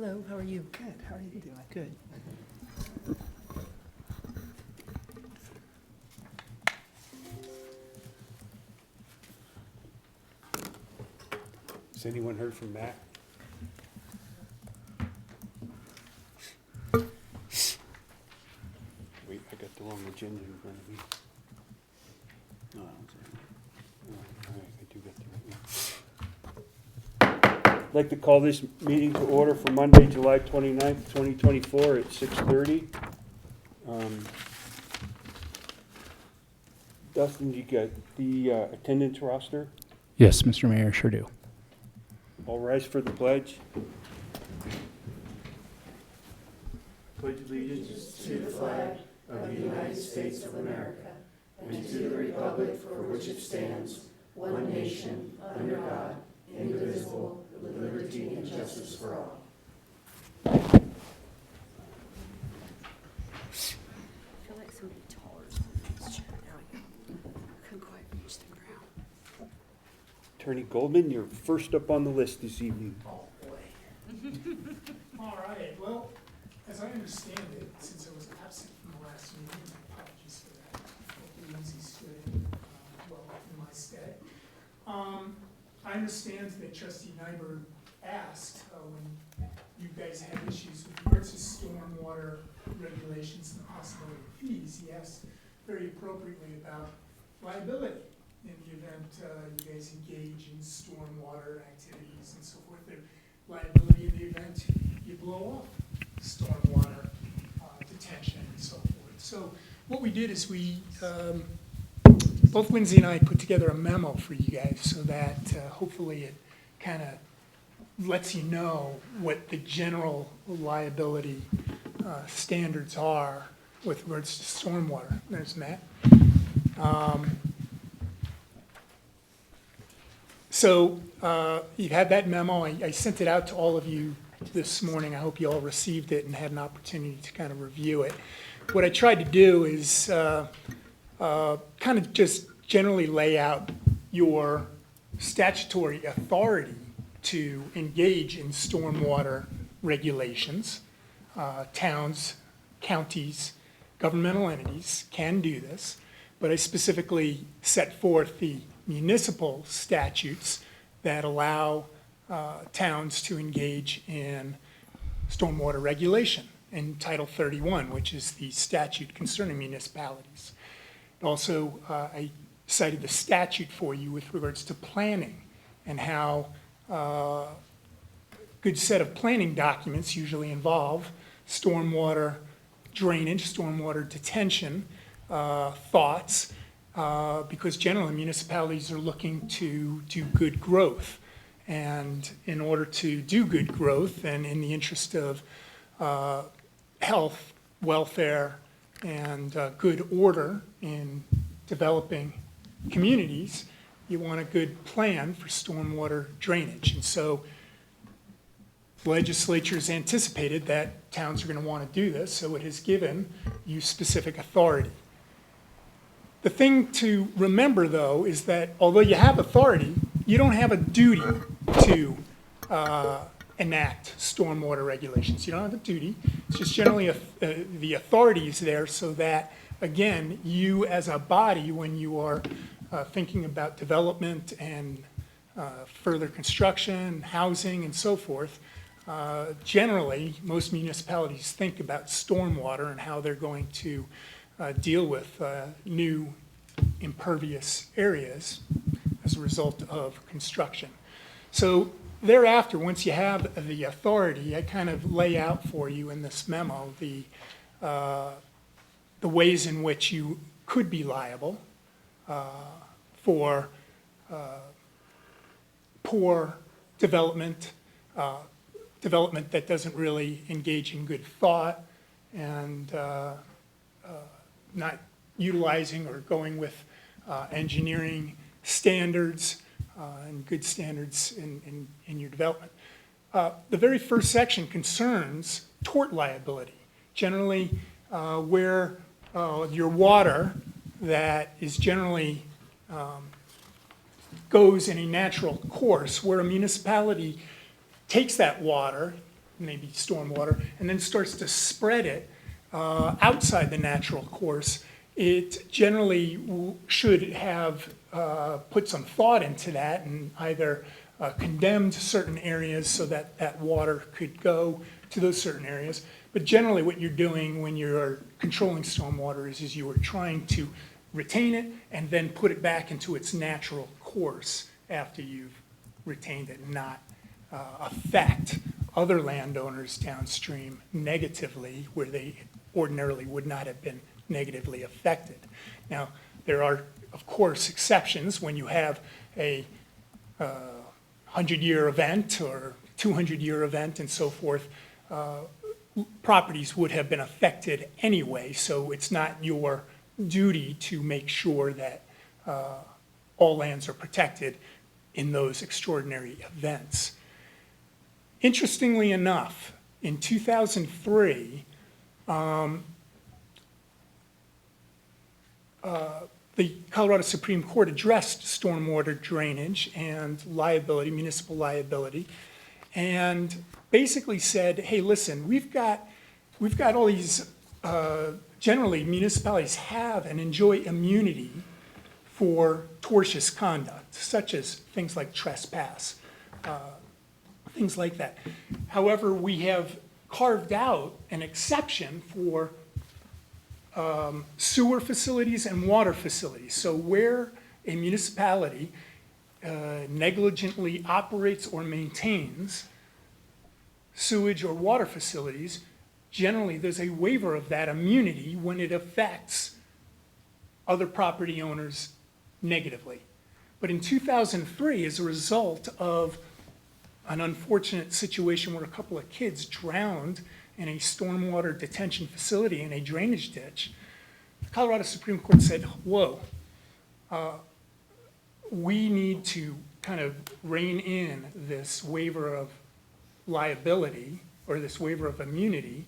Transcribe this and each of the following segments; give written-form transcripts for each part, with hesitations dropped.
Hello, how are you? Good, how are you doing? Good. Has anyone heard from Matt? Wait, I got the wrong agenda in front of me. No, I don't see it. Oh, all right, I do got the right one. I'd like to call this meeting to order for Monday, July 29th, 2024 at 6:30. Dustin, you got the attendance roster? Yes, Mr. Mayor, sure do. All rise for the pledge. Pledge allegiance To the flag of the United States of America and to the republic for which it stands, one nation, under God, indivisible, with liberty and justice for all. I feel like somebody taller is on this chair. There we go. Couldn't quite reach the ground. Attorney Goldman, you're first up on the list this evening. Oh, boy. All right, well, as I understand it, since I was absent from the last meeting, my apologies for that. Hopefully Lindsay stood in well in my stead. I understand that Trustee Nyberg asked when you guys had issues with regards to stormwater regulations and the possibility of fees. He asked very appropriately about liability in the event you guys engage in stormwater activities and so forth. Their liability in the event you blow off stormwater detention and so forth. So what we did is we, both Lindsay and I put together a memo for you guys so that hopefully it kind of lets you know what the general liability standards are with regards to stormwater. There's Matt. So you've had that memo. I sent it out to all of you this morning. I hope you all received it and had an opportunity to kind of review it. What I tried to do is kind of just generally lay out your statutory authority to engage in stormwater regulations. Towns, counties, governmental entities can do this, but I specifically set forth the municipal statutes that allow towns to engage in stormwater regulation in Title 31, which is the statute concerning municipalities. Also, I cited the statute for you with regards to planning and how a good set of planning documents usually involve stormwater drainage, stormwater detention, thoughts, because generally municipalities are looking to do good growth. And in order to do good growth and in the interest of health, welfare, and good order in developing communities, you want a good plan for stormwater drainage. And so legislatures anticipated that towns are going to want to do this, so it has given you specific authority. The thing to remember, though, is that although you have authority, you don't have a duty to enact stormwater regulations. You don't have a duty. It's just generally the authority is there so that, again, you as a body, when you are thinking about development and further construction, housing, and so forth, generally, most municipalities think about stormwater and how they're going to deal with new impervious areas as a result of construction. So thereafter, once you have the authority, I kind of lay out for you in this memo the ways in which you could be liable for poor development, development that doesn't really engage in good thought, and not utilizing or going with engineering standards and good standards in your development. The very first section concerns tort liability, generally where your water that is generally goes in a natural course, where a municipality takes that water, maybe stormwater, and then starts to spread it outside the natural course, it generally should have put some thought into that and either condemned certain areas so that that water could go to those certain areas. But generally what you're doing when you're controlling stormwater is you are trying to retain it and then put it back into its natural course after you've retained it, not affect other landowners downstream negatively where they ordinarily would not have been negatively affected. Now, there are, of course, exceptions when you have a 100-year event or 200-year event and so forth. Properties would have been affected anyway, so it's not your duty to make sure that all lands are protected in those extraordinary events. Interestingly enough, in 2003, the Colorado Supreme Court addressed stormwater drainage and liability, municipal liability, and basically said, hey, listen, we've got all these, generally municipalities have and enjoy immunity for tortious conduct, such as things like trespass, things like that. However, we have carved out an exception for sewer facilities and water facilities. So where a municipality negligently operates or maintains sewage or water facilities, generally there's a waiver of that immunity when it affects other property owners negatively. But in 2003, as a result of an unfortunate situation where a couple of kids drowned in a stormwater detention facility in a drainage ditch, the Colorado Supreme Court said, whoa, we need to kind of rein in this waiver of liability or this waiver of immunity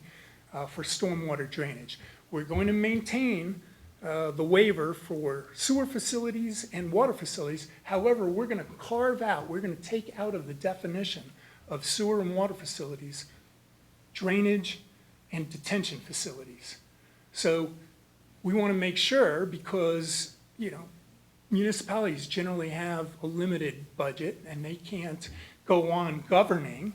for stormwater drainage. We're going to maintain the waiver for sewer facilities and water facilities. However, we're going to carve out, we're going to take out of the definition of sewer and water facilities drainage and detention facilities. So we want to make sure, because, you know, municipalities generally have a limited budget and they can't go on governing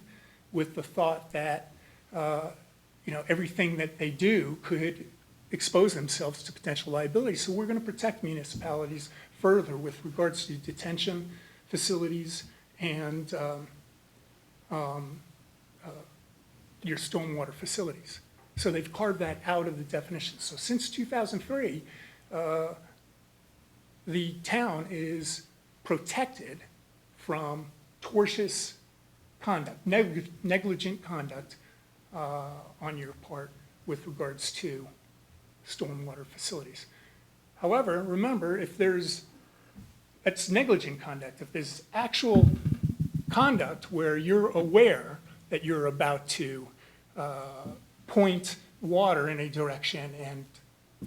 with the thought that, you know, everything that they do could expose themselves to potential liability. So we're going to protect municipalities further with regards to detention facilities and your stormwater facilities. So they've carved that out of the definition. So since 2003, the town is protected from tortious conduct, negligent conduct on your part with regards to stormwater facilities. However, remember, if that's negligent conduct. If there's actual conduct where you're aware that you're about to point water in a direction and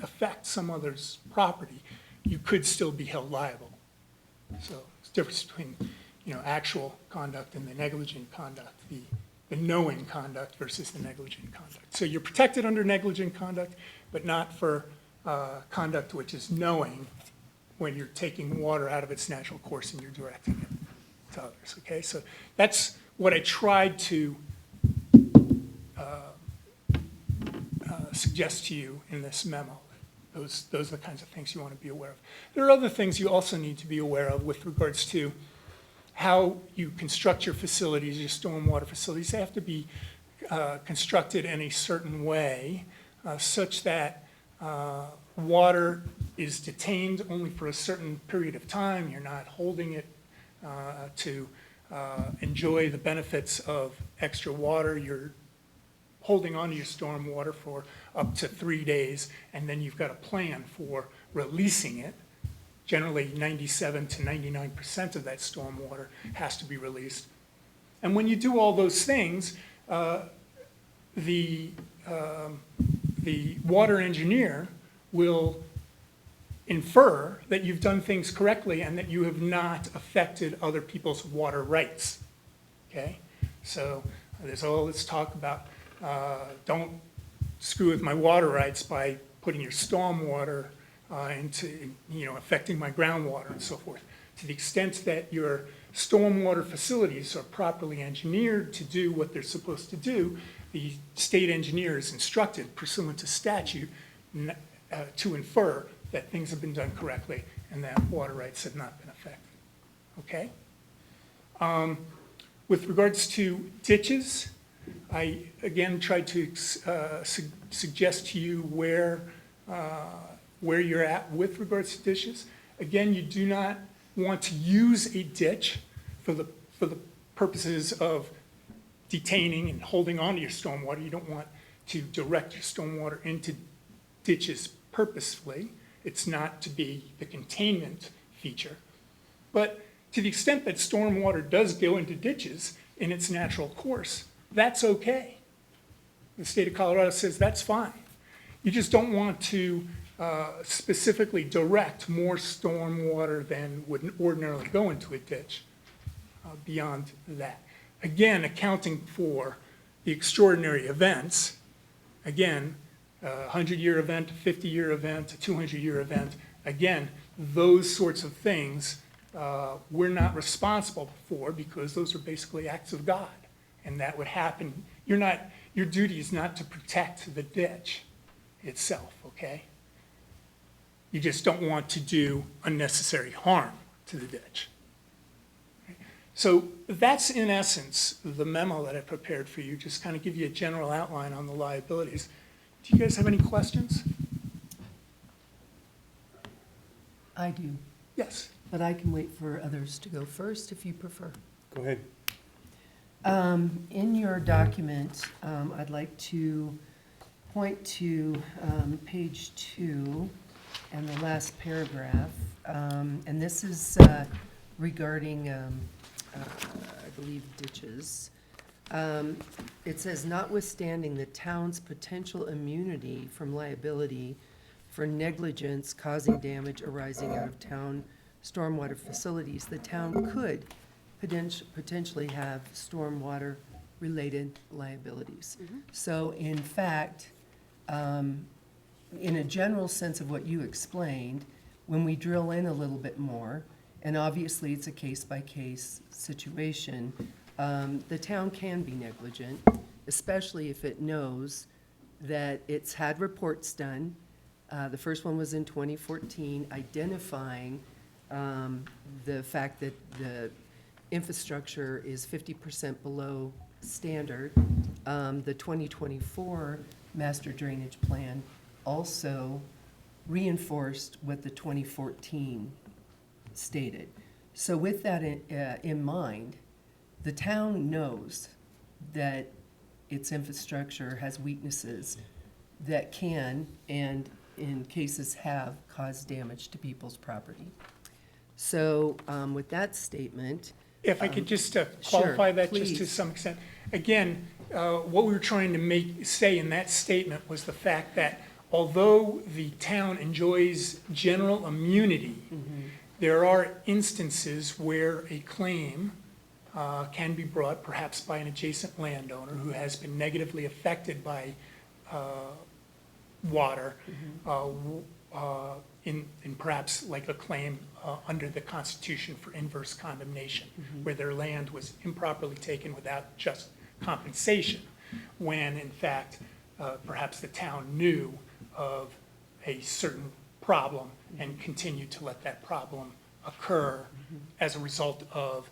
affect some other's property, you could still be held liable. So it's the difference between, you know, actual conduct and the negligent conduct, the knowing conduct versus the negligent conduct. So you're protected under negligent conduct, but not for conduct which is knowing when you're taking water out of its natural course and you're directing it to others, okay? So that's what I tried to suggest to you in this memo. Those are the kinds of things you want to be aware of. There are other things you also need to be aware of with regards to how you construct your facilities, your stormwater facilities. They have to be constructed in a certain way such that water is detained only for a certain period of time. You're not holding it to enjoy the benefits of extra water. You're holding on to your stormwater for up to 3 days, and then you've got a plan for releasing it. Generally, 97 to 99% of that stormwater has to be released. And when you do all those things, the water engineer will infer that you've done things correctly and that you have not affected other people's water rights, okay? So There's all this talk about, don't screw with my water rights by putting your stormwater into, affecting my groundwater and so forth. To the extent that your stormwater facilities are properly engineered to do what they're supposed to do, the state engineer is instructed pursuant to statute to infer that things have been done correctly and that water rights have not been affected. Okay? With regards to ditches, I again tried to suggest to you where you're at with regards to ditches. Again, you do not want to use a ditch for the purposes of detaining and holding on to your stormwater. You don't want to direct your stormwater into ditches purposefully. It's not to be the containment feature. But to the extent that stormwater does go into ditches in its natural course, that's okay. The state of Colorado says that's fine. You just don't want to specifically direct more stormwater than would ordinarily go into a ditch beyond that. Again, accounting for the extraordinary events, again, a 100-year event, a 50-year event, a 200-year event, again, those sorts of things we're not responsible for because those are basically acts of God. And that would happen. Your duty is not to protect the ditch itself, okay? You just don't want to do unnecessary harm to the ditch. Okay? So that's in essence the memo that I prepared for you, just kind of give you a general outline on the liabilities. Do you guys have any questions? I do, Yes. but I can wait for others to go first if you prefer. Go ahead. In your document, I'd like to point to page 2 and the last paragraph. And this is regarding, I believe, ditches. It says, notwithstanding the town's potential immunity from liability for negligence causing damage arising out of town stormwater facilities, the town could potentially have stormwater-related liabilities. So in fact, in a general sense of what you explained, when we drill in a little bit more, and obviously it's a case-by-case situation, the town can be negligent, especially if it knows that it's had reports done. The first one was in 2014, identifying the fact that the infrastructure is 50% below standard. The 2024 master drainage plan also reinforced what the 2014 stated. So with that in mind, the town knows that its infrastructure has weaknesses that can, and in cases have, caused damage to people's property. So with that statement, If I could just qualify that just to please. some extent. Again, what we were trying to say in that statement was the fact that although the town enjoys general immunity, there are instances where a claim can be brought perhaps by an adjacent landowner who has been negatively affected by water in perhaps like a claim under the Constitution for inverse condemnation, where their land was improperly taken without just compensation, when in fact perhaps the town knew of a certain problem and continued to let that problem occur as a result of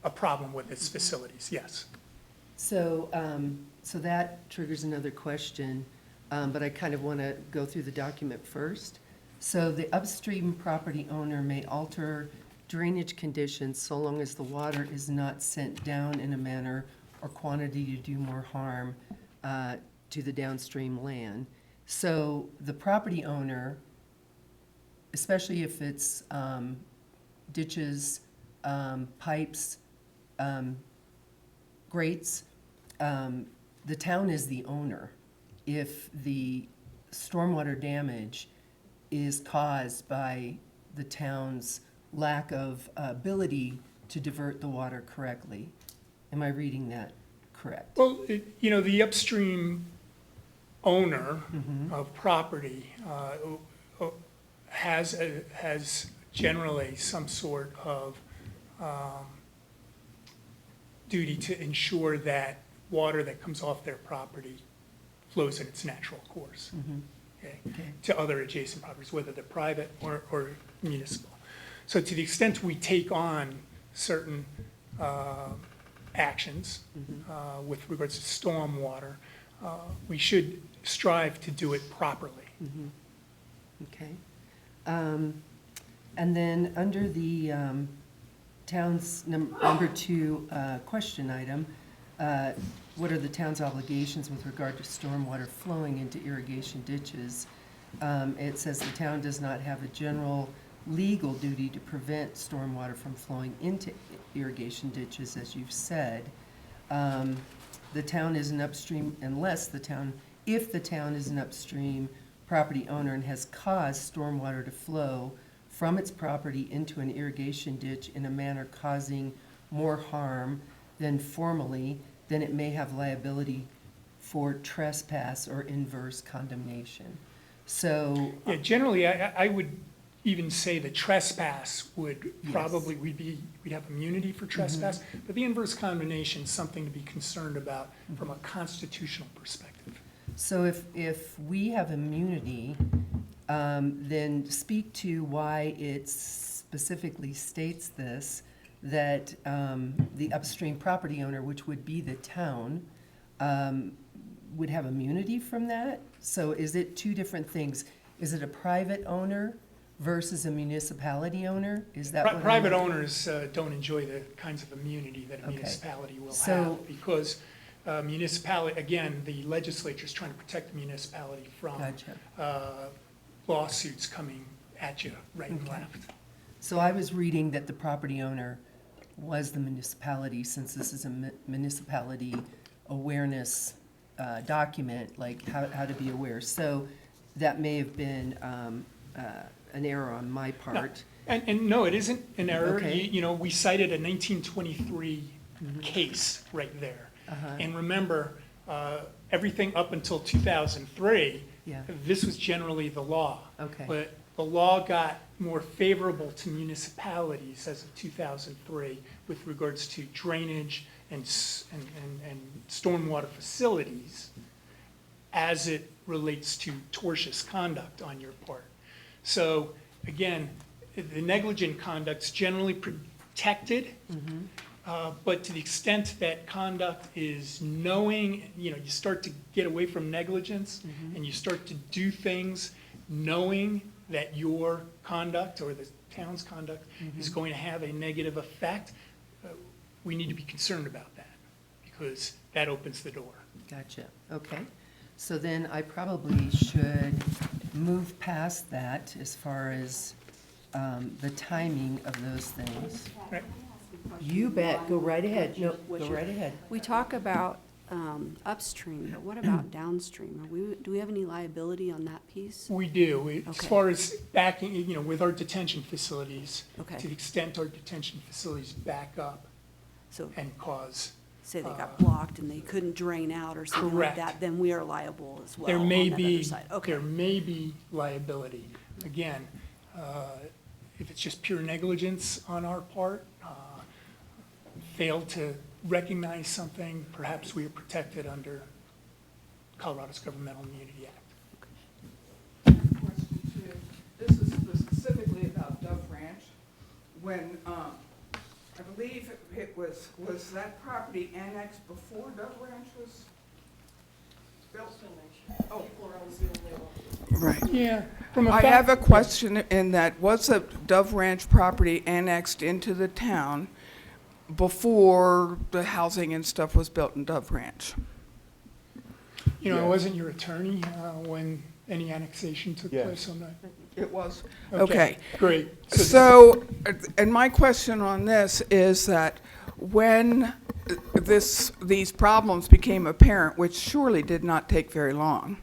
a problem with its facilities. Yes. so that triggers another question, but I kind of want to go through the document first. So the upstream property owner may alter drainage conditions so long as the water is not sent down in a manner or quantity to do more harm to the downstream land. So the property owner, especially if it's ditches, pipes, grates, the town is the owner. If the stormwater damage is caused by the town's lack of ability to divert the water correctly. Am I reading that correct? Well, the upstream owner of property has generally some sort of duty to ensure that water that comes off their property flows in its natural course, okay, to other adjacent properties, whether they're private or municipal. So to the extent we take on certain actions with regards to stormwater, we should strive to do it properly. Okay. And then under the town's number 2 question item, what are the town's obligations with regard to stormwater flowing into irrigation ditches? It says the town does not have a general legal duty to prevent stormwater from flowing into irrigation ditches, as you've said. The town is an upstream, if the town is an upstream property owner and has caused stormwater to flow from its property into an irrigation ditch in a manner causing more harm than formerly, then it may have liability for trespass or inverse condemnation. So, Yeah, generally, I would even say the trespass would probably, we'd have immunity for trespass, but the inverse condemnation is something to be concerned about from a constitutional perspective. so if we have immunity, then speak to why it specifically states this, that the upstream property owner, which would be the town, would have immunity from that? So is it two different things? Is it a private owner versus a municipality owner? Is that what I'm- Private owners don't enjoy the kinds of immunity that a Okay. municipality will So- have, because municipality, again, the legislature is trying to protect the municipality from Gotcha. lawsuits coming at you right and Okay. left. So I was reading that the property owner was the municipality, since this is a municipality awareness document, like how to be aware. So that may have been an error on my part. And no, it isn't an error. Okay. We cited a 1923 case right there. And remember, everything up until 2003, Yeah. this was generally the law. Okay. But the law got more favorable to municipalities as of 2003 with regards to drainage and stormwater facilities as it relates to tortious conduct on your part. So again, the negligent conduct's generally protected, but to the extent that conduct is knowing, you start to get away from negligence and you start to do things knowing that your conduct or the town's conduct is going to have a negative effect, we need to be concerned about that, because that opens the door. Gotcha, okay. So then I probably should move past that as far as the timing of those things. Right? You bet, go right ahead. No, What's go your- right ahead. We talk about upstream, but what about downstream? Do we have any liability on that piece? We do. As Okay. far as backing, with our detention facilities, Okay. to the extent our detention facilities back up So and cause, say they got blocked and they couldn't drain out or something like Correct. that, then we are liable as well there on may that be, other side. Okay, there may be liability. Again, if it's just pure negligence on our part, failed to recognize something, perhaps we are protected under Colorado's Governmental Immunity Act. Question two. This is specifically about Dove Ranch. When, I believe it was that property annexed before Dove Ranch was built? Oh. Right. Yeah. From a I fact- have a question in that, was the Dove Ranch property annexed into the town before the housing and stuff was built in Dove Ranch? I wasn't your attorney when any annexation took Yes. place on that. It was? Okay. Great. So, and my question on this is that when these problems became apparent, which surely did not take very long,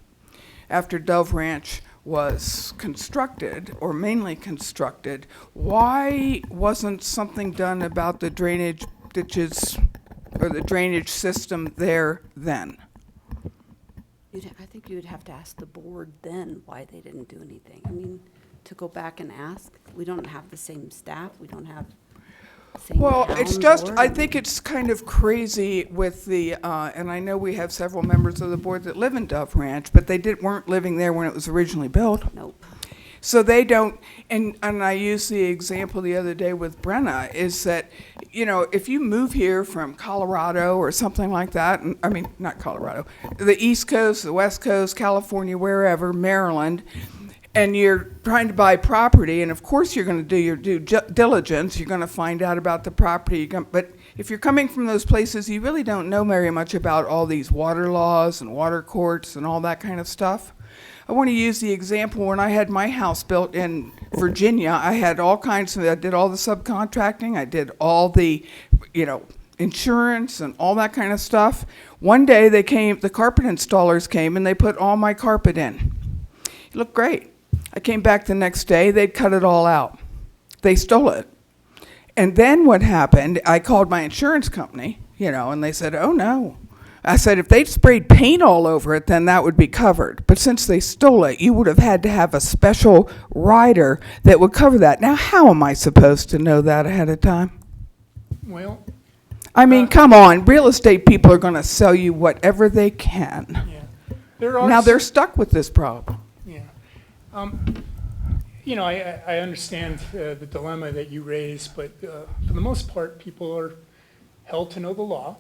after Dove Ranch was constructed, or mainly constructed, why wasn't something done about the drainage ditches or the drainage system there then? I think you'd have to ask the board then why they didn't do anything. I mean, to go back and ask, we don't have the same staff, we don't have the same Well, it's towns just, or- I think it's kind of crazy with the, and I know we have several members of the board that live in Dove Ranch, but they weren't living there when it was originally built. Nope. So they don't, and I used the example the other day with Brenna, is that, you know, if you move here from Colorado or something like that, I mean, not Colorado, the East Coast, the West Coast, California, wherever, Maryland, and you're trying to buy property, and of course you're going to do your due diligence, you're going to find out about the property, but if you're coming from those places, you really don't know very much about all these water laws and water courts and all that kind of stuff. I want to use the example when I had my house built in Virginia. I had all kinds of, I did all the subcontracting, I did all the, you know, insurance and all that kind of stuff. One day they came, the carpet installers came and they put all my carpet in. It looked great. I came back the next day, they'd cut it all out. They stole it. And then what happened, I called my insurance company, you know, and they said, oh no. I said, if they'd sprayed paint all over it, then that would be covered. But since they stole it, you would have had to have a special rider that would cover that. Now, how am I supposed to know that ahead of time? Well, I mean, come on, real estate people are going to sell you whatever they can. yeah. There are Now, they're some- stuck with this problem. Yeah. You know, I understand the dilemma that you raised, but for the most part, people are held to know the law.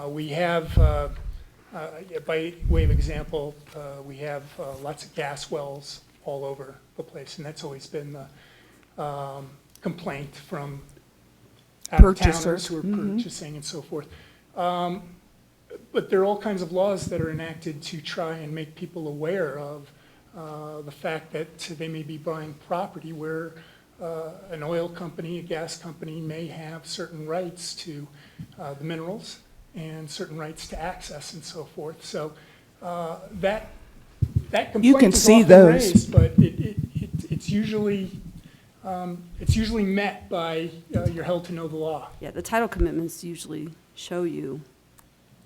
We have, by way of example, we have lots of gas wells all over the place, and that's always been the complaint from out-of-towners Purchasers. who are purchasing and so forth. But there are all kinds of laws that are enacted to try and make people aware of the fact that they may be buying property where an oil company, a gas company may have certain rights to the minerals and certain rights to access and so forth. So that complaint can is see often those. raised, but it's usually met by you're held to know the law. Yeah, the title commitments usually show you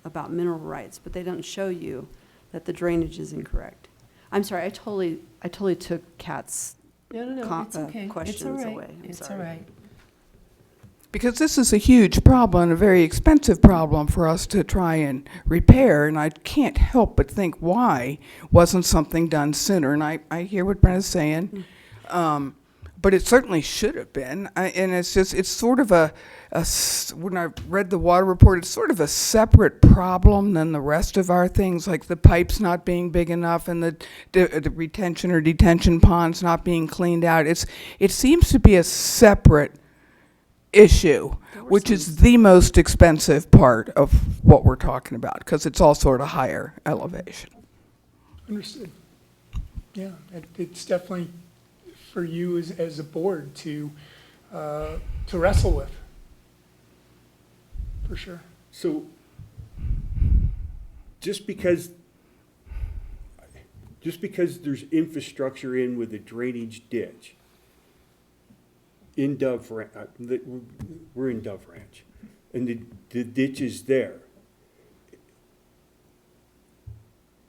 about mineral rights, but they don't show you that the drainage is incorrect. I'm sorry, I totally took Kat's No, Com- it's okay. It's questions all right. away. I'm It's all sorry. right. Because this is a huge problem, a very expensive problem for us to try and repair, and I can't help but think, why wasn't something done sooner? And I hear what Brenna's saying, but it certainly should have been. And it's just, it's sort of when I read the water report, it's sort of a separate problem than the rest of our things, like the pipes not being big enough and the retention or detention ponds not being cleaned out. It seems to be a separate issue, which is the most expensive part of what we're talking about, because it's all sort of higher elevation. Understood. Yeah, it's definitely for you as a board to wrestle with, for sure. So, just because there's infrastructure in with a drainage ditch in Dove Ranch, we're in Dove Ranch, and the ditch is there,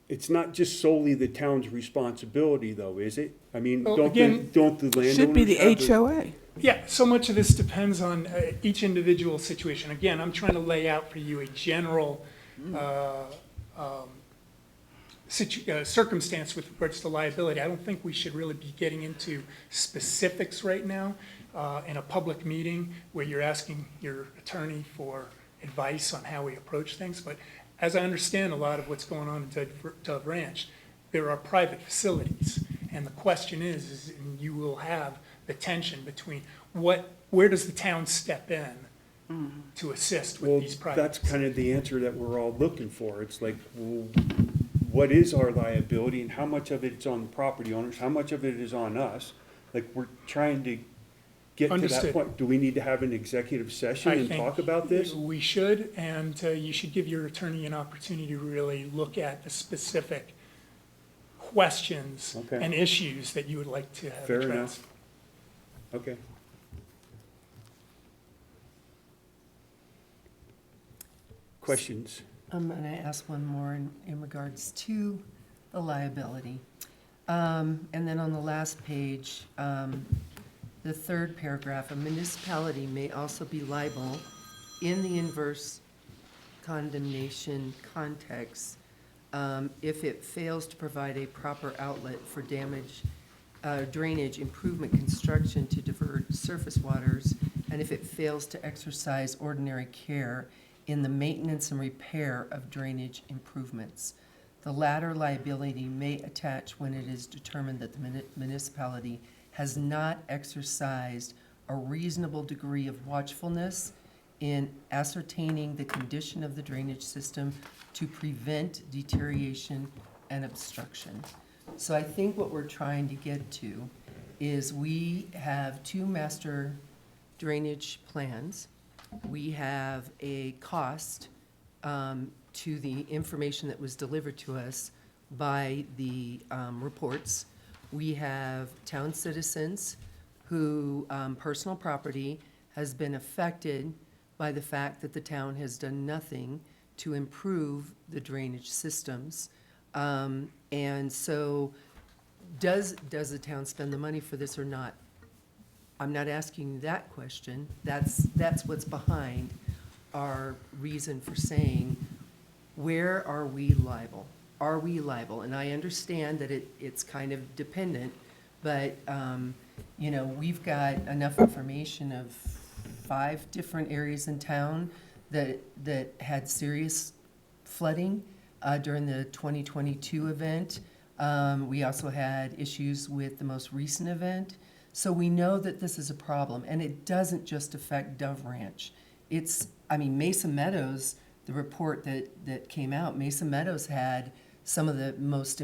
it's not just solely the town's responsibility, though, is it? I mean, Well, don't again, the landowners Should be the have HOA. Yeah, so much of this depends on each individual situation. Again, I'm trying to lay out for you a general circumstance with regards to liability. I don't think we should really be getting into specifics right now in a public meeting where you're asking your attorney for advice on how we approach things. But as I understand a lot of what's going on in Dove Ranch, there are private facilities. And the question is and you will have the tension between where does the town step in to assist with Well, these private that's kind of the answer that we're all looking for. It's like, well, what is our liability and how much of it is on the property owners? How much of it is on us? Like, we're trying to get to that Understood. point. Do we need to have an executive session I and think talk about this? We should, and you should give your attorney an opportunity to really look at the specific questions Okay. and issues that you would like to have Fair addressed. enough. Okay. questions? I'm going to ask one more in regards to the liability. And then on the last page, the third paragraph, a municipality may also be liable in the inverse condemnation context if it fails to provide a proper outlet for drainage improvement construction to divert surface waters, and if it fails to exercise ordinary care in the maintenance and repair of drainage improvements. The latter liability may attach when it is determined that the municipality has not exercised a reasonable degree of watchfulness in ascertaining the condition of the drainage system to prevent deterioration and obstruction. So I think what we're trying to get to is we have 2 master drainage plans. We have a cost to the information that was delivered to us by the reports. We have town citizens who personal property has been affected by the fact that the town has done nothing to improve the drainage systems. And so does the town spend the money for this or not? I'm not asking you that question. That's what's behind our reason for saying, where are we liable? Are we liable? And I understand that it's kind of dependent, but, we've got enough information of 5 different areas in town that had serious flooding during the 2022 event. We also had issues with the most recent event. So we know that this is a problem, and it doesn't just affect Dove Ranch. Mesa Meadows, the report that came out, Mesa Meadows had some of the most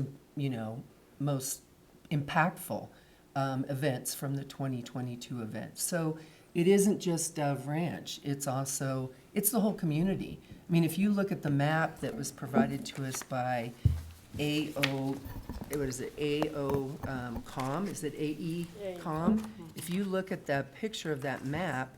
impactful events from the 2022 event. So it isn't just Dove Ranch, it's the whole community. I mean, if you look at the map that was provided to us by AECOM, is it AECOM? If you look at the picture of that map,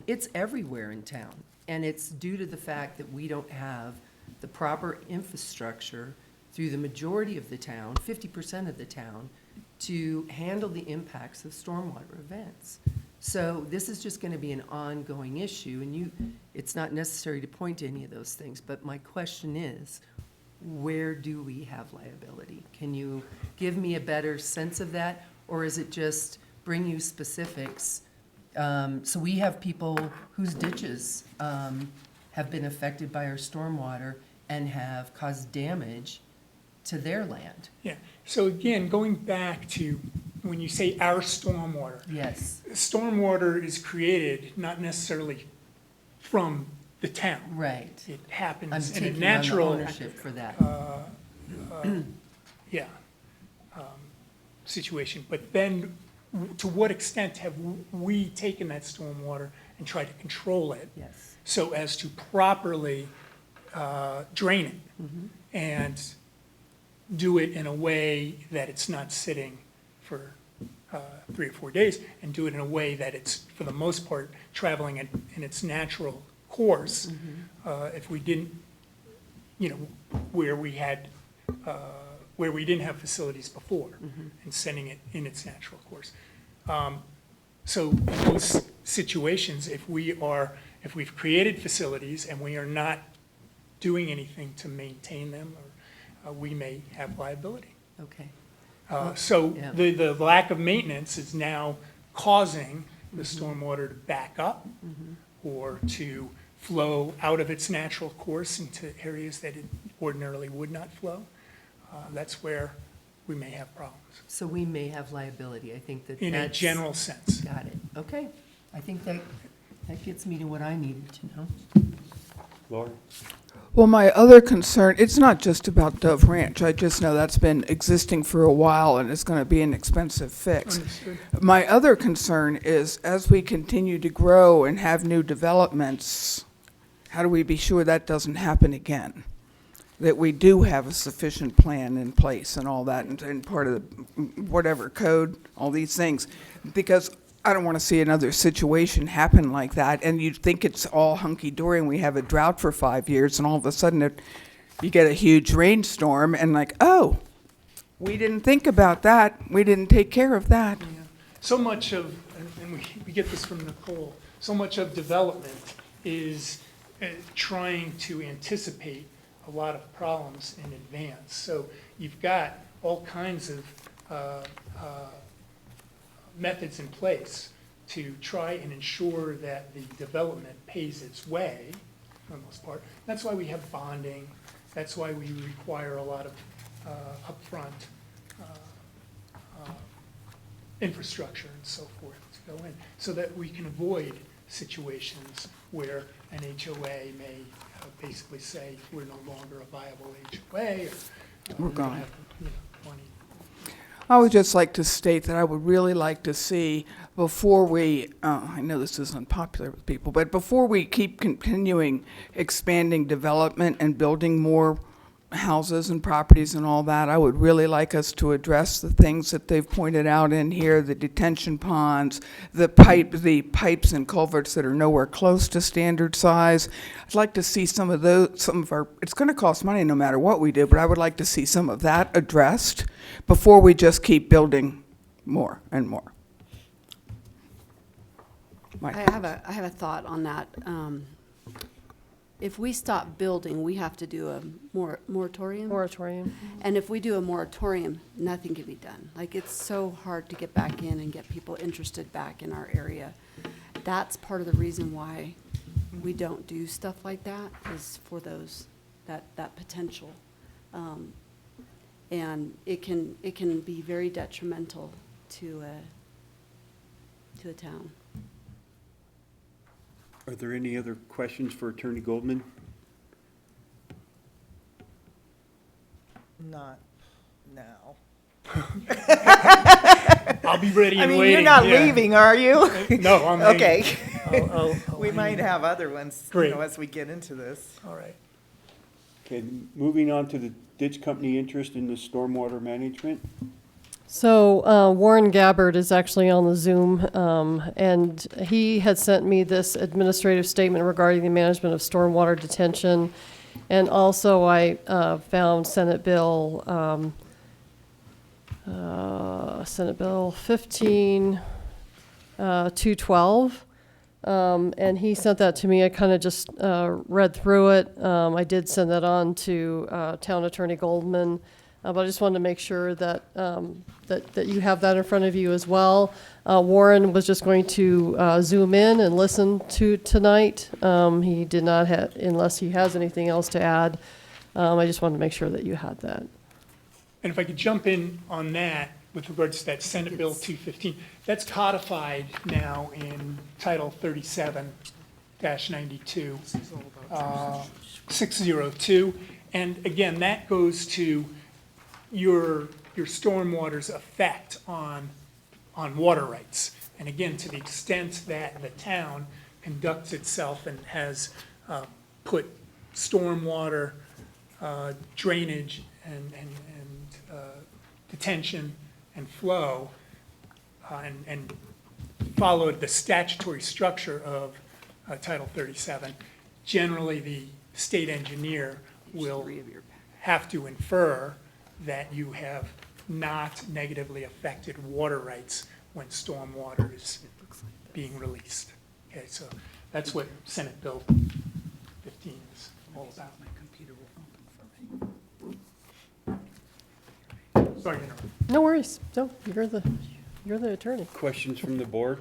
it's everywhere in town. And it's due to the fact that we don't have the proper infrastructure through the majority of the town, 50% of the town, to handle the impacts of stormwater events. So this is just going to be an ongoing issue, and it's not necessary to point to any of those things, but my question is, where do we have liability? Can you give me a better sense of that, or is it just bring you specifics? So we have people whose ditches have been affected by our stormwater and have caused damage to their land. Yeah, so again, going back to when you say our stormwater, Yes, stormwater is created not necessarily from the town. right. It I'm happens in a taking on the natural, ownership for that. situation. But then, to what extent have we taken that stormwater and tried to control it Yes, so as to properly drain it and do it in a way that it's not sitting for 3 or 4 days, and do it in a way that it's, for the most part, traveling in its natural course. If we didn't, where we didn't have facilities before, and sending it in its natural course. So in those situations, if we've created facilities and we are not doing anything to maintain them, or we may have liability. okay. So Yeah. the lack of maintenance is now causing the stormwater to back up or to flow out of its natural course into areas that it ordinarily would not flow. That's where we may have problems, So we may have liability. I think that in a that's. general sense. Got it. Okay. I think that gets me to what I needed to know. Laura? Well, my other concern, it's not just about Dove Ranch. I just know that's been existing for a while and it's going to be an expensive fix. Understood. My other concern is as we continue to grow and have new developments, how do we be sure that doesn't happen again? That we do have a sufficient plan in place and all that, and part of the whatever code, all these things. Because I don't want to see another situation happen like that, and you'd think it's all hunky-dory and we have a drought for 5 years, and all of a sudden you get a huge rainstorm, and like, oh, we didn't think about that, we didn't take care of that. Yeah. So much of, and we get this from Nicole, so much of development is trying to anticipate a lot of problems in advance. So you've got all kinds of methods in place to try and ensure that the development pays its way, for the most part. That's why we have bonding. That's why we require a lot of upfront infrastructure and so forth to go in, so that we can avoid situations where an HOA may basically say, we're no longer a viable HOA, or We're we don't gone. have, money. I would just like to state that I would really like to see, before we, I know this is unpopular with people, but before we keep continuing expanding development and building more houses and properties and all that, I would really like us to address the things that they've pointed out in here, the detention ponds, the pipes and culverts that are nowhere close to standard size. I'd like to see some of our, it's gonna cost money no matter what we do, but I would like to see some of that addressed before we just keep building more and more. I have a thought on that. If we stop building, we have to do a moratorium. Moratorium. And if we do a moratorium, nothing can be done. Like, it's so hard to get back in and get people interested back in our area. That's part of the reason why we don't do stuff like that, is for that potential. And it can be very detrimental to a town. Are there any other questions for Attorney Goldman? Not now. I'll be ready I and mean, waiting. you're not yeah. leaving, are you? No, I'm hanging. Okay. I'll We hang might in. have other ones, Great. as we get into this. All right. Okay, moving on to the ditch company interest in the stormwater management. So Warren Gabbard is actually on the Zoom, and he had sent me this administrative statement regarding the management of stormwater detention. And also I found Senate Bill 212. And he sent that to me. I kind of just read through it. I did send that on to Town Attorney Goldman. But I just wanted to make sure that, that you have that in front of you as well. Warren was just going to Zoom in and listen to tonight. He did not have, unless he has anything else to add. I just wanted to make sure that you had that. And if I could jump in on that with regards to that Senate Bill 215, that's codified now in Title 37-92, 602. And again, that goes to your stormwater's effect on water rights. And again, to the extent that the town conducts itself and has put stormwater drainage and detention and flow and followed the statutory structure of Title 37, generally the state engineer will have to infer that you have not negatively affected water rights when stormwater is being released. Okay, so that's what Senate Bill 15 is all about. Sorry to interrupt. No worries. No, you're the attorney. Questions from the board?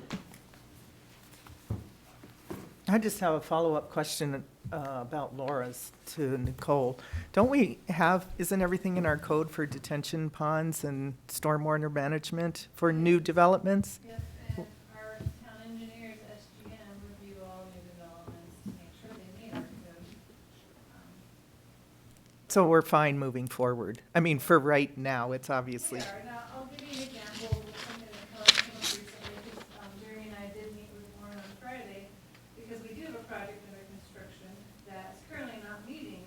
I just have a follow-up question about Laura's to Nicole. Don't we have, isn't everything in our code for detention ponds and stormwater management for new developments? Yep, and our town engineers, SGM, review all new developments to make sure they meet our code. So we're fine moving forward. I mean, for right now, it's obviously. We are. Now, I'll give you an example of something that came up recently, because Jerry and I did meet with Warren on Friday, because we do have a project under construction that's currently not meeting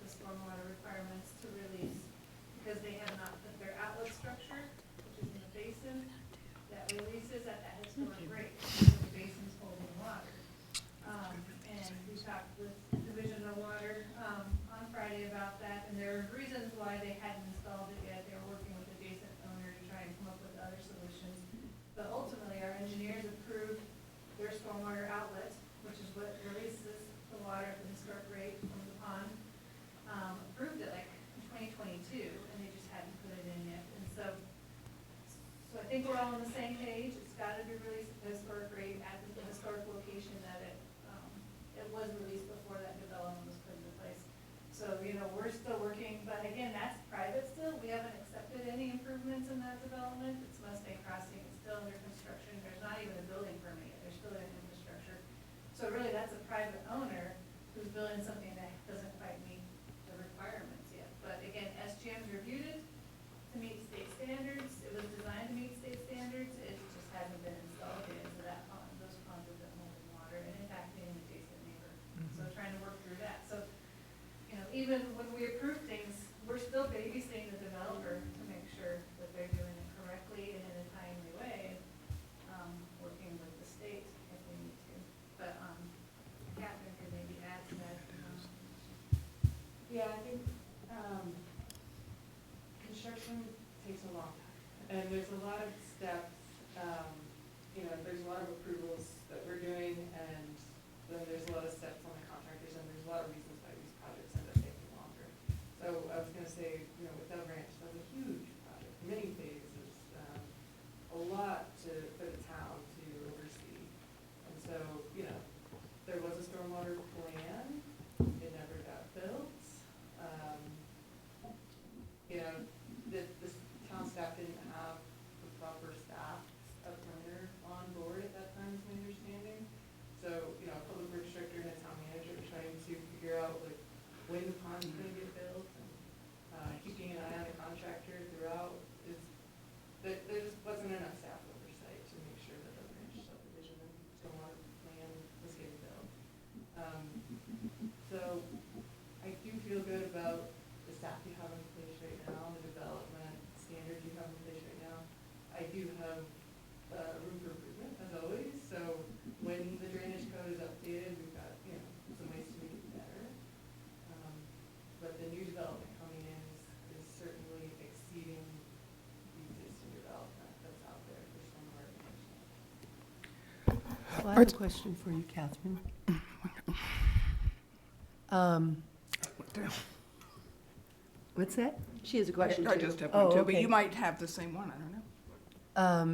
the stormwater requirements to release, because they have not put their outlet structure, which is in the basin, that releases at that historic rate. the water, on Friday about that, and there are reasons why they hadn't installed it yet. They were working with adjacent owner to try and come up with other solutions. But ultimately, our engineers approved their stormwater outlet, which is what releases the water at the historic rate from the pond. Approved it like in 2022, and they just hadn't put it in yet. And so I think we're all on the same page. It's gotta be released at the historic rate at the historic location that it was released before that development was put into place. So, we're still working, but again, that's private still. We haven't accepted any improvements in that development. It's Mustang Crossing. It's still under construction. There's not even a building permit yet. There's still in infrastructure. So really, that's a private owner who's building something that doesn't quite meet the requirements yet. But again, SGM's reviewed it to meet state standards. It was designed to meet state standards. It just hasn't been installed yet, so that pond, those ponds have been holding water and impacting an adjacent neighbor. So trying to work through that. So, even when we approve things, we're still babysitting the developer to make sure that they're doing it correctly and in a timely way, working with the state if we need to. But, Catherine could maybe add to that. Yeah, I think, construction takes a long time, and there's a lot of steps, there's a lot of approvals that we're doing, and then there's a lot of steps on the contractors, and there's a lot of reasons why these projects end up taking longer. So I was gonna say, with Dove Ranch, that's a huge project, many phases, a lot for the town to oversee. And so, there was a stormwater plan, it never got built. The town staff didn't have the proper staff up runner on board at that time, is my understanding. So, a public works director and a town manager trying to figure out when the pond's gonna get built, and keeping an eye on the contractor throughout there just wasn't enough staff oversight to make sure that the ranch subdivision and stormwater plan was getting built. So I do feel good about the staff you have in place right now, the development standards you have in place right now. I do have room for improvement, as always, so when the drainage code is updated, we've got, some ways to make it better. But the new development coming in is certainly exceeding the existing development that's out there for stormwater management. Well, I have a question for you, Catherine. What's that? She has a question I too. just have Oh, one too, but okay. you might have the same one, I don't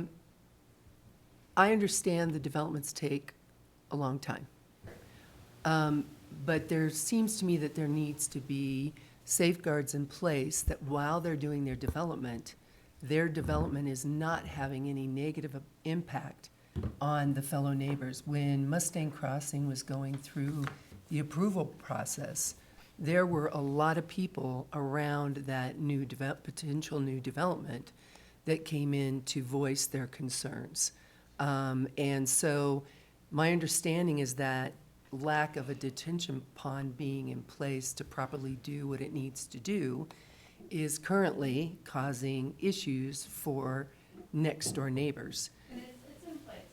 know. I understand the developments take a long time. But there seems to me that there needs to be safeguards in place that while they're doing their development is not having any negative impact on the fellow neighbors. When Mustang Crossing was going through the approval process, there were a lot of people around that potential new development that came in to voice their concerns. And so my understanding is that lack of a detention pond being in place to properly do what it needs to do is currently causing issues for next-door neighbors. And it's in place.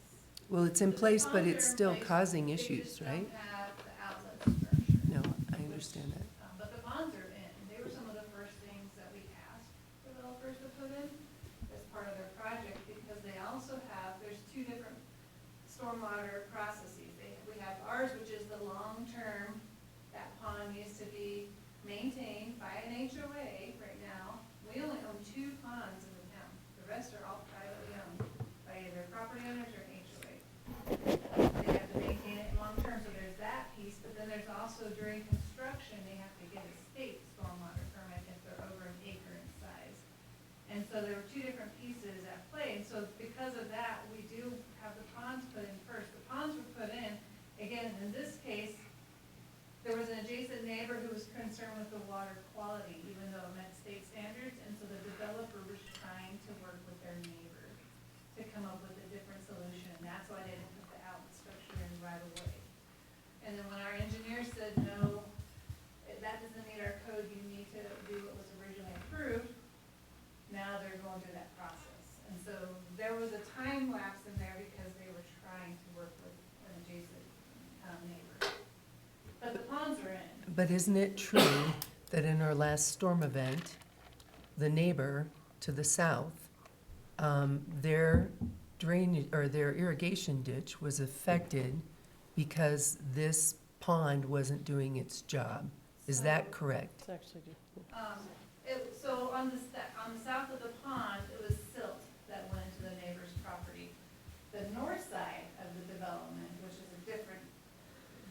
Well, it's in The place, but ponds are it's in still place. causing They issues, just right? don't have the outlet structure. No, I understand that. But the ponds are in. They were some of the first things that we asked developers to put in as part of their project, because they also there's two different stormwater processes. We have ours, which is the long-term, that pond needs to be maintained by an HOA right now. We only own 2 ponds in the town. The rest are all privately owned by either property owners or an HOA. They have to maintain it long-term, so there's that piece, but then there's also during construction, they have to get a state stormwater permit if they're over an acre in size. And so there were 2 different pieces at play, and so because of that, we do have the ponds put in first. The ponds were put in, again, in this case, there was an adjacent neighbor who was concerned with the water quality, even though it met state standards, and so the developer was trying to work with their neighbor to come up with a different solution, and that's why they didn't put the outlet structure in right away. And then when our engineer said, no, that doesn't meet our code, you need to do what was originally approved, now they're going through that process. And so there was a time lapse in there because they were trying to work with an adjacent neighbor. But the ponds are in. But isn't it true that in our last storm event, the neighbor to the south, their drainage, or their irrigation ditch was affected because this pond wasn't doing its job? Is that correct? It's actually, So on the south of the pond, it was silt that went into the neighbor's property. The north side of the development, which is a different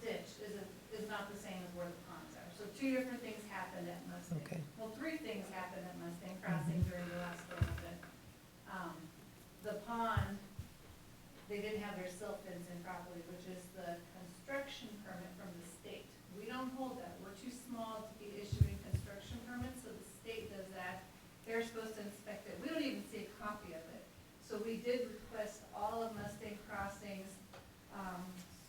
ditch, is not the same as where the ponds are. So two different things happened at Mustang. Okay. Well, three things happened at Mustang Crossing during the last storm event. The pond, they didn't have their silt fencing properly, which is the construction permit from the state. We don't hold that. We're too small to be issuing construction permits, so the state does that. They're supposed to inspect it. We don't even see a copy of it. So we did request all of Mustang Crossings.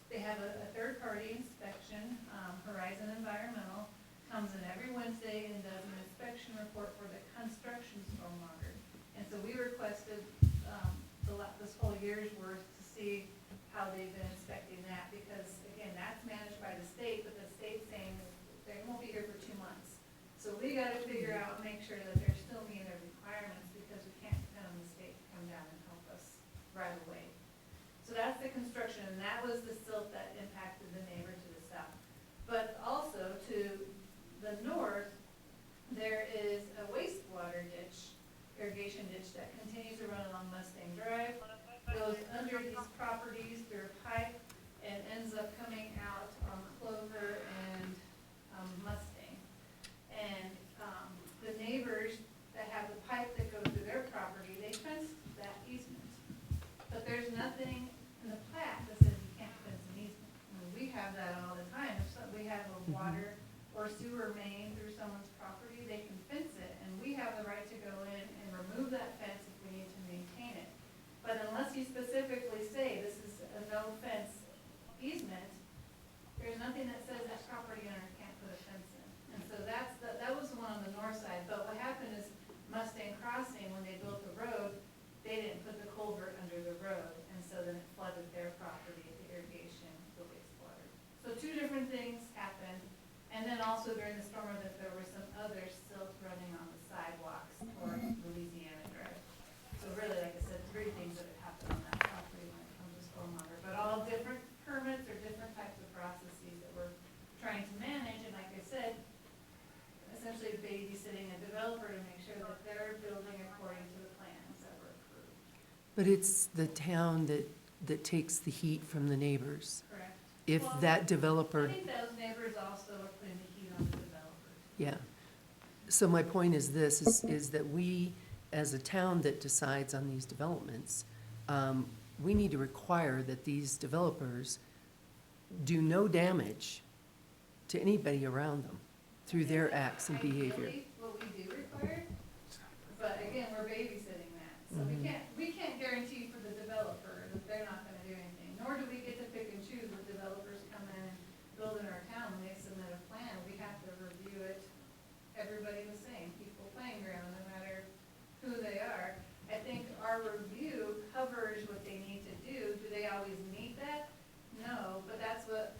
They have a third-party inspection. Horizon Environmental comes in every Wednesday and does an inspection report for the construction stormwater. And so we requested this whole year's worth to see how they've been inspecting that, because again, that's managed by the state, but the state's saying that they won't be here for 2 months. So we gotta figure out and make sure that they're still meeting their requirements, because we can't depend on the state to come down and help us right away. So that's the construction, and that was the silt that impacted the neighbor to the south. But also to the north, there is a wastewater ditch, irrigation ditch, that continues to run along Mustang Drive, goes under these properties through a pipe, and ends up coming out on Clover and Mustang. And the neighbors that have the pipe that goes through their property, they fenced that easement. But there's nothing in the plat that says you can't fence an easement. I mean, we have that all the time. If we have a water or sewer main through someone's property, they can fence it, and we have the right to go in and remove that fence if we need to maintain it. But unless you specifically say this is a no fence easement, there's nothing that says that property owner can't put a fence in. And so that was the one on the north side. But what happened is Mustang Crossing, when they built the road, they didn't put the culvert under the road, and so then it flooded their property, the irrigation, the wastewater. So two different things happened. And then also during the storm event, there were some other silt running on the sidewalks toward Louisiana Drive. So really, like I said, three things that have happened on that property when it comes to stormwater. But all different permits or different types of processes that we're trying to manage. And like I said, essentially babysitting a developer to make sure that they're building according to the plans that were approved. But it's the town that takes the heat from the neighbors. Correct. If Well, that developer, I think those neighbors also are putting the heat on the developers. yeah. So my point is this, is that we, as a town that decides on these developments, we need to require that these developers do no damage to anybody around them through their acts and behavior. Ideally, what we do require, but again, we're babysitting that. So we can't guarantee for the developer that they're not gonna do anything, nor do we get to pick and choose what developers come in and build in our town. When they submit a plan, we have to review it, everybody the same, equal playing ground, no matter who they are. I think our review covers what they need to do. Do they always meet that? No, but that's what,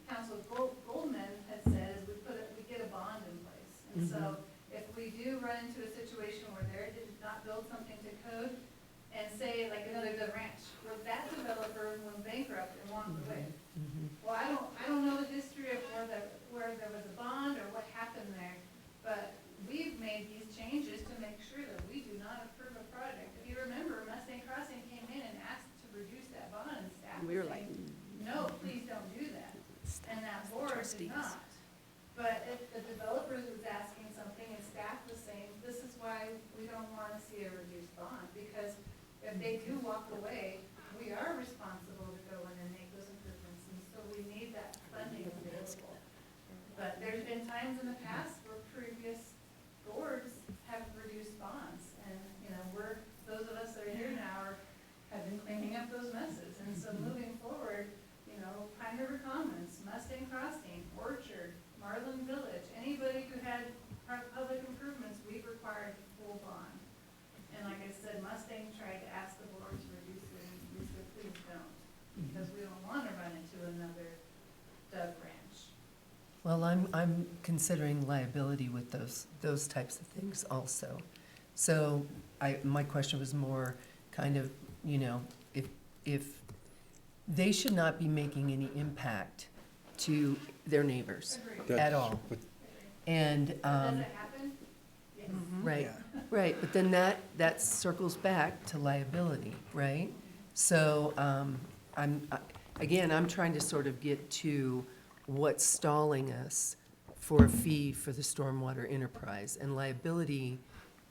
Council Goldman has said, is we get a bond in place. And so if we do run into a situation where they did not build something to code, and say, like another the ranch, where that developer went bankrupt and walked away. Well, I don't know the history of where there was a bond or what happened there, but we've made these changes to make sure that we do not approve a project. If you remember, Mustang Crossing came in and asked to reduce that bond, and staff We were was like, saying, no, please don't do that. And that board did Trustees. not. But if the developers was asking something and staff was saying, this is why we don't want to see a reduced bond, because if they do walk away, we are responsible to go in and make those improvements, and so we need that funding available. But there's been times in the past where previous boards have reduced bonds, and, you know, those of us that are here now have been cleaning up those messes. And so moving forward, you know, Pine River Commons, Mustang Crossing, Orchard, Marlin Village, anybody who had public improvements, we've required full bond. And like I said, Mustang tried to ask the board to reduce it, and Well, I'm considering liability with those types of things also. So my question was more kind of, you know, if they should not be making any impact to their neighbors Agreed. at all. And, Does it happen? Yes. right, right, but then that circles back to liability, right? So, I'm trying to sort of get to what's stalling us for a fee for the stormwater enterprise. And liability,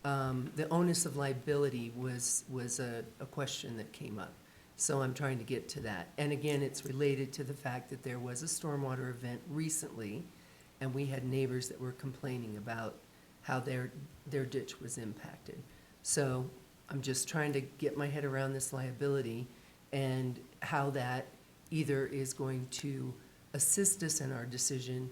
the onus of liability was a question that came up. So I'm trying to get to that. And again, it's related to the fact that there was a stormwater event recently, and we had neighbors that were complaining about how their ditch was impacted. So I'm just trying to get my head around this liability and how that either is going to assist us in our decision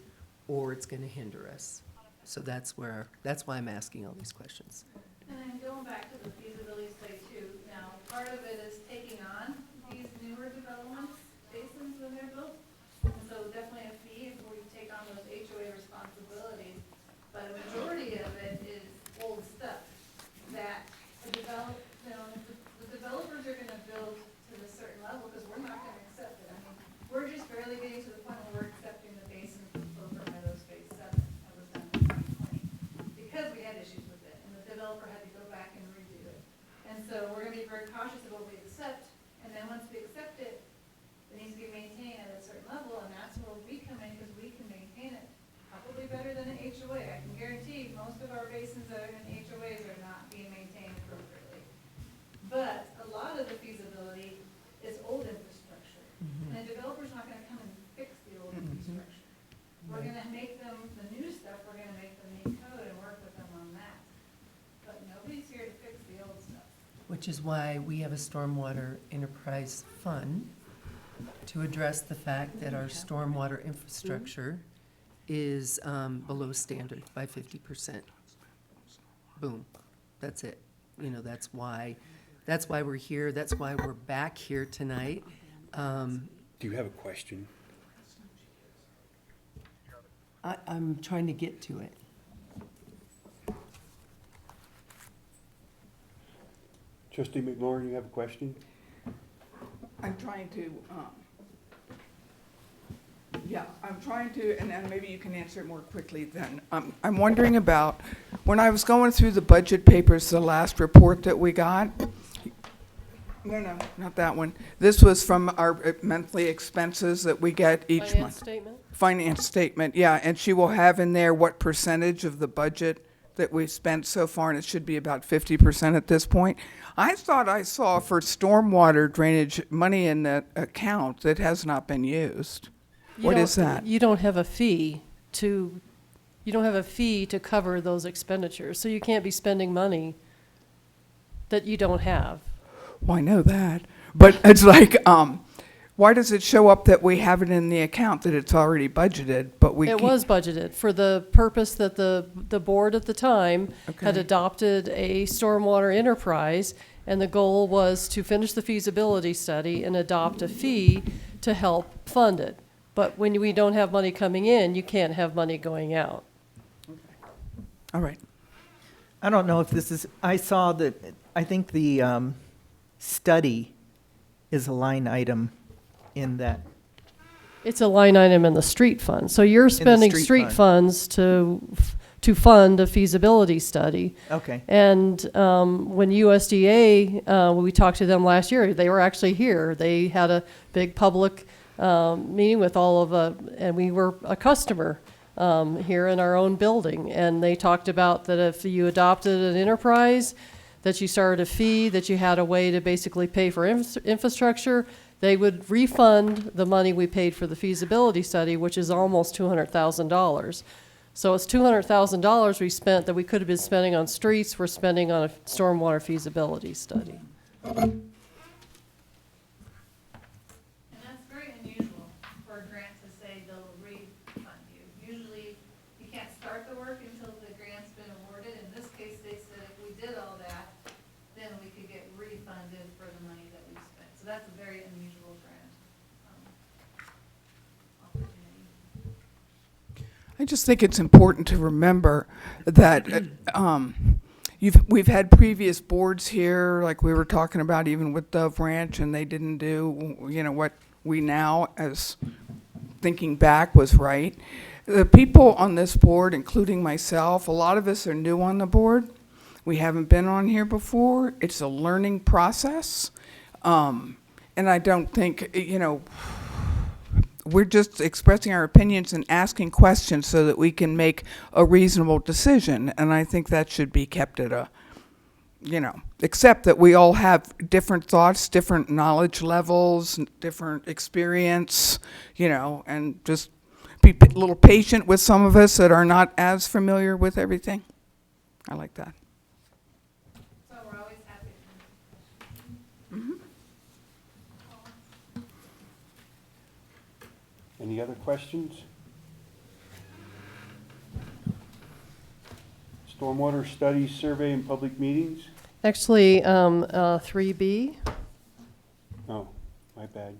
or it's gonna hinder us. So that's why I'm asking all these questions. And then going back to the feasibility study too, now, part of it is taking on these newer developments, basins when they're built. And so definitely a fee where you take on those HOA responsibilities. But a majority of it is old stuff that the developers are gonna build to a certain level, because we're not gonna accept it. I mean, we're just barely getting to the point where we're accepting the basin for Meadows Phase 7 that was done in 2020. Because we had issues with it, and the developer had to go back and redo it. And so we're gonna be very cautious of what we accept, and then once we accept it, it needs to be maintained at a certain level, and that's where we come in, because we can maintain it probably better than an HOA. I can guarantee most of our basins that are in HOAs are not being maintained appropriately. But a lot of the feasibility is old infrastructure, and the developer's not gonna come and fix the old infrastructure. We're gonna make them, the new stuff, we're gonna make them meet code and work with them on that. But nobody's here to fix the old stuff. Which is why we have a stormwater enterprise fund to address the fact that our stormwater infrastructure is below standard by 50%. Boom, that's it. You know, that's why we're here, that's why we're back here tonight. Do you have a question? I'm trying to get to it. Trustee McLaurin, you have a question? I'm trying to, I'm trying to, and then maybe you can answer it more quickly then. I'm wondering about, when I was going through the budget papers, the last report that we got, no, not that one. This was from our monthly expenses that we get each Finance month. statement? Finance statement, yeah, and she will have in there what percentage of the budget that we've spent so far, and it should be about 50% at this point. I thought I saw for stormwater drainage money in that account that has not been used. What is that? You don't have a fee to cover those expenditures, so you can't be spending money that you don't have. Well, I know that, but it's like, why does it show up that we have it in the account, that it's already budgeted, but we It can't? was budgeted for the purpose that the board at the time had Okay. adopted a stormwater enterprise, and the goal was to finish the feasibility study and adopt a fee to help fund it. But when we don't have money coming in, you can't have money going out. All right. I don't know if this is, I saw that, I think the study is a line item in that. It's a line item in the street fund. So you're spending street street fund. funds to fund a feasibility study. Okay. And when USDA, when we talked to them last year, they were actually here. They had a big public meeting with all of, and we were a customer here in our own building. And they talked about that if you adopted an enterprise, that you started a fee, that you had a way to basically pay for infrastructure, they would refund the money we paid for the feasibility study, which is almost $200,000. So it's $200,000 we spent that we could have been spending on streets, we're spending on a stormwater feasibility study. And that's very unusual for a grant to say they'll refund you. Usually, you can't start the work until the grant's been awarded. In this case, they said if we did all that, then we could get refunded for the money that we spent. So that's a very unusual grant opportunity. I just think it's important to remember that we've had previous boards here, like we were talking about even with Dove Ranch, and they didn't do, what we now, as thinking back, was right. The people on this board, including myself, a lot of us are new on the board. We haven't been on here before. It's a learning process. And I don't think, we're just expressing our opinions and asking questions so that we can make a reasonable decision. And I think that should be kept at a, except that we all have different thoughts, different knowledge levels, different experience, and just be a little patient with some of us that are not as familiar with everything. I like that. So we're always happy. Any other questions? Stormwater studies, survey, and public meetings? Actually, 3B, Oh, my bad.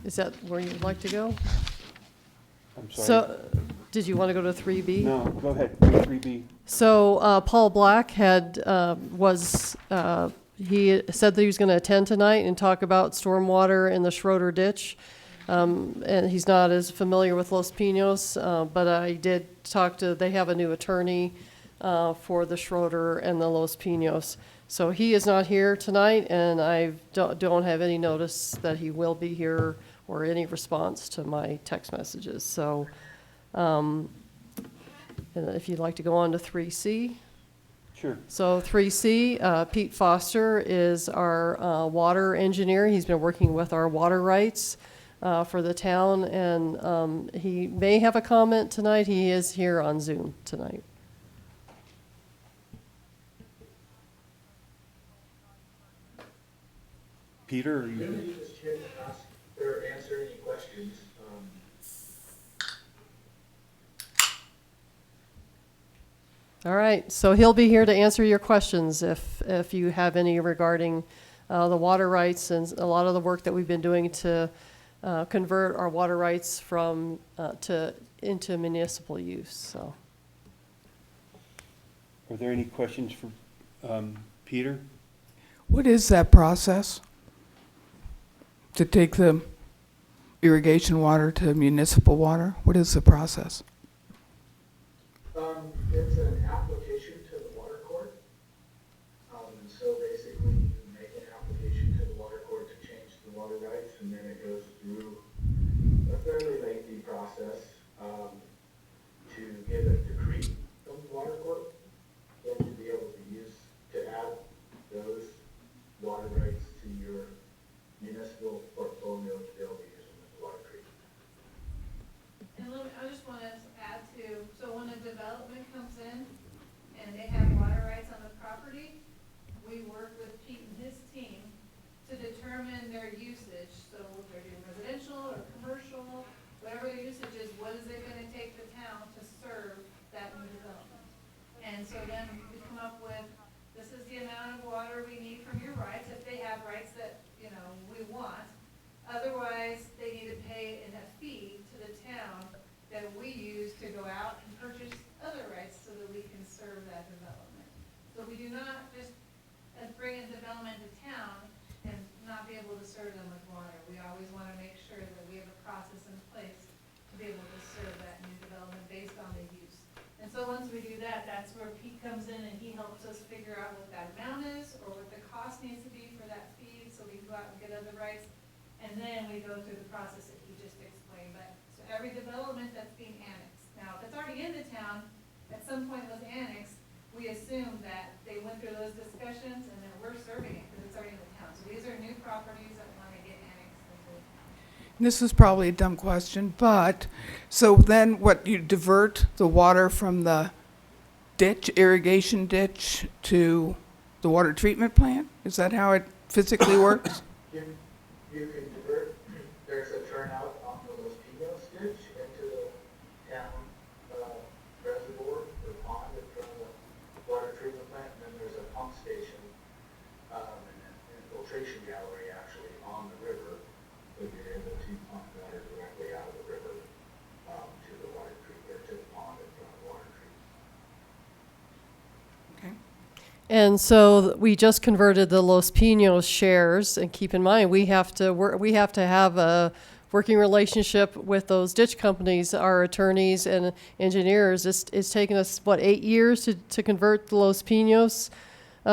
is that where you'd like to go? I'm sorry. So, did you want to go to 3B? No, go ahead, 3B. So Paul Black he said that he was going to attend tonight and talk about stormwater in the Schroeder ditch. And he's not as familiar with Los Pinos, but I did talk they have a new attorney for the Schroeder and the Los Pinos. So he is not here tonight, and I don't have any notice that he will be here or any response to my text messages. So and if you'd like to go on to 3C. Sure. So 3C, Pete Foster is our water engineer. He's been working with our water rights for the town, and he may have a comment tonight. He is here on Zoom tonight. Peter, are you? Maybe you just hit ask or answer any questions. All right, so he'll be here to answer your questions if you have any regarding the water rights and a lot of the work that we've been doing to convert our water rights from into municipal use. So, Are there any questions for Peter? What is that process to take the irrigation water to municipal water? What is the process? It's an application to the water court. And so basically you make an application to the water court to change the water rights, and then it goes through a fairly lengthy process to get a decree from the water court. Then to be able to add those water rights to your municipal portfolio to be able to use them as water treatment. And I just want to add to, so when a development comes in and they have water rights on the property, we work with Pete and his team to determine their usage. So if they're doing residential or commercial, whatever their usage is, what is it going to take the town to serve that new development? And so then we come up with, this is the amount of water we need from your rights, if they have rights that, we want. Otherwise, they need to pay in a fee to the town that we use to go out and purchase other rights so that we can serve that development. So we do not just bring in development to town and not be able to serve them with water. We always want to make sure that we have a process in place to be able to serve that new development based on the use. And so once we do that, that's where Pete comes in and he helps us figure out what that amount is or what the cost needs to be for that fee so we can go out and get other rights. And then we go through the process that he just explained. But so every development that's being annexed. Now, if it's already in the town, at some point was annexed, we assume that they went through those discussions and that we're serving it because it's already in the town. So these are new properties that want to get annexed into the town. This is probably a dumb question, but so then what, you divert the water from the ditch, irrigation ditch, to the water treatment plant? Is that how it physically works? You can divert, there's a turnout on the Los Pinos ditch into the town reservoir or pond in front of the water treatment plant, and then there's a pump station and an infiltration gallery actually on the river, so you're able to pump water directly out of the river to the water treatment, or to And so we just converted the Los Pinos shares, and keep in mind, we have to have a working relationship with those ditch companies, our attorneys and engineers. It's taken us, 8 years to convert the Los Pinos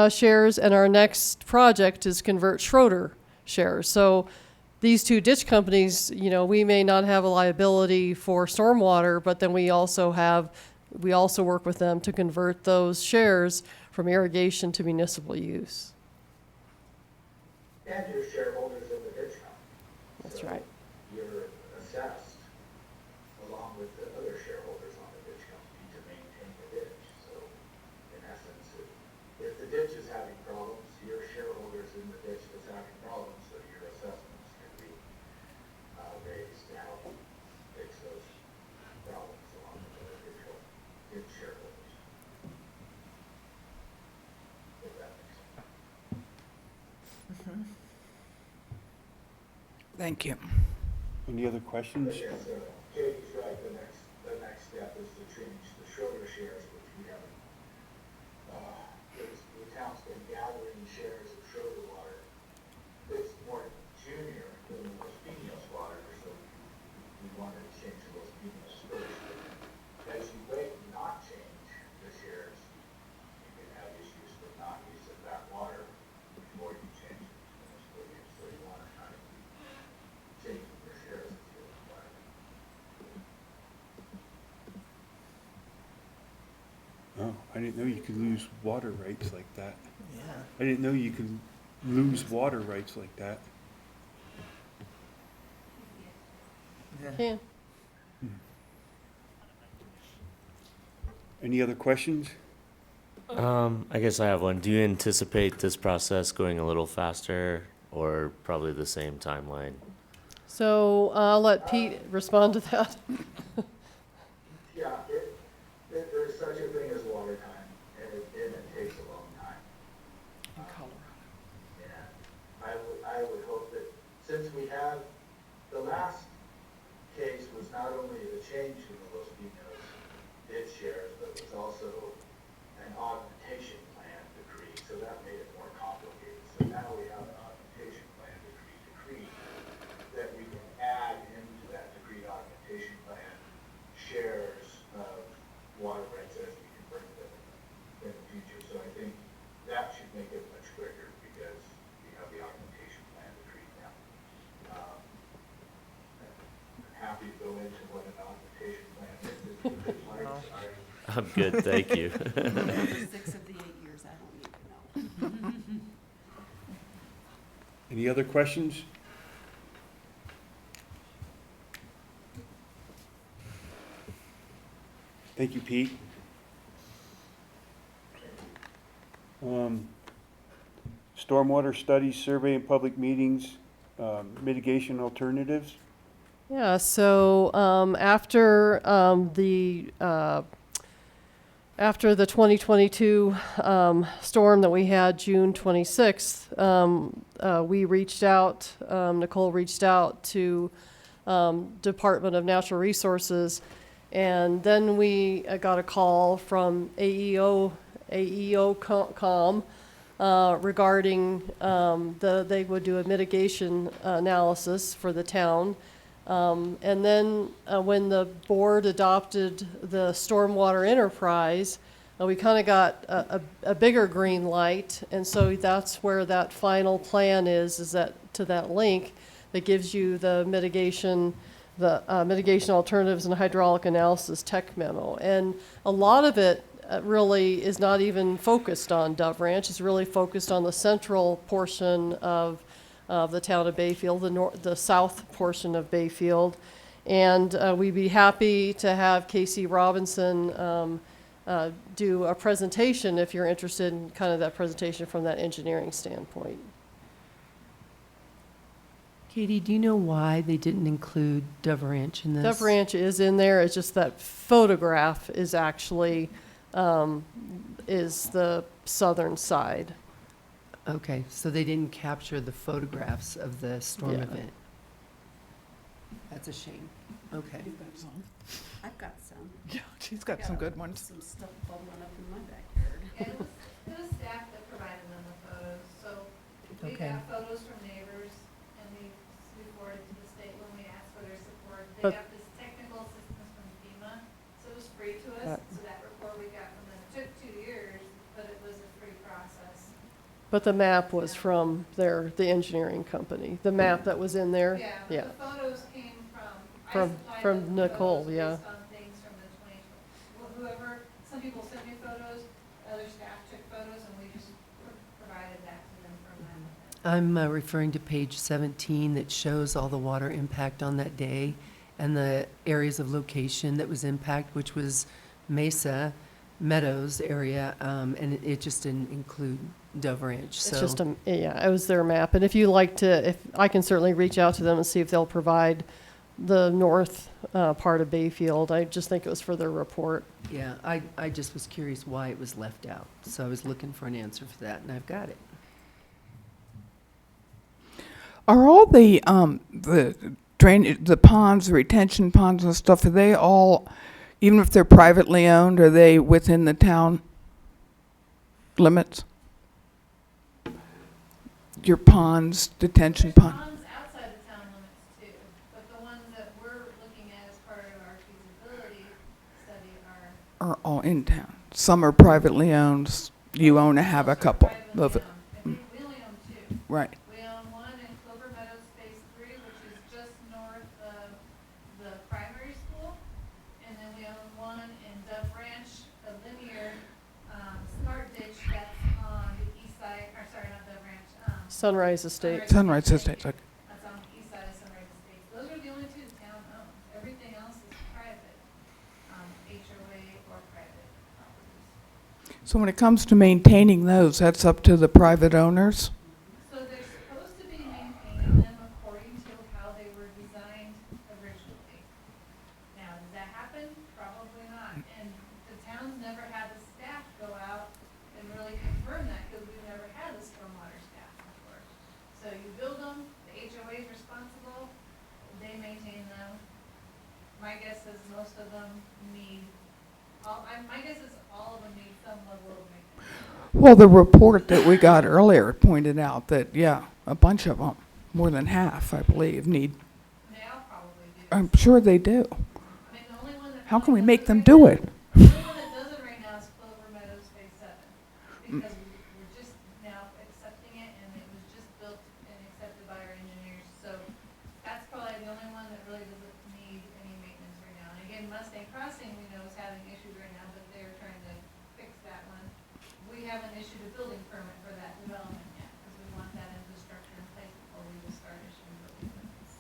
shares, and our next project is convert Schroeder shares. So these two ditch companies, we may not have a liability for stormwater, but then we also work with them to convert those shares from irrigation to municipal use. And you're shareholders in the ditch company. That's So right. You're assessed along with the other shareholders on the ditch company to maintain the ditch. So in essence, if the ditch is having problems, you're shareholders in the ditch that's having problems, so your assessments can be raised to help fix those problems along with other ditch shareholders. If that makes sense. Thank you. Any other questions? Yes, Katie's right, the next step is to change the Schroeder shares, which we haven't, the town's been gathering shares of Schroeder water. It's more junior than the Los Pinos water, so we wanted to change the Los Pinos first. As you wait and not change the shares, you can have issues with not use of that water before you change it to municipal use, so you want to kind of change the shares if you require. Oh, I didn't know you could lose water rights like that. Yeah. I didn't know you could lose water rights like that. Yeah. Yeah. Any other questions? I guess I have one. Do you anticipate this process going a little faster or probably the same timeline? So I'll let Pete respond to that. Yeah, there's such a thing as water time, and it takes a long time. In Colorado. And I would hope that, since we have, the last case was not only the change in the Los Pinos ditch shares, but was also an augmentation plan decree, so that made it more complicated. So now we have an augmentation plan decree that we can add into that decree augmentation plan shares of water rights as we can bring them in the future. So I think that should make it much quicker because we have the augmentation plan decree now. I'm happy to go into what an augmentation plan is. If you would like. I'm good, thank you. 6 of the 8 years, I don't need to know. Any other questions? Thank you, Pete. Stormwater studies, survey and public meetings, mitigation alternatives. Yeah, so after the 2022 storm that we had June 26th, we reached out, Nicole reached out to Department of Natural Resources, and then we got a call from AEO.com regarding they would do a mitigation analysis for the town. And then when the board adopted the stormwater enterprise, we kind of got a bigger green light. And so that's where that final plan is that to that link that gives you the mitigation alternatives and hydraulic analysis tech memo. And a lot of it really is not even focused on Dove Ranch. It's really focused on the central portion of the town of Bayfield, the south portion of Bayfield. And we'd be happy to have Casey Robinson do a presentation if you're interested in kind of that presentation from that engineering standpoint. Katie, do you know why they didn't include Dove Ranch in this? Dove Ranch is in there. It's just that photograph is actually is the southern side. Okay, so they didn't capture the photographs of the storm Yeah. event. That's a shame. Okay. I've got some. Yeah, she's got some good ones. Some stuff bubbling up in my backyard. And it was was staff that provided them the photos, so we Okay. got photos from neighbors, and we forwarded to the state when we asked for their support. They But- got this technical assistance from FEMA, so it was free to us, so that report we got from them took 2 years, but it was a free process. But the map was from the engineering company, the map that was in there? Yeah, Yeah. but the photos came from, I From- supplied from them with Nicole, photos yeah. based on things from the 20, whoever, some people sent me photos, other staff took photos, and we just provided that to them from that. I'm referring to page 17 that shows all the water impact on that day and the areas of location that was impact, which was Mesa, Meadows area, and it just didn't include Dove Ranch, so. It's just yeah, it was their map. And if you like to, if, I can certainly reach out to them and see if they'll provide the north part of Bayfield. I just think it was for their report. Yeah, I just was curious why it was left out, so I was looking for an answer for that, and I've got it. Are all the drainage, the ponds, the retention ponds and stuff, are they all, even if they're privately owned, are they within the town limits? Your ponds, detention There's pond? ponds outside the town limits too, but the ones that we're looking at as part of our feasibility study Are all in town. Some are privately owned. You own have a couple privately of it. owned. I think we only own 2. Right. We own one in Clover Meadows Phase 3, which is just north of the primary school. And then we own one in Dove Ranch, a linear, smart ditch that's on the east side, or sorry, not Dove Ranch, Sunrise Estate. Sunrise Estates. Okay. That's on the east side of Sunrise Estates. Those are the only 2 the town owns. Everything else is private, HOA or private properties. So when it comes to maintaining those, that's up to the private owners? So they're supposed to be maintaining them according to how they were designed originally. Now, does that happen? Probably not. And the town's never had the staff go out and really confirm that, because we've never had the stormwater staff before. So you build them, the HOA is responsible, they maintain them. My guess is most of them need, my guess is all of them need some level of maintenance. Well, the report that we got earlier pointed out that, yeah, a bunch of them, more than half, I believe, need, They all probably do. I'm sure they do. I mean, the only one that. How can we probably make them does do right it? now- The only one that does it right now is Clover Meadows Phase 7, because we're just now accepting it, and it was just built and accepted by our engineers. So that's probably the only one that really doesn't need any maintenance right now. And again, Mustang Crossing, we know is having issues right now, but they're trying to fix that one. We haven't issued a building permit for that development yet, because we want that infrastructure in place before we just start issuing building permits.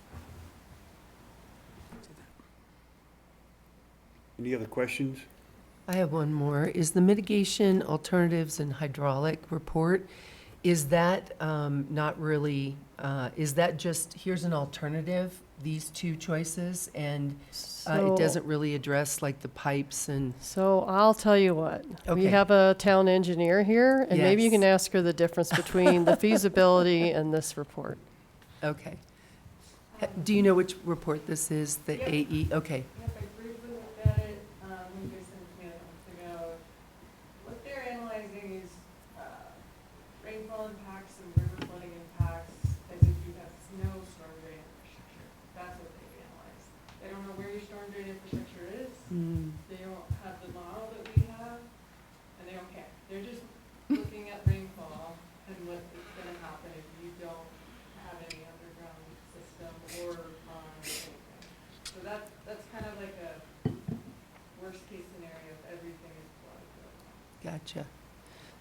Any other questions? I have one more. Is the mitigation alternatives and hydraulic report, is that not really, is that just, here's an alternative, these 2 choices, and So- it doesn't really address like the pipes and, So I'll tell you what, we Okay. have a town engineer here, and maybe you Yes. can ask her the difference between the feasibility and this report. okay. Do you know which report this is, the Yep. AE? Okay, Yep, I briefly looked at it, when they sent it to me like a month ago. What they're analyzing is, rainfall impacts and river flooding impacts as if you have no storm drain infrastructure. That's what they've analyzed. They don't know where your storm drain infrastructure is, they don't have the model that we have, and they don't care. They're just looking at rainfall and what is gonna happen if you don't have any underground system or anything. So that's kind of like a worst case scenario if everything is flooded. gotcha.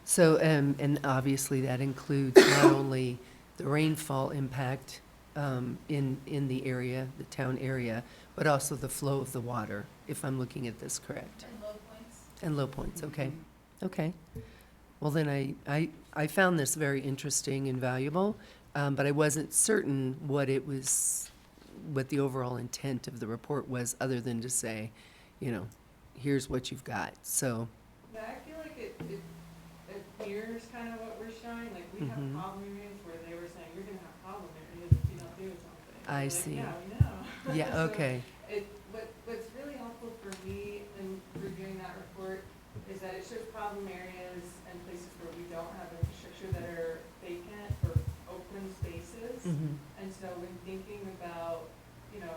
So, and obviously that includes not only the rainfall impact in the area, the town area, but also the flow of the water, if I'm looking at this correct. And low points. And low points, okay. Okay. Well, then I found this very interesting and valuable, but I wasn't certain what it was, what the overall intent of the report was, other than to say, you know, here's what you've got. So, Yeah, I feel like it mirrors kind of what we're showing, like we have Mhm. problem areas where they were saying, you're gonna have problem areas if you don't do something. I We're like, see. Yeah, we know. yeah, So okay. What's really helpful for me in reviewing that report is that it shows problem areas and places where we don't have infrastructure that are vacant or open spaces. Mhm. And so when thinking about, you know,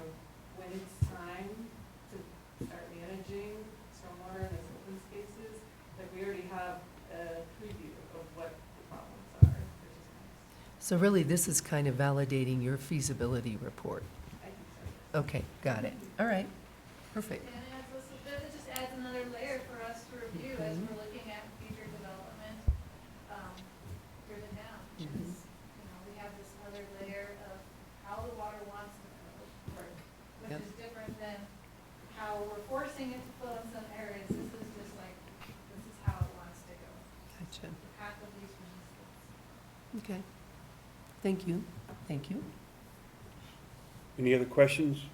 when it's time to start managing stormwater in those open spaces, like we already have a preview of what the problems are, which is nice. So really, this is kind of validating your feasibility report. I think so. Okay, got it. All right, perfect. And it just adds another layer for us to review as we're looking at future development, further down. Because, you know, we have this other layer of how the water wants to flow, which Yep. is different than how we're forcing it to flow in some areas. This is just like, this is how it wants to go. Gotcha. The path of least resistance. Okay. Thank you. Thank you. Any other questions?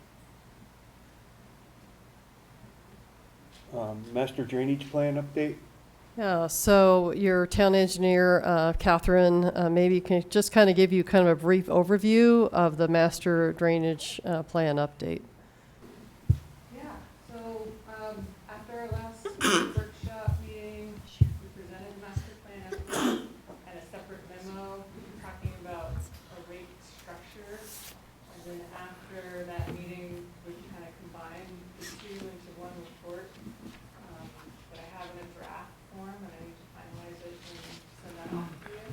Master drainage plan update? Yeah, so your town engineer, Catherine, maybe can just kind of give you kind of a brief overview of the master drainage plan update. Yeah, so, after our last workshop meeting, we presented the master plan and a separate memo talking about a rate structure. And then after that meeting, we kind of combined the two into one report, that I have in a draft form, and I need to finalize it and send that off to you.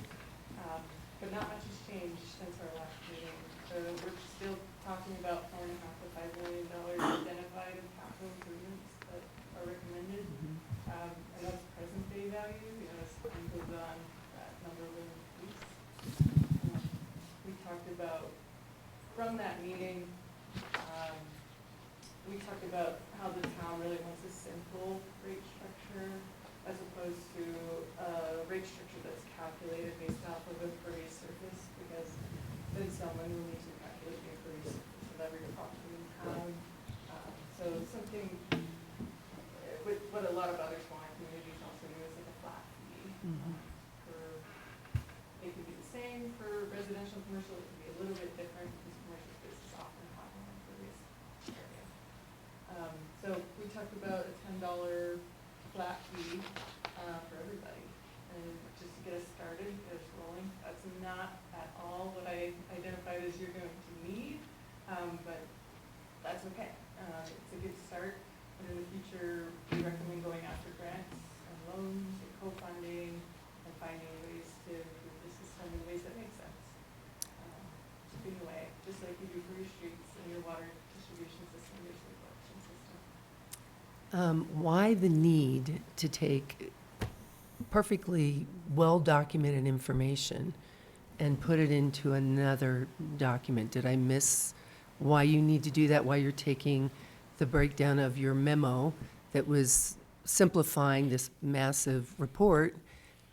But not much has changed since our last meeting. So we're still talking about $4.5 to $5 million identified in capital improvements that are recommended. And that's present day value, you know, as time goes on, that number will increase. We talked about, from that meeting, we talked about how the town really wants a simple rate structure as opposed to a rate structure that's calculated based off of impervious surface, because then someone will need to calculate the impervious surface of every property in town. So something, with what a lot of others want, communities also do, is like a flat fee. For, it could be the same for residential, commercial, it could be a little bit different, because commercial spaces often have an impervious area. So we talked about a $10 flat fee, for everybody, and just to get us started, get us rolling. That's not at all what I identified as you're going to need, but that's okay. It's a good start, and in the future, we recommend going after grants and loans and co-funding and finding ways to improve the system in ways that make sense. Chipping away, just like you do for your streets and your water distribution system, your sewer collection system. Why the need to take perfectly well-documented information and put it into another document? Did I miss why you need to do that, why you're taking the breakdown of your memo that was simplifying this massive report?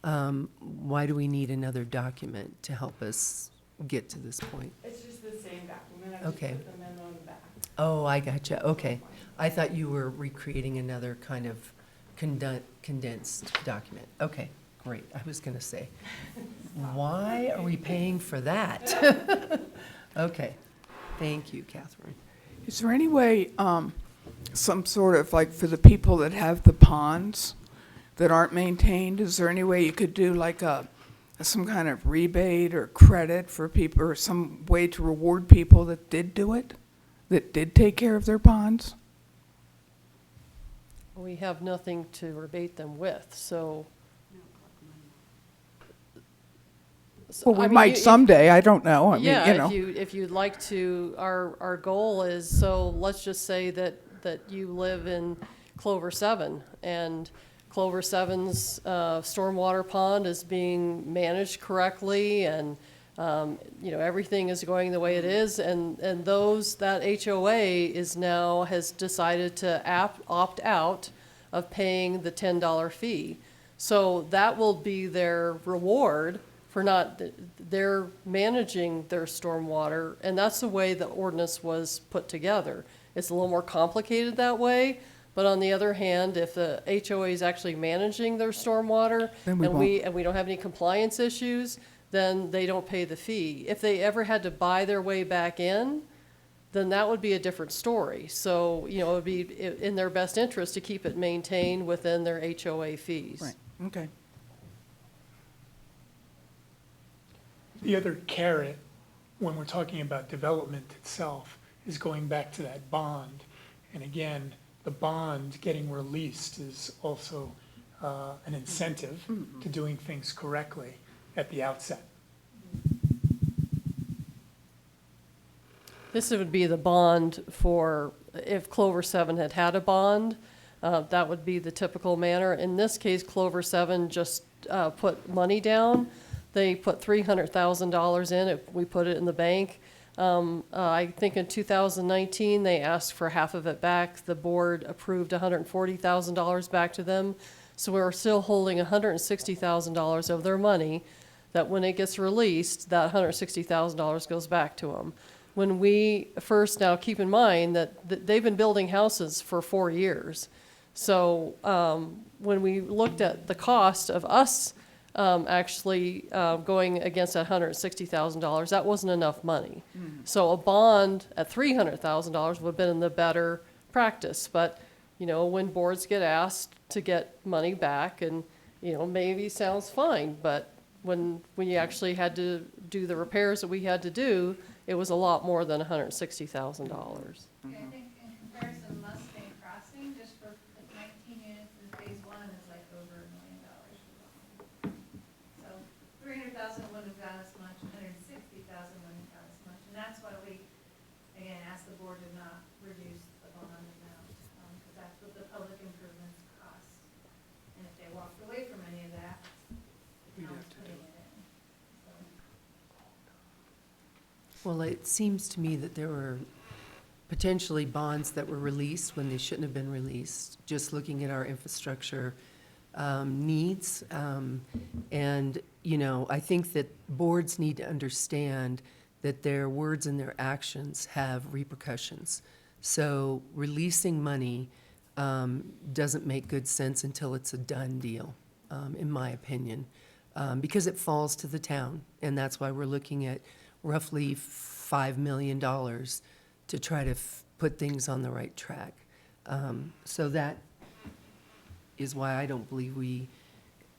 Why do we need another document to help us get to this point? It's just the same document, I just Okay. put the memo in the back. Oh, I gotcha, okay. I thought you were recreating another kind of condensed document. Okay, great. I was going to say, why are we paying for that? Okay, thank you, Catherine. Is there any way, some sort of, like, for the people that have the ponds that aren't maintained, is there any way you could do like some kind of rebate or credit for people, or some way to reward people that did do it, that did take care of their ponds? We have nothing to rebate them with, so. Well, we I mean, might someday, I don't know, I mean, Yeah, you know. if you'd like to, our goal is, so let's just say that you live in Clover 7, and Clover 7's stormwater pond is being managed correctly, and, you know, everything is going the way it is, and that HOA has decided to opt out of paying the $10 fee. So that will be their reward for they're managing their stormwater, and that's the way the ordinance was put together. It's a little more complicated that way, but on the other hand, if the HOA is actually managing their stormwater, Then we and we don't have any compliance issues, then they don't pay the fee. If they ever had to buy their way back in, then that would be a different story. So, you know, it would be in their best interest to keep it maintained within their HOA fees. Right, okay. The other carrot, when we're talking about development itself, is going back to that bond. And again, the bond getting released is also an incentive to doing things correctly at the outset. This would be the bond for, if Clover 7 had had a bond, that would be the typical manner. In this case, Clover 7 just put money down. They put $300,000 in it. We put it in the bank. I think in 2019, they asked for half of it back. The board approved $140,000 back to them. So we're still holding $160,000 of their money, that when it gets released, that $160,000 goes back to them. When we first, now keep in mind that they've been building houses for 4 years. So when we looked at the cost of us actually going against that $160,000, that wasn't enough money. So a bond at $300,000 would have been the better practice. But, you know, when boards get asked to get money back, and, you know, maybe sounds fine, but when you actually had to do the repairs that we had to do, it was a lot more than $160,000. I think in comparison, Mustang Crossing, just for the 19 units in phase 1 is like over $1 million for the home. So 300,000 wouldn't have gotten us much, 160,000 wouldn't have gotten us much, and that's why we, again, asked the board to not reduce the bond amount, because that's what the public improvements cost. And if they walked away from any of that, the town's putting it in. So, Well, it seems to me that there were potentially bonds that were released when they shouldn't have been released, just looking at our infrastructure needs. And, you know, I think that boards need to understand that their words and their actions have repercussions. So releasing money doesn't make good sense until it's a done deal, in my opinion, because it falls to the town. And that's why we're looking at roughly $5 million to try to put things on the right track. So that is why I don't believe we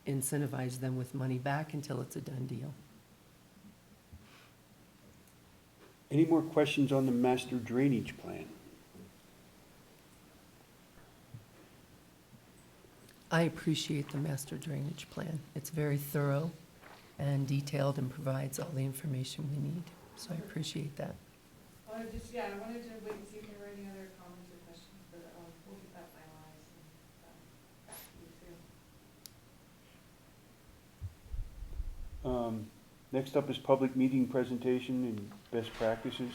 incentivize them with money back until it's a done deal. Any more questions on the master drainage plan? I appreciate the master drainage plan. It's very thorough and detailed and provides all the information we need. So I appreciate that. I wanted to wait and see if there were any other comments or questions, but we'll get that finalized and back to you soon. Next up is public meeting presentation and best practices.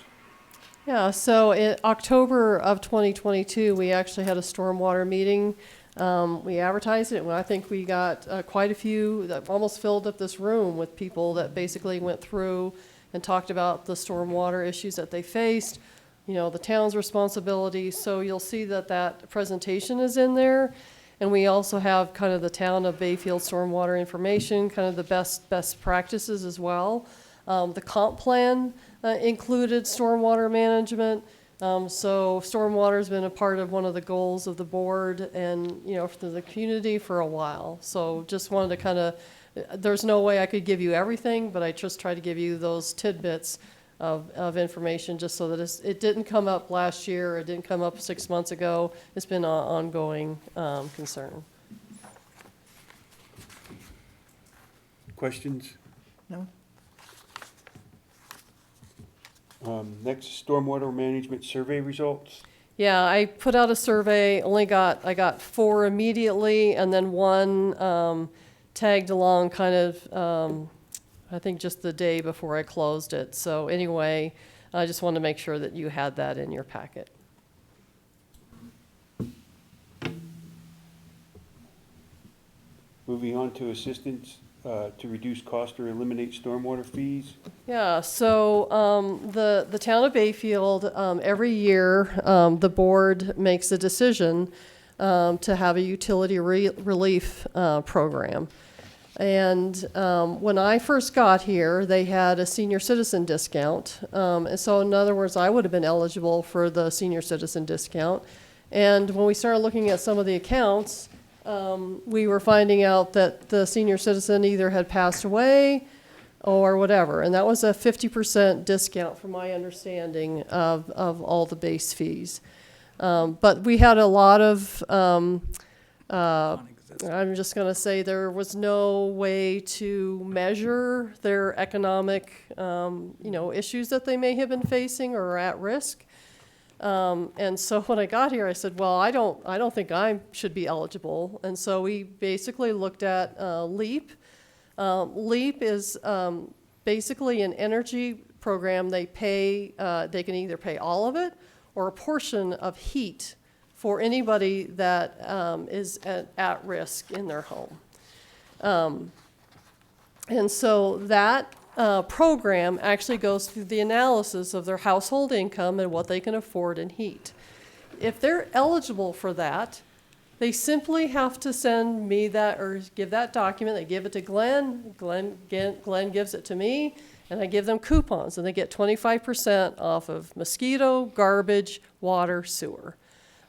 Yeah, so in October of 2022, we actually had a stormwater meeting. We advertised it, and I think we got quite a few, that almost filled up this room with people that basically went through and talked about the stormwater issues that they faced, you know, the town's responsibility. So you'll see that that presentation is in there. And we also have kind of the town of Bayfield stormwater information, kind of the best practices as well. The comp plan included stormwater management. So stormwater has been a part of one of the goals of the board and, you know, for the community for a while. So just wanted to kind of, there's no way I could give you everything, but I just tried to give you those tidbits of information just so that it didn't come up last year, it didn't come up 6 months ago. It's been an ongoing concern. Questions? No? Next, stormwater management survey results. Yeah, I put out a survey, I got 4 immediately, and then 1 tagged along kind of, I think just the day before I closed it. So anyway, I just wanted to make sure that you had that in your packet. Moving on to assistance to reduce cost or eliminate stormwater fees. Yeah, so the town of Bayfield, every year, the board makes a decision to have a utility relief program. And when I first got here, they had a senior citizen discount. And so in other words, I would have been eligible for the senior citizen discount. And when we started looking at some of the accounts, we were finding out that the senior citizen either had passed away or whatever. And that was a 50% discount from my understanding of all the base fees. But we had a lot of, I'm just going to say there was no way to measure their economic, issues that they may have been facing or are at risk. And so when I got here, I said, well, I don't think I should be eligible. And so we basically looked at LEAP. LEAP is basically an energy program. They can either pay all of it or a portion of heat for anybody that is at risk in their home. And so that program actually goes through the analysis of their household income and what they can afford in heat. If they're eligible for that, they simply have to send me that or give that document. They give it to Glenn. Glenn gives it to me, and I give them coupons, and they get 25% off of mosquito, garbage, water, sewer.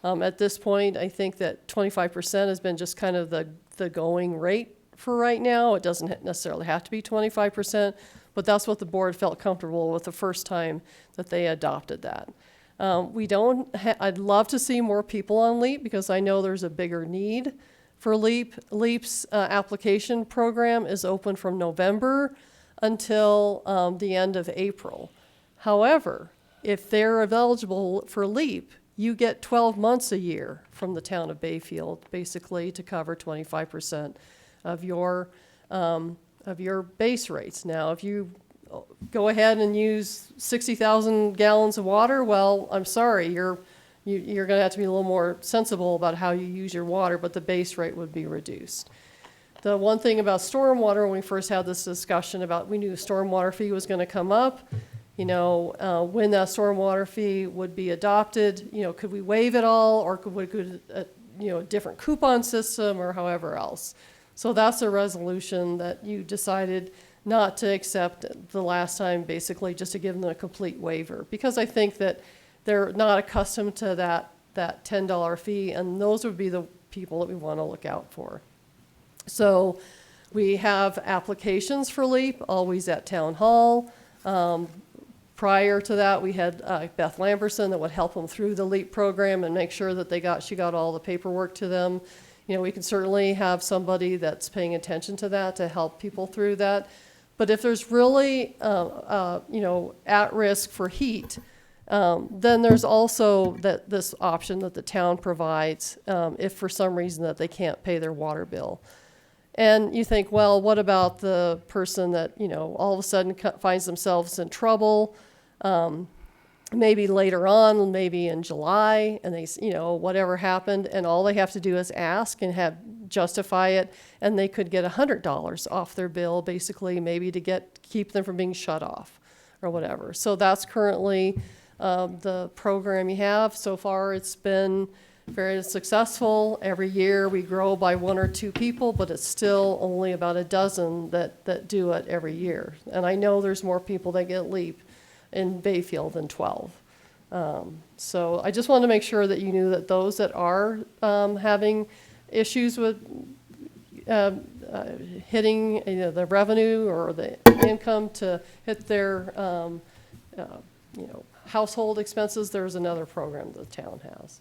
At this point, I think that 25% has been just kind of the going rate for right now. It doesn't necessarily have to be 25%, but that's what the board felt comfortable with the first time that they adopted that. I'd love to see more people on LEAP because I know there's a bigger need for LEAP. LEAP's application program is open from November until the end of April. However, if they're eligible for LEAP, you get 12 months a year from the town of Bayfield, basically to cover 25% of your base rates. Now, if you go ahead and use 60,000 gallons of water, well, I'm sorry, you're going to have to be a little more sensible about how you use your water, but the base rate would be reduced. The one thing about stormwater, when we first had this discussion about, we knew a stormwater fee was going to come up, when that stormwater fee would be adopted, could we waive it all, or could a different coupon system, or however else. So that's a resolution that you decided not to accept the last time, basically just to give them a complete waiver, because I think that they're not accustomed to that $10 fee, and those would be the people that we want to look out for. So we have applications for LEAP always at Town Hall. Prior to that, we had Beth Lamberson that would help them through the LEAP program and make sure that she got all the paperwork to them. We can certainly have somebody that's paying attention to that to help people through that. But if there's really, at risk for heat, then there's also this option that the town provides if for some reason that they can't pay their water bill. And you think, well, what about the person that, all of a sudden finds themselves in trouble, maybe later on, maybe in July, and they, whatever happened, and all they have to do is ask and justify it, and they could get $100 off their bill, basically, maybe to keep them from being shut off or whatever. So that's currently the program you have. So far, it's been very successful. Every year we grow by 1 or 2 people, but it's still only about a dozen that do it every year. And I know there's more people that get LEAP in Bayfield than 12. So I just wanted to make sure that you knew that those that are having issues with hitting the revenue or the income to hit their household expenses, there's another program the town has.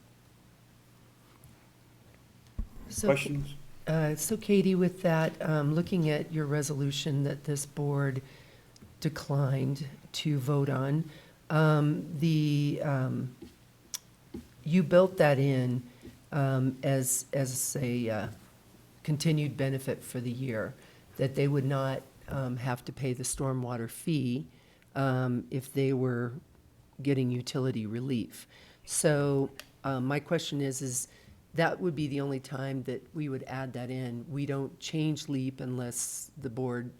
Questions? So Katie, with that, looking at your resolution that this board declined to vote on, you built that in as a continued benefit for the year, that they would not have to pay the stormwater fee if they were getting utility relief. So my question is that would be the only time that we would add that in. We don't change LEAP unless the board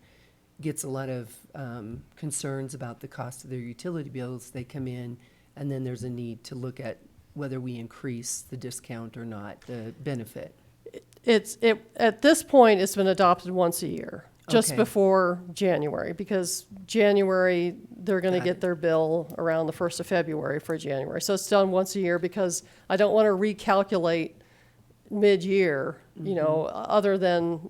gets a lot of concerns about the cost of their utility bills. They come in, and then there's a need to look at whether we increase the discount or not, the benefit. At this point, it's been adopted once a year, just Okay. before January, because January, they're going to get their bill around the 1st of February for January. So it's done once a year because I don't want to recalculate mid-year, other than,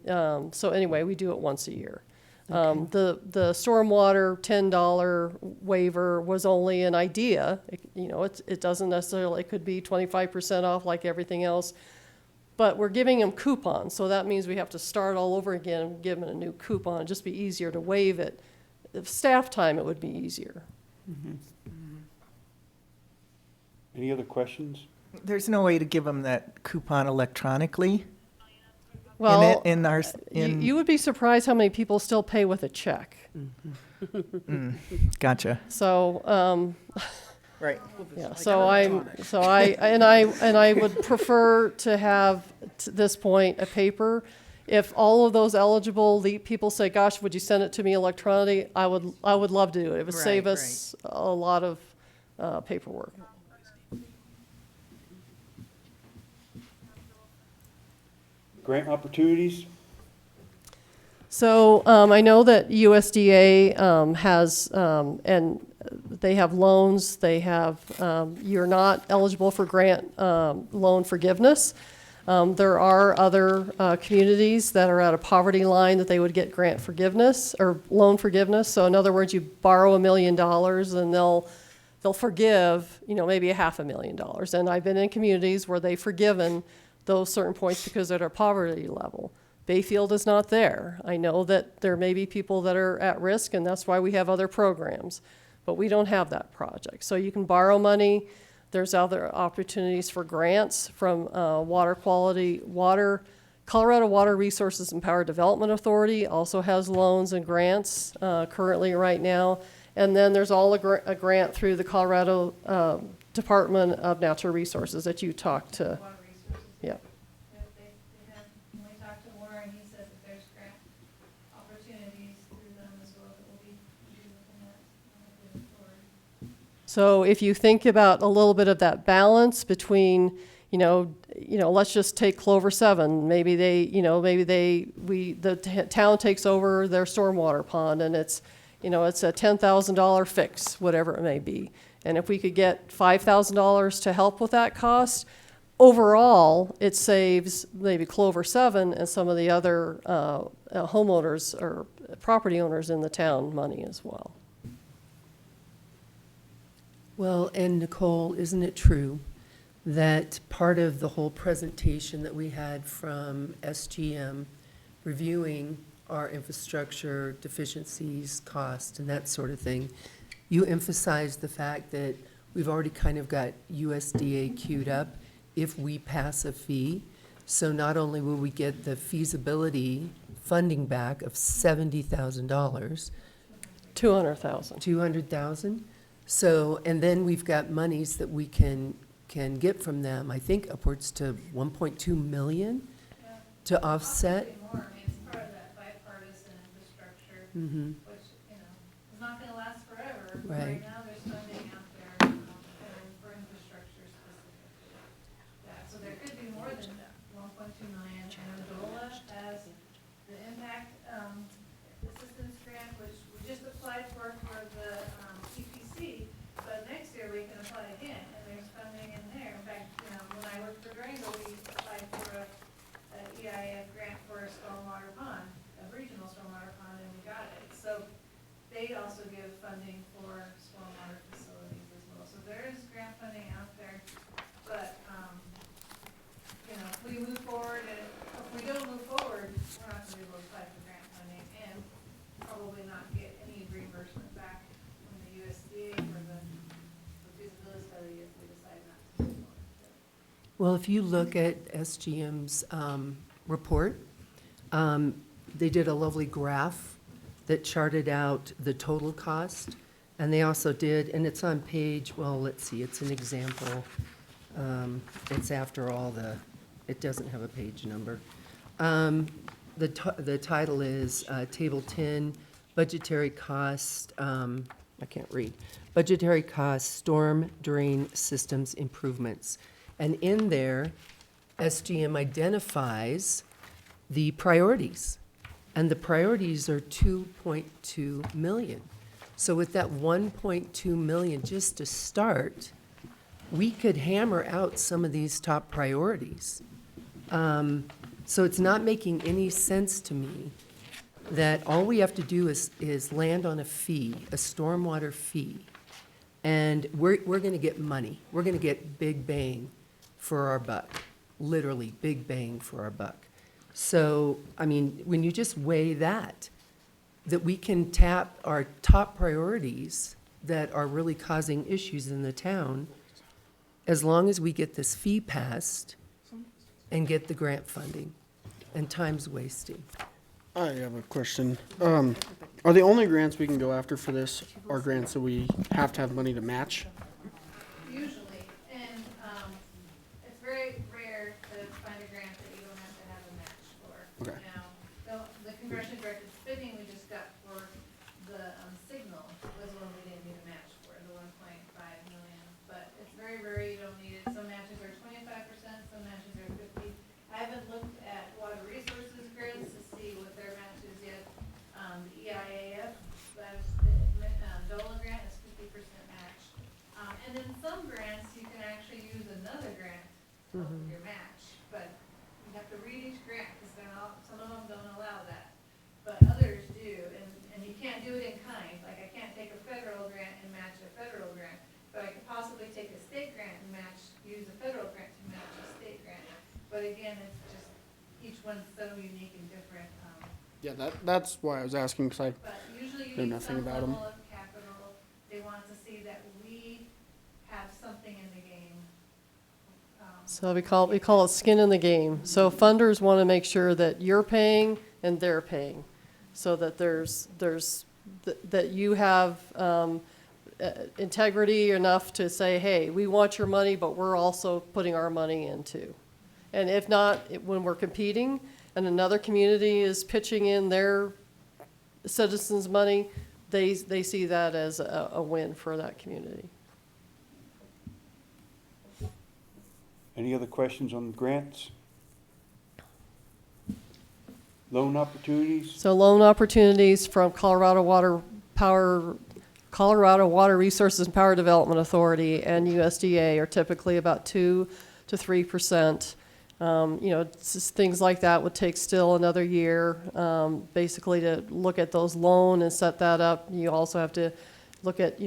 so anyway, we do it once a year. The stormwater $10 waiver was only an idea. It doesn't necessarily, it could be 25% off like everything else. But we're giving them coupons, so that means we have to start all over again and give them a new coupon. It'd just be easier to waive it. If staff time, it would be easier. Any other questions? There's no way to give them that coupon electronically? Well, In our, you would be surprised how many people still pay with a check. Gotcha. So, Right. yeah, I would prefer to have, to this point, a paper. If all of those eligible LEAP people say, gosh, would you send it to me electronically? I would love to do it. It would save us a lot of paperwork. Grant opportunities? So I know that USDA has, and they have loans, they have, you're not eligible for grant loan forgiveness. There are other communities that are at a poverty line that they would get grant forgiveness or loan forgiveness. So in other words, you borrow $1 million and they'll forgive, maybe $500,000. And I've been in communities where they've forgiven those certain points because they're at a poverty level. Bayfield is not there. I know that there may be people that are at risk, and that's why we have other programs, but we don't have that project. So you can borrow money. There's other opportunities for grants from Colorado Water Resources and Power Development Authority also has loans and grants currently right now. And then there's a grant through the Colorado Department of Natural Resources that you talked to. Water resources. Yeah. They have, when we talked to Warren, he said that there's grant opportunities through them as well that we'll be looking at moving forward. So if you think about a little bit of that balance between, let's just take Clover 7. Maybe the town takes over their stormwater pond and it's a $10,000 fix, whatever it may be. And if we could get $5,000 to help with that cost, overall, it saves maybe Clover 7 and some of the other homeowners or property owners in the town money as well. Well, and Nicole, isn't it true that part of the whole presentation that we had from SGM reviewing our infrastructure deficiencies, cost, and that sort of thing, you emphasized the fact that we've already kind of got USDA queued up if we pass a fee. So not only will we get the feasibility funding back of $70,000, $200,000. 200,000. So, and then we've got monies that we can get from them, I think upwards to 1.2 million to offset. Possibly more. I mean, it's part of that bipartisan infrastructure, which, is not gonna last forever. Right. Right now, there's funding out there, for infrastructure specifically. Yeah, so there could be more than 1.2 million. And DOLA has the impact, assistance grant, which we just applied for the, CPC, but next year we can apply again, and there's funding in there. In fact, when I worked for Durango, we applied for a EIF grant for a stormwater pond, a regional stormwater pond, and we got it. So they also give funding for stormwater facilities as well. So there is grant funding out there, but, if we move forward, and if we don't move forward, we're not gonna be able to apply for grant funding and probably not get any reimbursement back from the USDA for the feasibility study if we decide not to move forward. Well, if you look at SGM's report, they did a lovely graph that charted out the total cost. And they also did, and it's on page, well, let's see, it's an example. It's after all it doesn't have a page number. The title is Table 10, Budgetary Cost, I can't read, Budgetary Cost Storm Drain Systems Improvements. And in there, SGM identifies the priorities. And the priorities are 2.2 million. So with that 1.2 million just to start, we could hammer out some of these top priorities. So it's not making any sense to me that all we have to do is land on a fee, a stormwater fee, and we're gonna get money. We're gonna get big bang for our buck, literally big bang for our buck. So, I mean, when you just weigh that we can tap our top priorities that are really causing issues in the town, as long as we get this fee passed and get the grant funding, and time's wasting. I have a question. Are the only grants we can go after for this are grants that we have to have money to match? Usually, and, it's very rare to find a grant that you don't have to have a match for. Okay. Now, the congressionally directed spending we just got for the, signal was one we didn't need a match for, the 1.5 million. But it's very rare you don't need it. Some matches are 25%, some matches are 50. I haven't looked at water resources grants to see what their match is yet. The EIAF, that's the, DOLA grant is 50% match. And then some grants, you can actually use another grant for your match, but you have to read each grant, because they're not, some of them don't allow that, but others do, and you can't do it in kind. Like, I can't take a federal grant and match a federal grant, but I could possibly take a state grant and use a federal grant to match a state grant. But again, it's just, each one's so unique and different, Yeah, that's why I was asking, because but usually you know need nothing some about 'em. level of capital. They want to see that we have something in the game. So we call it skin in the game. So funders want to make sure that you're paying and they're paying, so that that you have integrity enough to say, hey, we want your money, but we're also putting our money in too. And if not, when we're competing and another community is pitching in their citizens' money, they see that as a win for that community. Any other questions on the grants? Loan opportunities? So loan opportunities from Colorado Water Resources and Power Development Authority and USDA are typically about 2 to 3%. It's just things like that would take still another year, basically to look at those loan and set that up. You also have to look at,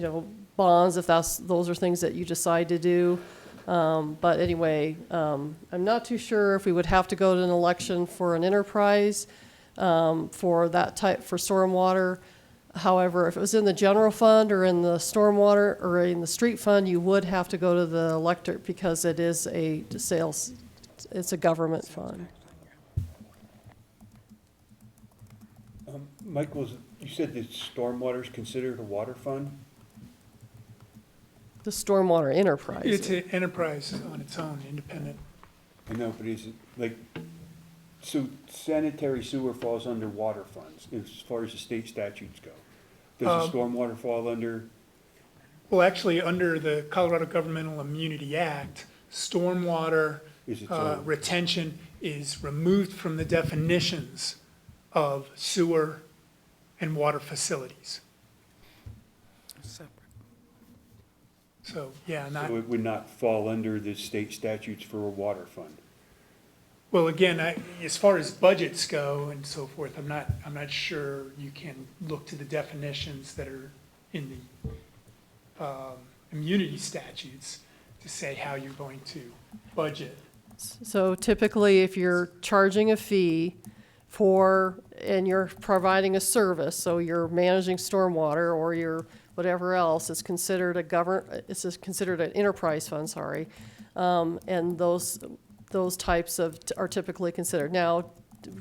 bonds if those are things that you decide to do. But anyway, I'm not too sure if we would have to go to an election for an enterprise for that type, for stormwater. However, if it was in the general fund or in the stormwater or in the street fund, you would have to go to the electorate because it is it's a government fund. Michael, you said that stormwater is considered a water fund? The stormwater enterprise. It's an enterprise on its own, independent. I know, but is it like, so sanitary sewer falls under water funds as far as the state statutes go? Does the stormwater fall under? Well, actually, under the Colorado Governmental Immunity Act, stormwater Is its own? retention is removed from the definitions of sewer and water facilities. So, yeah, So it would not fall under the state statutes for a water fund? well, again, as far as budgets go and so forth, I'm not sure you can look to the definitions that are in the immunity statutes to say how you're going to budget. So typically, if you're charging a fee and you're providing a service, so you're managing stormwater or you're whatever else, it's considered considered an enterprise fund, and those types are typically considered. Now,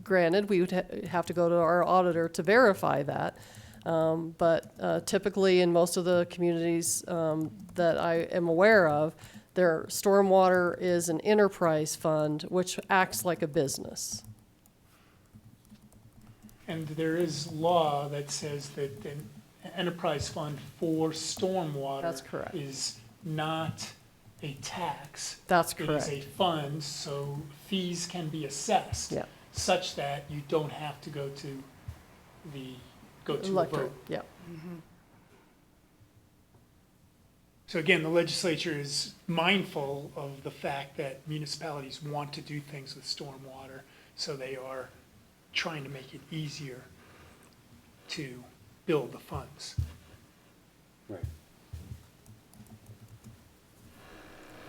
granted, we would have to go to our auditor to verify that, but typically in most of the communities that I am aware of, their stormwater is an enterprise fund, which acts like a business. And there is law that says that an enterprise fund for stormwater That's correct. is not a tax. That's It is correct. a fund, so fees can be assessed Yeah. such that you don't have to go to a Electric, vote. yeah. So again, the legislature is mindful of the fact that municipalities want to do things with stormwater, so they are trying to make it easier to build the funds. Right.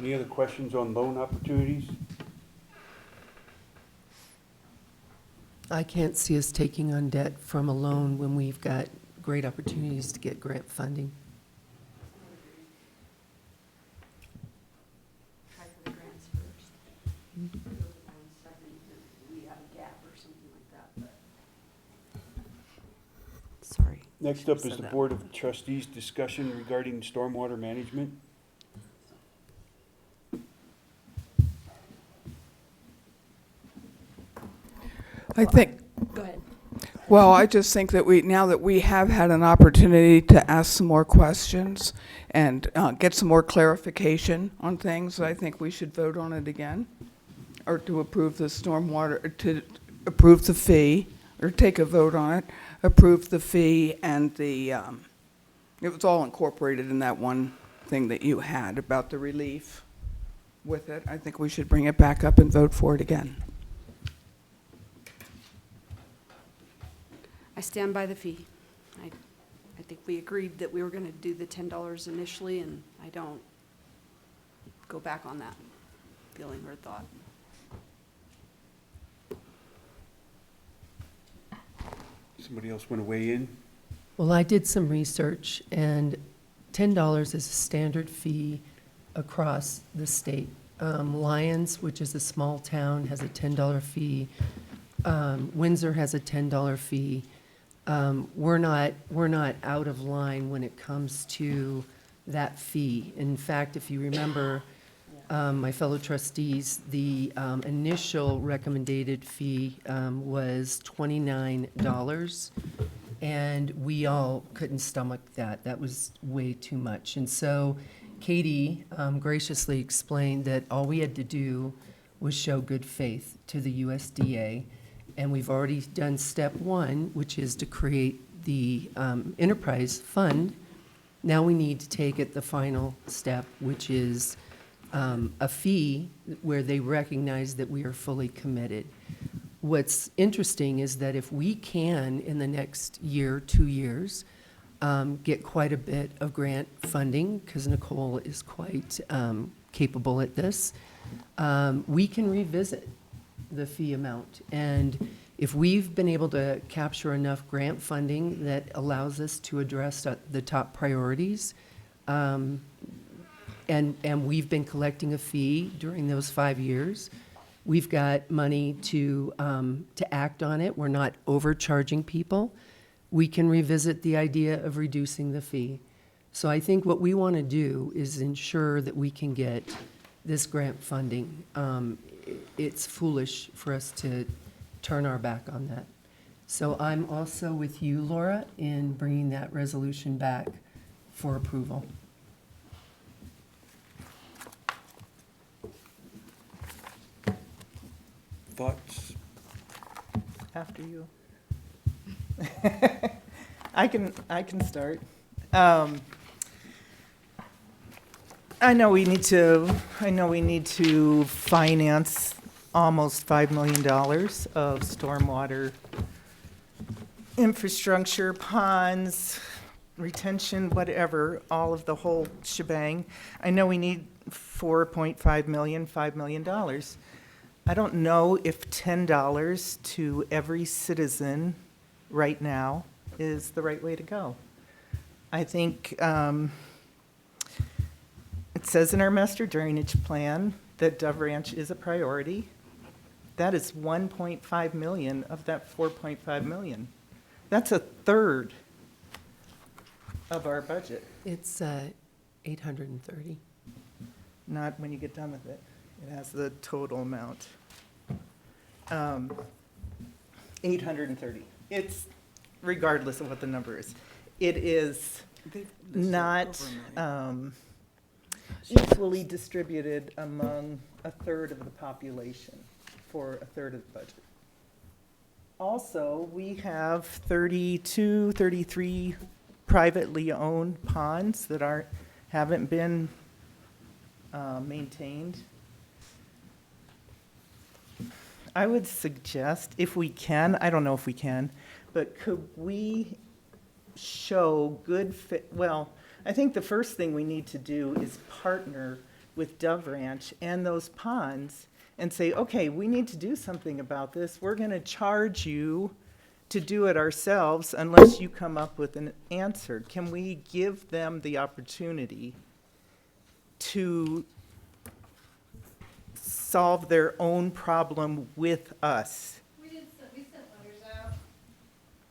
Any other questions on loan opportunities? I can't see us taking on debt from a loan when we've got great opportunities to get grant funding. Try for the grants first. Those are the ones second, if we have a gap or something like that, but. Sorry. Next up is Said the that. Board of Trustees discussion regarding stormwater management. I think, Go ahead. well, I just think that now that we have had an opportunity to ask some more questions and get some more clarification on things, I think we should vote on it again, or to approve the stormwater, or to approve the fee, or take a vote on it, approve the fee and the, it was all incorporated in that one thing that you had about the relief with it. I think we should bring it back up and vote for it again. I stand by the fee. I think we agreed that we were gonna do the $10 initially, and I don't go back on that feeling or thought. Somebody else want to weigh in? Well, I did some research, and $10 is a standard fee across the state. Lyons, which is a small town, has a $10 fee. Windsor has a $10 fee. We're not out of line when it comes to that fee. In fact, if you remember, my fellow trustees, the initial recommended fee was $29, and we all couldn't stomach that. That was way too much. And so Katie graciously explained that all we had to do was show good faith to the USDA, and we've already done step one, which is to create the enterprise fund. Now we need to take it the final step, which is a fee where they recognize that we are fully committed. What's interesting is that if we can, in the next year, 2 years, get quite a bit of grant funding, because Nicole is quite capable at this, we can revisit the fee amount. And if we've been able to capture enough grant funding that allows us to address the top priorities, and we've been collecting a fee during those 5 years, we've got money to act on it. We're not overcharging people. We can revisit the idea of reducing the fee. So I think what we want to do is ensure that we can get this grant funding. It's foolish for us to turn our back on that. So I'm also with you, Laura, in bringing that resolution back for approval. Thoughts? After you. I can start. I know we need to finance almost $5 million of stormwater infrastructure, ponds, retention, whatever, all of the whole shebang. I know we need $4.5 million, $5 million. I don't know if $10 to every citizen right now is the right way to go. I think it says in our master drainage plan that Dove Ranch is a priority. That is 1.5 million of that 4.5 million. That's a third of our budget. It's 830. Not when you get done with it. It has the total amount. 830. It's regardless of what the number is. It is not equally distributed among a third of the population for a third of the budget. Also, we have 32, 33 privately owned ponds that haven't been maintained. I would suggest, if we can, I don't know if we can, but could we show good fit, well, I think the first thing we need to do is partner with Dove Ranch and those ponds and say, okay, we need to do something about this. We're gonna charge you to do it ourselves unless you come up with an answer. Can we give them the opportunity to solve their own problem with us? We sent letters out,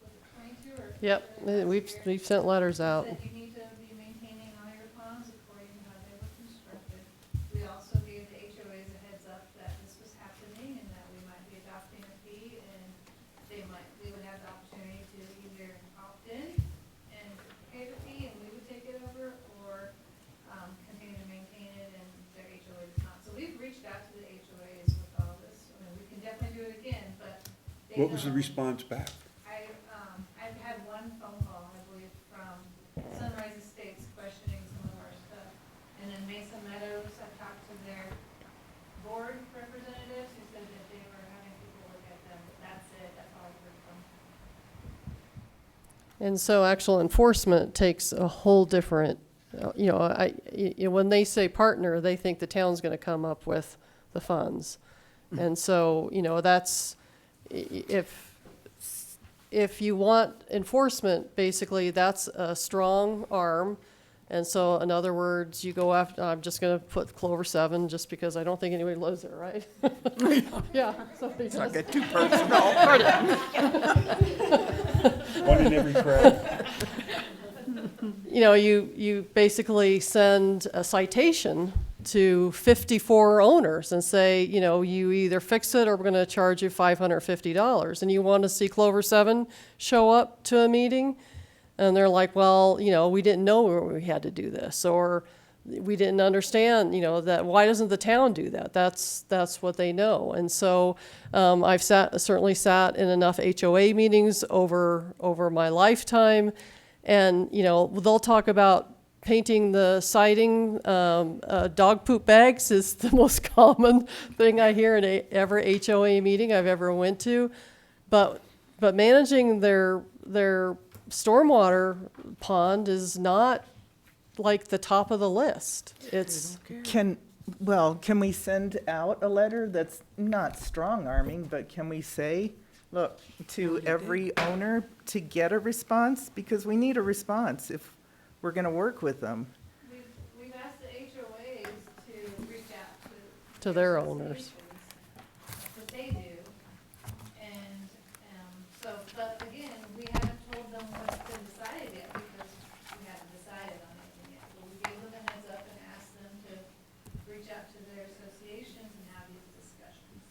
was it 22 or? Yep, we've sent letters out. Said you need to be maintaining all your ponds according to how they were constructed. We also gave the HOAs a heads up that this was happening and that we might be adopting a fee, and we would have the opportunity to either opt in and pay the fee and we would take it over, or continue to maintain it and their HOA does not. So we've reached out to the HOAs with all this. I mean, we can definitely do it again, but they What was the don't- response back? I've had one phone call, I believe, from Sunrise Estates questioning some of our stuff. And then Mesa Meadows, I talked to their board representatives who said that they were having people look at them, but that's it, that's all I've heard from. And so actual enforcement takes a whole different, when they say partner, they think the town's gonna come up with the funds. And so, that's, if you want enforcement, basically, that's a strong arm. And so, in other words, you go after, I'm just gonna put Clover 7, just because I don't think anybody lives there, right? Yeah. Let's not get too personal. One in every crowd. You basically send a citation to 54 owners and say, you either fix it or we're going to charge you $550. And you want to see Clover 7 show up to a meeting? And they're like, well, we didn't know we had to do this, or we didn't understand, that why doesn't the town do that? That's what they know. And so I've certainly sat in enough HOA meetings over my lifetime, and they'll talk about painting the siding. Dog poop bags is the most common thing I hear in every HOA meeting I've ever went to, but managing their stormwater pond is not like the top of the list. It's Can we send out a letter that's not strong arming, but can we say, look, to every owner to get a response? Because we need a response if we're gonna work with them. We've asked the HOAs to reach out to their owners. that they do. And, but again, we haven't told them what's been decided yet because we haven't decided on anything yet. But we gave them a heads up and asked them to reach out to their associations and have these discussions.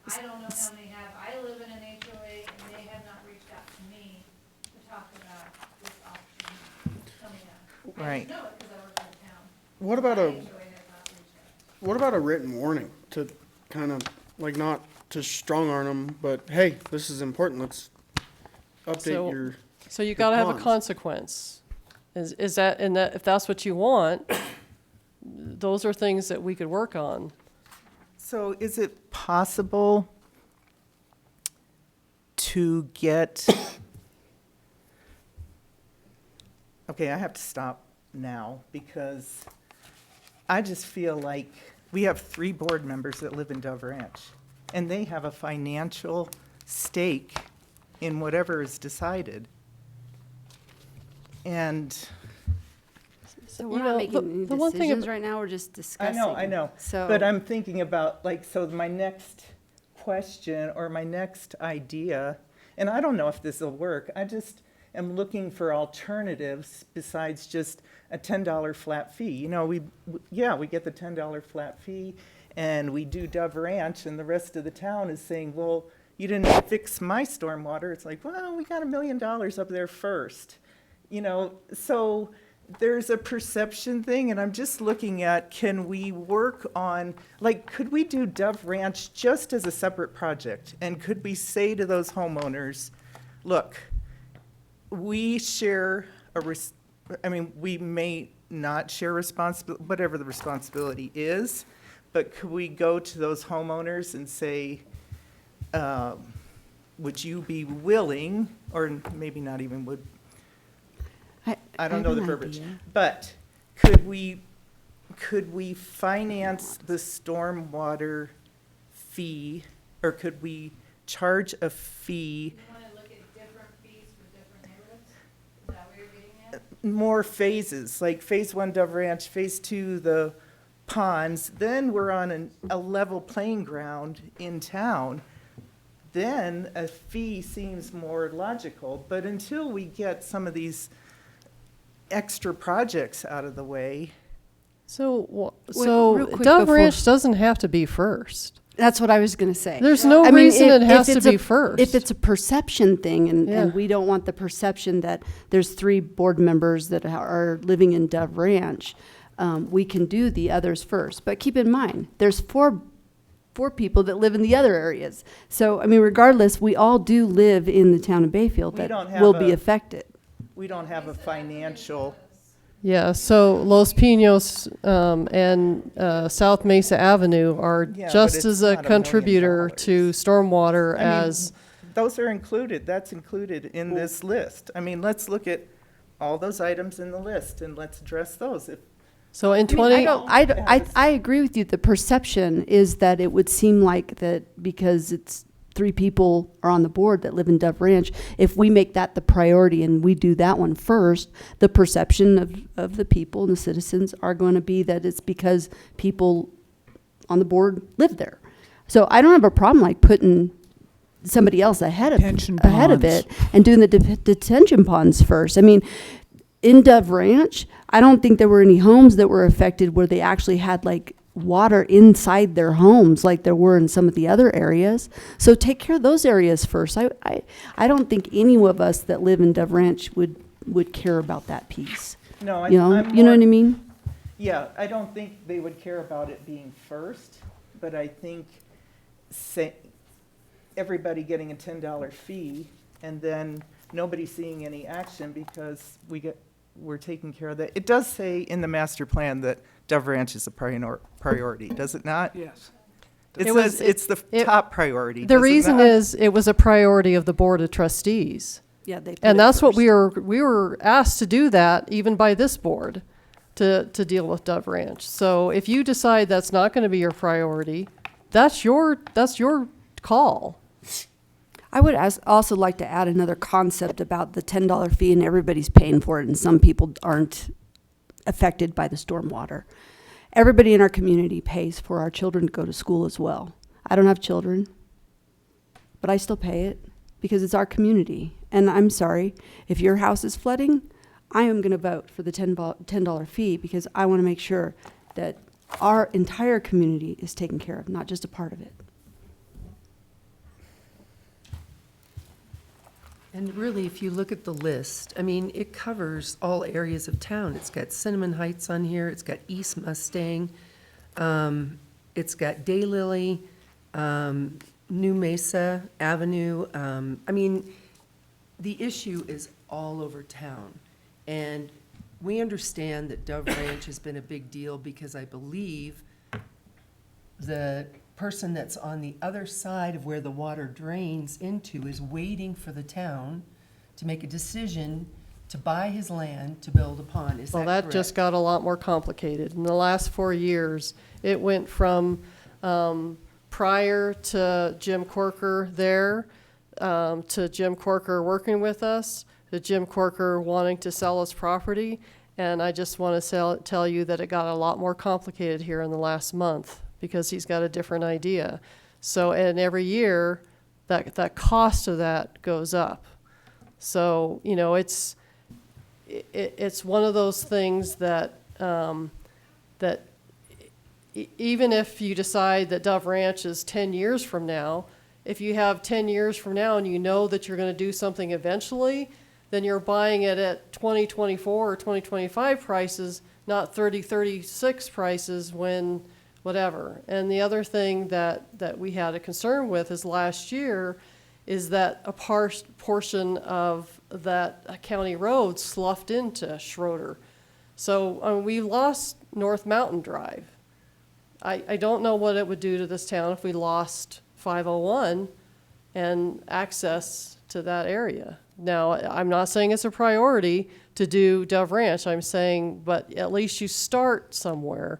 I don't know how many have. I live in an HOA and they have not reached out to me to talk about this option coming up. Right. I know it because I work in the town. What about My a, HOA has not reached out. what about a written warning to kind of, like, not to strong arm them, but hey, this is important, let's update your, So you got to have a ponds. consequence. Is that, and that, if that's what you want, those are things that we could work on. So is it possible to get, okay, I have to stop now because I just feel like we have 3 board members that live in Dove Ranch, and they have a financial stake in whatever is decided. And So we're not making any the one thing decisions ab- right now, we're just discussing. I know. So. But I'm thinking about, like, so my next question or my next idea, and I don't know if this will work, I just am looking for alternatives besides just a $10 flat fee. We get the $10 flat fee, and we do Dove Ranch, and the rest of the town is saying, well, you didn't fix my stormwater. It's like, well, we got $1 million up there first. So there's a perception thing, and I'm just looking at, can we work on, like, could we do Dove Ranch just as a separate project? And could we say to those homeowners, look, we share we may not share responsibility, whatever the responsibility is, but could we go to those homeowners and say, would you be willing, or maybe not even would, I don't know have the an verbiage. idea. But could we finance the stormwater fee, or could we charge a fee? You wanna look at different fees for different neighborhoods? Is that what you're getting at? More phases, like phase 1 Dove Ranch, phase 2 the ponds, then we're on a level playing ground in town. Then a fee seems more logical, but until we get some of these extra projects out of the way, So real quick Dove before- Ranch doesn't have to be first. That's what I was gonna say. There's no I mean, reason it has to it's be a- first. If it's a perception thing, and Yeah. we don't want the perception that there's 3 board members that are living in Dove Ranch, we can do the others first. But keep in mind, there's four people that live in the other areas. So, I mean, regardless, we all do live in the town of Bayfield We that don't have will be a- affected. we don't have a financial, Yeah, so Los Pinos and South Mesa Avenue are Yeah, but just it's as not a $1 million. contributor to stormwater I mean, as, those are included, that's included in this list. I mean, let's look at all those items in the list and let's address those. so in I mean, 20, I agree with you. The perception is that it would seem like that because it's 3 people are on the board that live in Dove Ranch, if we make that the priority and we do that one first, the perception of the people and the citizens are going to be that it's because people on the board live there. So I don't have a problem like putting somebody else ahead of it and doing the detention ponds first. I mean, in Dove Ranch, I don't think there were any homes that were affected where they actually had like water inside their homes like there were in some of the other areas. So take care of those areas first. I don't think any of us that live in Dove Ranch would care about that piece. No, You know, you know what I mean? Yeah, I don't think they would care about it being first, but I think everybody getting a $10 fee and then nobody seeing any action because we're taking care of that. It does say in the master plan that Dove Ranch is a priority, does it not? Yes. It It was- says it's the top priority. the does it reason not? is it was a priority of the Board of Trustees. Yeah, they. put And it that's what first. we were asked to do that even by this board to deal with Dove Ranch. So if you decide that's not going to be your priority, that's your call. I would also like to add another concept about the $10 fee and everybody's paying for it and some people aren't affected by the stormwater. Everybody in our community pays for our children to go to school as well. I don't have children, but I still pay it because it's our community. And I'm sorry, if your house is flooding, I am going to vote for the $10 fee because I want to make sure that our entire community is taken care of, not just a part of it. And really, if you look at the list, I mean, it covers all areas of town. It's got Cinnamon Heights on here, it's got East Mustang, it's got Daylily, New Mesa Avenue. I mean, the issue is all over town. And we understand that Dove Ranch has been a big deal because I believe the person that's on the other side of where the water drains into is waiting for the town to make a decision to buy his land to build a pond. Is Well, that that just correct? got a lot more complicated. In the last 4 years, it went from prior to Jim Corker there, to Jim Corker working with us, to Jim Corker wanting to sell us property. And I just want to tell you that it got a lot more complicated here in the last month because he's got a different idea. So, and every year, that cost of that goes up. So, you know, it's one of those things that, even if you decide that Dove Ranch is 10 years from now, if you have 10 years from now and you know that you're going to do something eventually, then you're buying it at 2024 or 2025 prices, not 36 prices when whatever. And the other thing that we had a concern with is last year is that a portion of that county road sloughed into Schroeder. So we lost North Mountain Drive. I don't know what it would do to this town if we lost 501 and access to that area. Now, I'm not saying it's a priority to do Dove Ranch, I'm saying, but at least you start somewhere.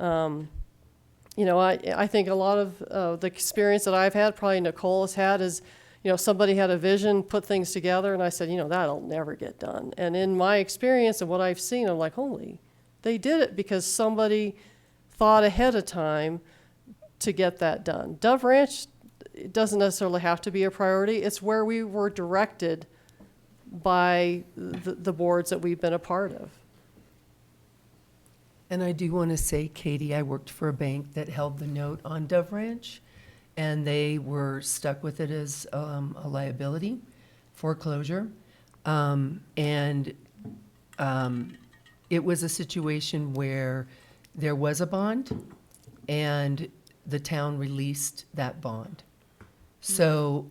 You know, I think a lot of the experience that I've had, probably Nicole has had, is, you know, somebody had a vision, put things together, and I said, you know, that'll never get done. And in my experience and what I've seen, I'm like, holy, they did it because somebody thought ahead of time to get that done. Dove Ranch, it doesn't necessarily have to be a priority. It's where we were directed by the boards that we've been a part of. And I do want to say, Katie, I worked for a bank that held the note on Dove Ranch, and they were stuck with it as a liability, foreclosure. And it was a situation where there was a bond, and the town released that bond. So,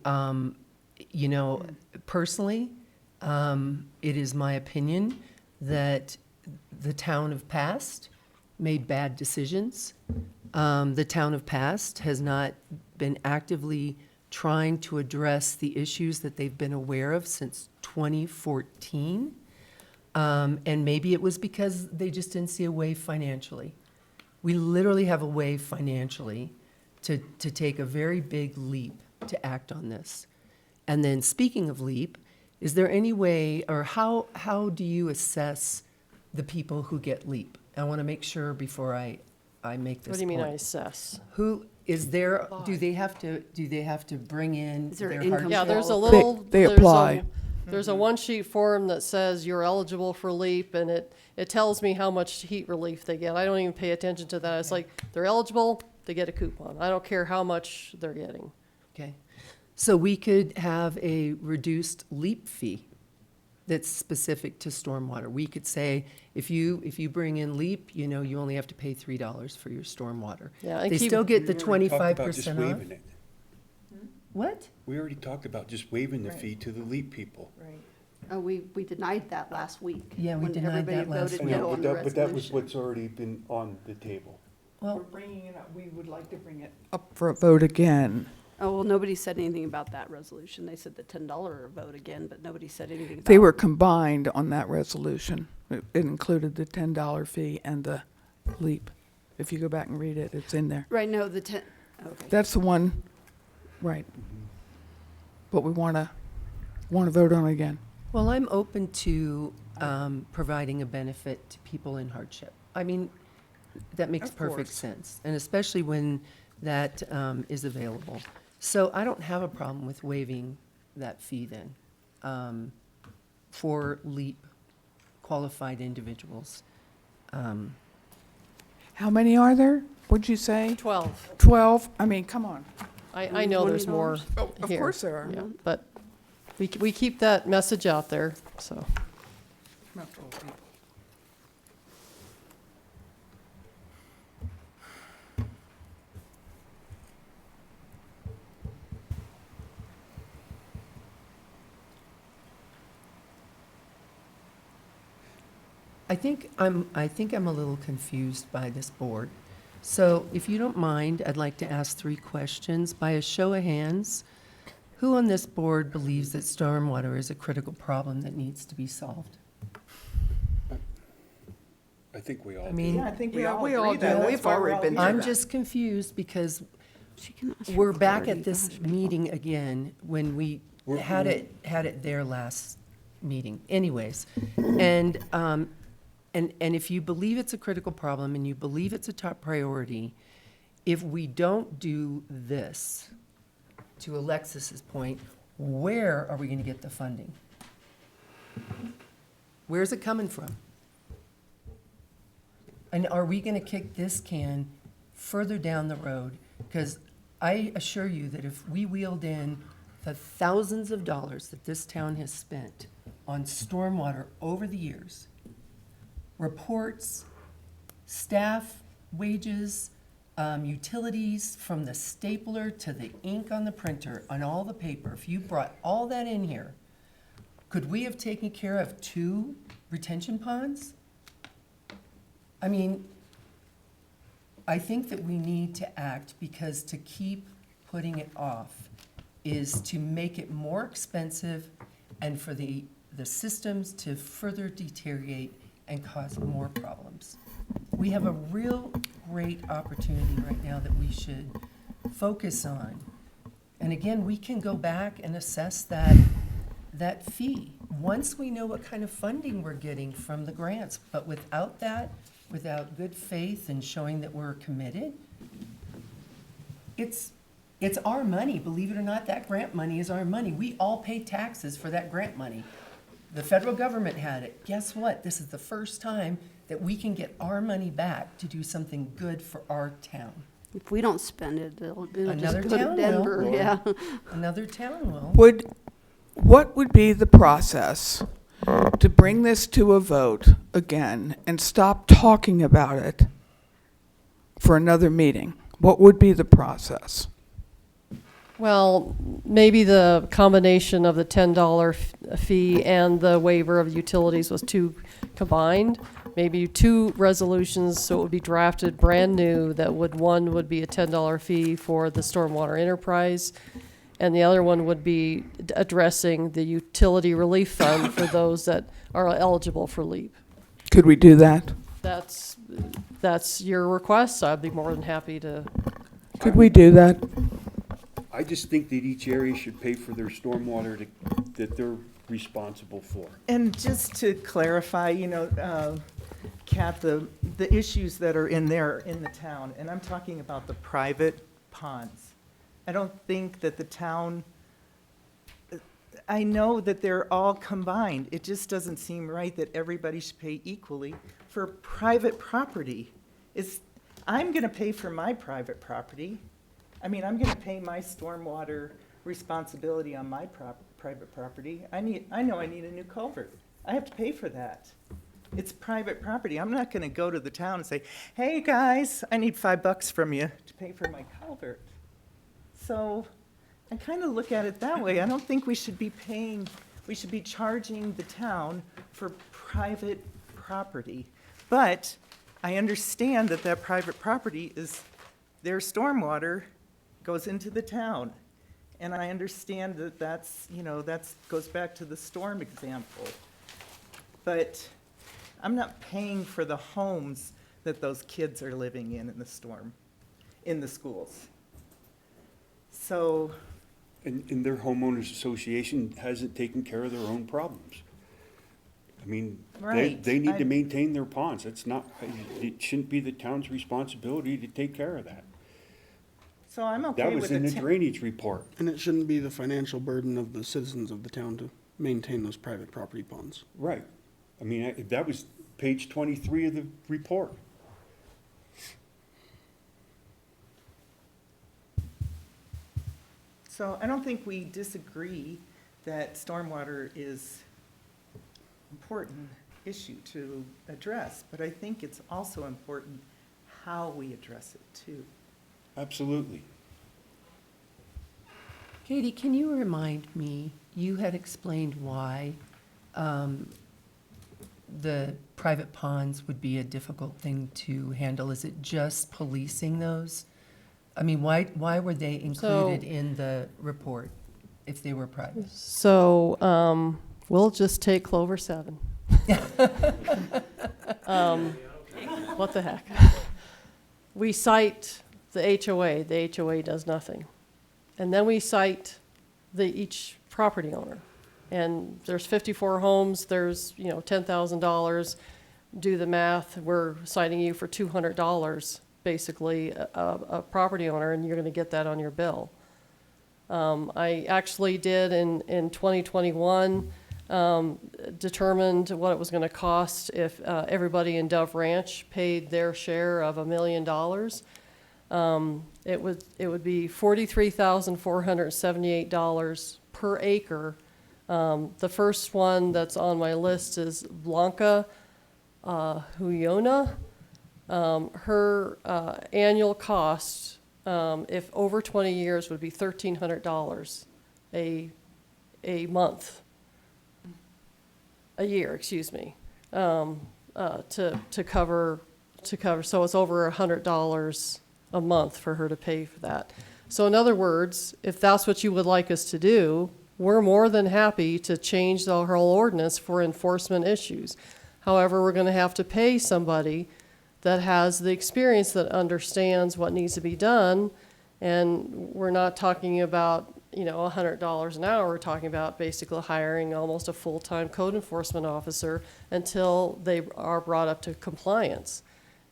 you know, personally, it is my opinion that the town of Past made bad decisions. The town of Past has not been actively trying to address the issues that they've been aware of since 2014. And maybe it was because they just didn't see a way financially. We literally have a way financially to take a very big leap to act on this. And then, speaking of leap, is there any way, or how do you assess the people who get leap? I want to make sure before I make this What do you mean I point. assess? Who is there? Do they have to bring in Is there their income hard- Yeah, there's a Well, little. they there's apply. There's a one-sheet form that says you're eligible for LEAP, and it tells me how much heat relief they get. I don't even pay attention to that. It's like, they're eligible, they get a coupon. I don't care how much they're getting. Okay. So we could have a reduced LEAP fee that's specific to stormwater. We could say, if you bring in LEAP, you know, you only have to pay $3 for your stormwater. Yeah, and They keep- still get the We already talked about just 25% off. waiving it. What? We already talked about just waiving the fee to the LEAP people. Oh, we denied that last week. Yeah, we when denied that everybody last voted I know, no on but the but that was resolution. what's already been on the table. Well, bringing it up, we would like to bring it up for a vote again. Oh, well, nobody said anything about that resolution. They said the $10 vote again, but nobody said anything about. They were combined on that resolution. It included the $10 fee and the LEAP. If you go back and read it, it's in there. Right, no, okay. That's the one, right. But we want to vote on it again. well, I'm open to providing a benefit to people in hardship. I mean, that makes Of perfect course. sense, and especially when that is available. So I don't have a problem with waiving that fee then for LEAP qualified individuals. How many are there? What'd you say? 12. 12? I mean, come on. I know there's more Oh, of here. course there are. Yeah, but we keep that message out there, so. Not 12 people. I think I'm a little confused by this board. So if you don't mind, I'd like to ask 3 questions. By a show of hands, who on this board believes that stormwater is a critical problem that needs to be solved? I think we all I do. mean, I think We all do. agree that. That's We've why we're already all been here. through I'm that. just confused because She can ask for we're back clarity, at this gosh. meeting again when we had it there last meeting. Anyways, and if you believe it's a critical problem and you believe it's a top priority, if we don't do this, to Alexis's point, where are we going to get the funding? Where's it coming from? And are we going to kick this can further down the road? Because I assure you that if we wheeled in the thousands of dollars that this town has spent on stormwater over the years, reports, staff, wages, utilities, from the stapler to the ink on the printer, on all the paper, if you brought all that in here, could we have taken care of 2 retention ponds? I mean, I think that we need to act, because to keep putting it off is to make it more expensive and for the systems to further deteriorate and cause more problems. We have a real great opportunity right now that we should focus on. And again, we can go back and assess that fee once we know what kind of funding we're getting from the grants. But without that, without good faith and showing that we're committed, it's our money. Believe it or not, that grant money is our money. We all pay taxes for that grant money. The federal government had it. Guess what? This is the first time that we can get our money back to do something good for our town. If we don't spend it, it'll just Another go to town Denver, will. yeah. Another town will. What would be the process to bring this to a vote again and stop talking about it for another meeting? What would be the process? Well, maybe the combination of the $10 fee and the waiver of utilities was two combined. Maybe two resolutions, so it would be drafted brand new, one would be a $10 fee for the stormwater enterprise, and the other one would be addressing the utility relief fund for those that are eligible for LEAP. Could we do that? That's your request, so I'd be more than happy to. Could we do that? I just think that each area should pay for their stormwater that they're responsible for. And just to clarify, Kat, the issues that are in the town, and I'm talking about the private ponds. I don't think that the town, I know that they're all combined. It just doesn't seem right that everybody should pay equally for private property. I'm gonna pay for my private property. I'm gonna pay my stormwater responsibility on my private property. I know I need a new culvert. I have to pay for that. It's private property. I'm not gonna go to the town and say, hey, guys, I need $5 from you to pay for my culvert. So I kind of look at it that way. I don't think we should be charging the town for private property. But I understand that private property is, their stormwater goes into the town. And I understand that that goes back to the storm example. But I'm not paying for the homes that those kids are living in the storm, in the schools. So. And their homeowners association hasn't taken care of their own problems. Right. They need to maintain their ponds. It shouldn't be the town's responsibility to take care of that. So I'm okay That with was in the the drainage report. And it shouldn't be the financial burden of the citizens of the town to maintain those private property ponds. Right. That was page 23 of the report. So I don't think we disagree that stormwater is an important issue to address, but I think it's also important how we address it too. Absolutely. Katie, can you remind me, you had explained why the private ponds would be a difficult thing to handle. Is it just policing those? Why were they included in the report if they were private? So, we'll just take Clover 7. What the heck? We cite the HOA does nothing. And then we cite each property owner. And there's 54 homes, there's, $10,000. Do the math, we're citing you for $200, basically, a property owner, and you're gonna get that on your bill. I actually did in 2021, determined what it was gonna cost if everybody in Dove Ranch paid their share of $1 million. It would be $43,478 per acre. The first one that's on my list is Blanca Huyona. Her annual cost, if over 20 years, would be $1,300 a year, excuse me, to cover. So it's over $100 a month for her to pay for that. So in other words, if that's what you would like us to do, we're more than happy to change the whole ordinance for enforcement issues. However, we're gonna have to pay somebody that has the experience, that understands what needs to be done. And we're not talking about, $100 an hour. We're talking about basically hiring almost a full-time code enforcement officer until they are brought up to compliance.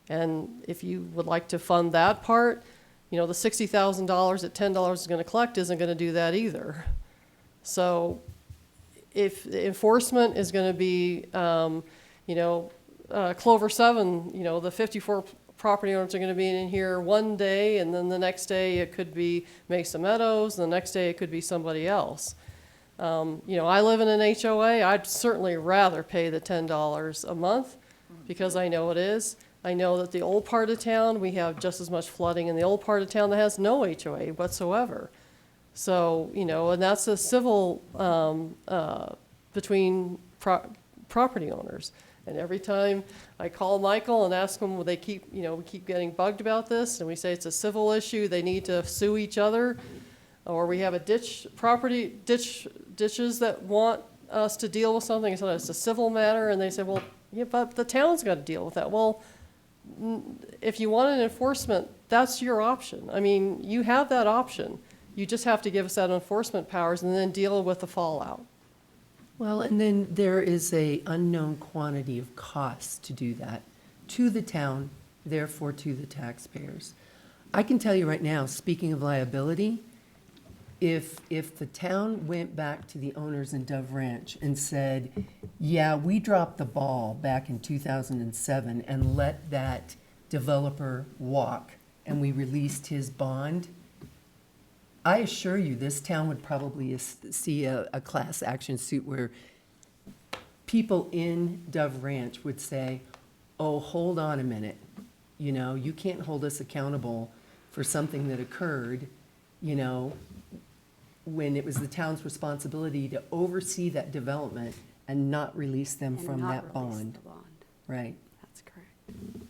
And if you would like to fund that part, the $60,000 that $10 is gonna collect isn't gonna do that either. So if enforcement is gonna be, Clover 7, the 54 property owners are gonna be in here one day, and then the next day it could be Mesa Meadows, and the next day it could be somebody else. I live in an HOA, I'd certainly rather pay the $10 a month, because I know it is. I know that the old part of town, we have just as much flooding in the old part of town that has no HOA whatsoever. So, and that's a civil, between property owners. And every time I call Michael and ask him, we keep getting bugged about this, and we say it's a civil issue, they need to sue each other. Or we have a ditches that want us to deal with something, and so it's a civil matter, and they say, well, yeah, but the town's got to deal with that. Well, if you want an enforcement, that's your option. I mean, you have that option. You just have to give us that enforcement powers and then deal with the fallout. Well, and then there is a unknown quantity of costs to do that, to the town, therefore to the taxpayers. I can tell you right now, speaking of liability, if the town went back to the owners in Dove Ranch and said, yeah, we dropped the ball back in 2007 and let that developer walk, and we released his bond, I assure you, this town would probably see a class action suit where people in Dove Ranch would say, oh, hold on a minute. You can't hold us accountable for something that occurred, when it was the town's responsibility to oversee that development and not release them And from not that release bond. the bond. Right. That's correct.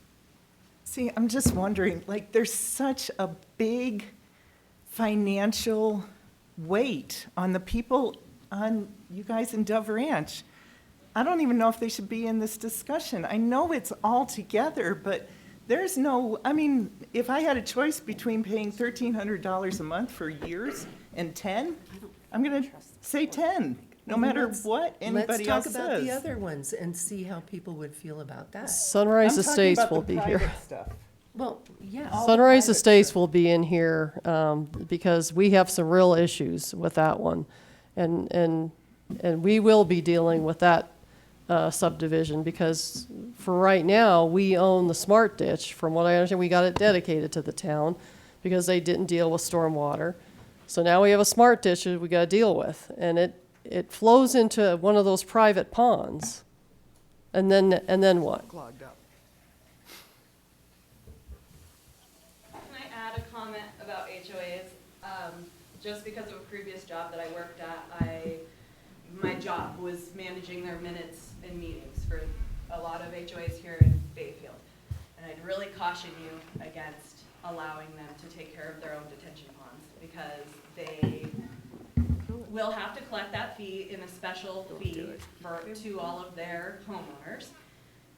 See, I'm just wondering, there's such a big financial weight on the people, on you guys in Dove Ranch. I don't even know if they should be in this discussion. I know it's all together, but there's no, if I had a choice between paying $1,300 a month for years and 10, I'm going to say 10, no matter what anybody else Let's talk about the says. other ones and see how people would feel about that. Sunrise I'm talking Estates about will the be here. private stuff. Well, yeah. All the Sunrise private Estates stuff. will be in here, because we have some real issues with that one. And we will be dealing with that subdivision, because for right now, we own the smart ditch. From what I understand, we got it dedicated to the town because they didn't deal with stormwater. So now we have a smart ditch that we got to deal with, and it flows into one of those private ponds. And then what? Clogged up. Can I add a comment about HOAs? Just because of a previous job that I worked at, my job was managing their minutes and meetings for a lot of HOAs here in Bayfield. And I'd really caution you against allowing them to take care of their own detention ponds, because they will have to collect that fee in a special fee to all of their homeowners.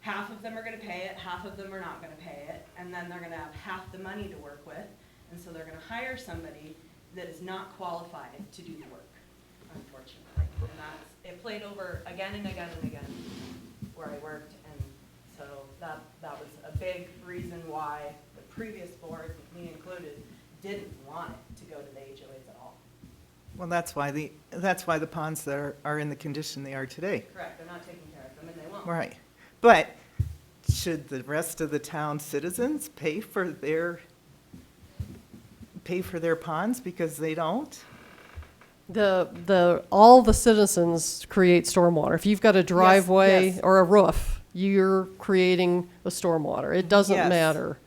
Half of them are gonna pay it, half of them are not gonna pay it, and then they're gonna have half the money to work with, and so they're gonna hire somebody that is not qualified to do the work, unfortunately. And it played over again and again and again where I worked, and so that was a big reason why the previous board, me included, didn't want it to go to the HOAs at all. Well, that's why the ponds that are in the condition they are today. Correct, they're not taking care of them, and they won't. Right. But should the rest of the town citizens pay for their ponds because they don't? All the citizens create stormwater. If you've got a driveway yes. or a roof, you're creating the stormwater. It doesn't Yes. matter.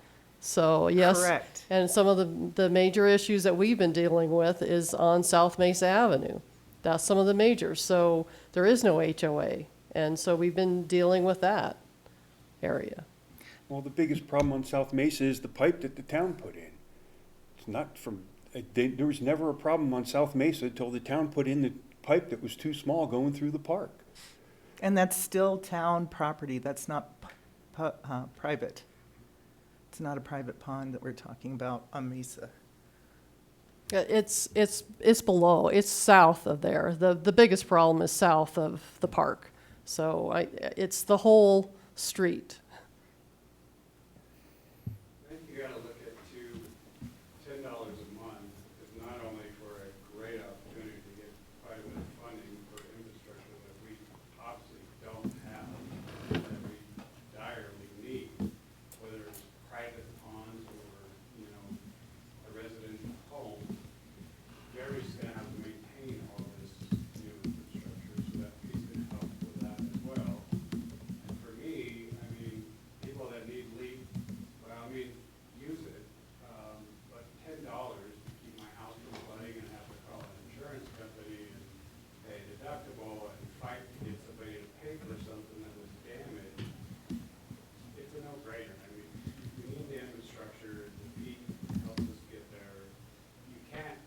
So, yes. Correct. And some of the major issues that we've been dealing with is on South Mesa Avenue. That's some of the majors. So there is no HOA. And so we've been dealing with that area. Well, the biggest problem on South Mesa is the pipe that the town put in. It's not from there was never a problem on South Mesa till the town put in the pipe that was too small going through the park. And that's still town property, that's not private. It's not a private pond that we're talking about on Mesa. Yeah, it's below, it's south of there. The biggest problem is south of the park. So it's the whole street. I think you gotta look at $10 a month is not only for a great opportunity to get quite a bit of funding for infrastructure that we obviously don't have, that we direly need, whether it's private ponds or, you know, a residential home. Gary's gonna have to maintain all this new infrastructure, so that he's gonna help with that as well. And for me, I mean, people that need leak, well, I mean, use it, but $10 to keep my house from flooding and have to call an insurance company and pay a deductible and fight to get somebody to pay for something that was damaged, it's a no-brainer. I mean, we need the infrastructure, the fee helps us get there. You can't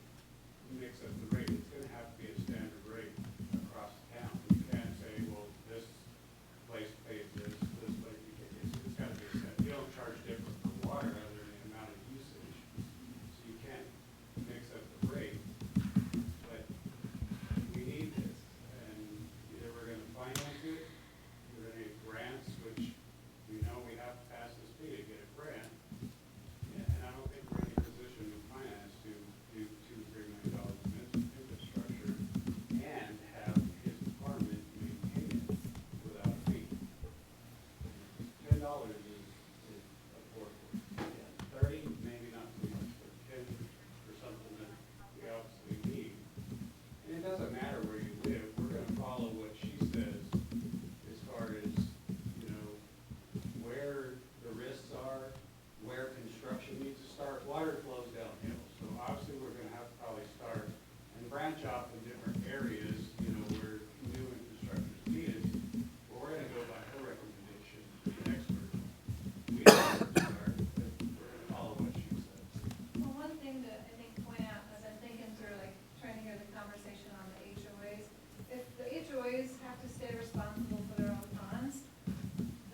mix up the rate, it's gonna have to be a standard rate across the town. You can't say, well, this place pays this place, it's gotta be set. You don't charge different for water other than the amount of usage, so you can't mix up the rate. But we need this, and either we're gonna finance it, we're gonna need grants, which we know we have to pass this fee to get a grant. And I don't think we're in a position to finance to do $2-3 million of infrastructure and have his department maintain it without a fee. $10 is affordable. 30, maybe not too much, but 10 for something that we obviously need. And it doesn't matter where you live, we're gonna follow what she says as far as, you know, where the risks are, where construction needs to start. Water flows downhill, so obviously we're gonna have to probably start and branch off in different areas, you know, where new infrastructure is needed. But we're gonna go by her recommendation, the expert. We don't have to start, but we're gonna follow what she says. Well, one thing to, I think, point out, as I'm thinking through, like, trying to hear the conversation on the HOAs, if the HOAs have to stay responsible for their own ponds,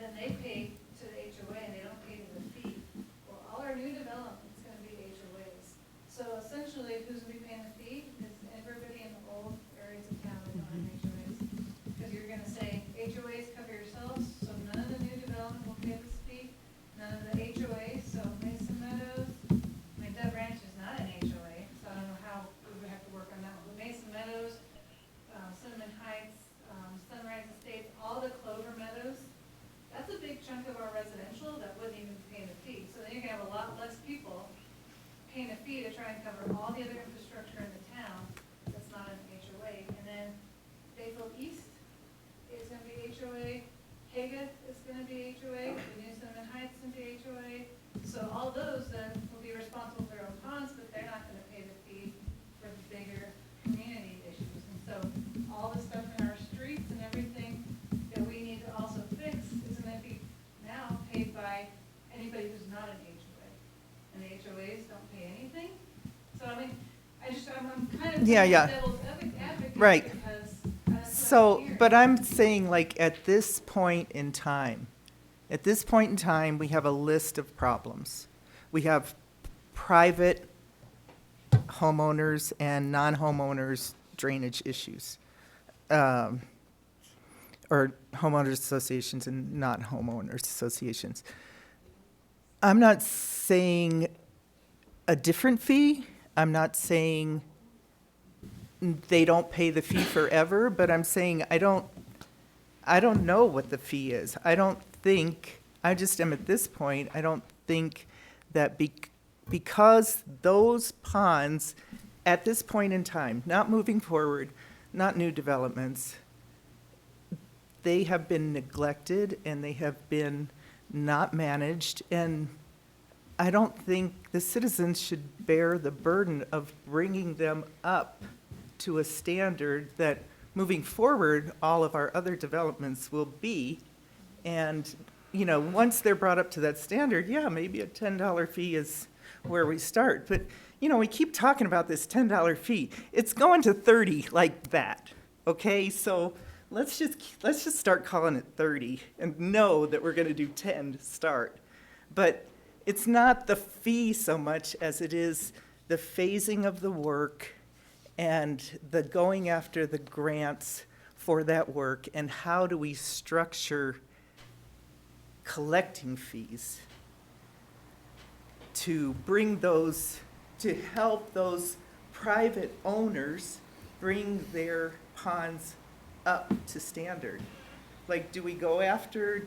then they pay to the HOA and they don't pay to the fee. Well, all our new development's gonna be HOAs. So essentially, who's gonna be paying the fee is everybody in the old areas of town that don't have HOAs. Because you're gonna say, HOAs cover yourselves, so none of the new development will pay this fee, none of the HOAs, so Mason Meadows, I mean, Dove Ranch is not an HOA, so I don't know how we would have to work on that one. But Mason Meadows, Cinnamon Heights, Sunrise Estates, all the Clover Meadows, that's a big chunk of our residential that wouldn't even be paying a fee. So then you're gonna have a lot less people paying a fee to try and cover all the other infrastructure in the town that's not an HOA. And then Bayfield East is gonna be HOA, Haga is gonna be HOA, the new Cinnamon Heights is gonna be HOA. So all those then will be responsible for their own ponds, but they're not gonna pay the fee for the bigger community issues. And so all the stuff in our streets and everything that we need to also fix is gonna be now paid by anybody who's not an HOA. And the HOAs don't pay anything. So I mean, I'm kind of Yeah, yeah. devil's advocate Right. because that's what I'm So, hearing. but I'm saying, like, at this point in time, we have a list of problems. We have private homeowners and non-homeowners drainage issues. Or homeowners associations and non-homeowners associations. I'm not saying a different fee. I'm not saying they don't pay the fee forever, but I'm saying I don't know what the fee is. I just am at this point, I don't think that because those ponds, at this point in time, not moving forward, not new developments, they have been neglected and they have been not managed, and I don't think the citizens should bear the burden of bringing them up to a standard that moving forward, all of our other developments will be. And, you know, once they're brought up to that standard, yeah, maybe a $10 fee is where we start. But we keep talking about this $10 fee. It's going to 30 like that, okay? So let's just start calling it 30 and know that we're gonna do 10 to start. But it's not the fee so much as it is the phasing of the work and the going after the grants for that work, and how do we structure collecting fees to bring those, to help those private owners bring their ponds up to standard. Like, do we go after,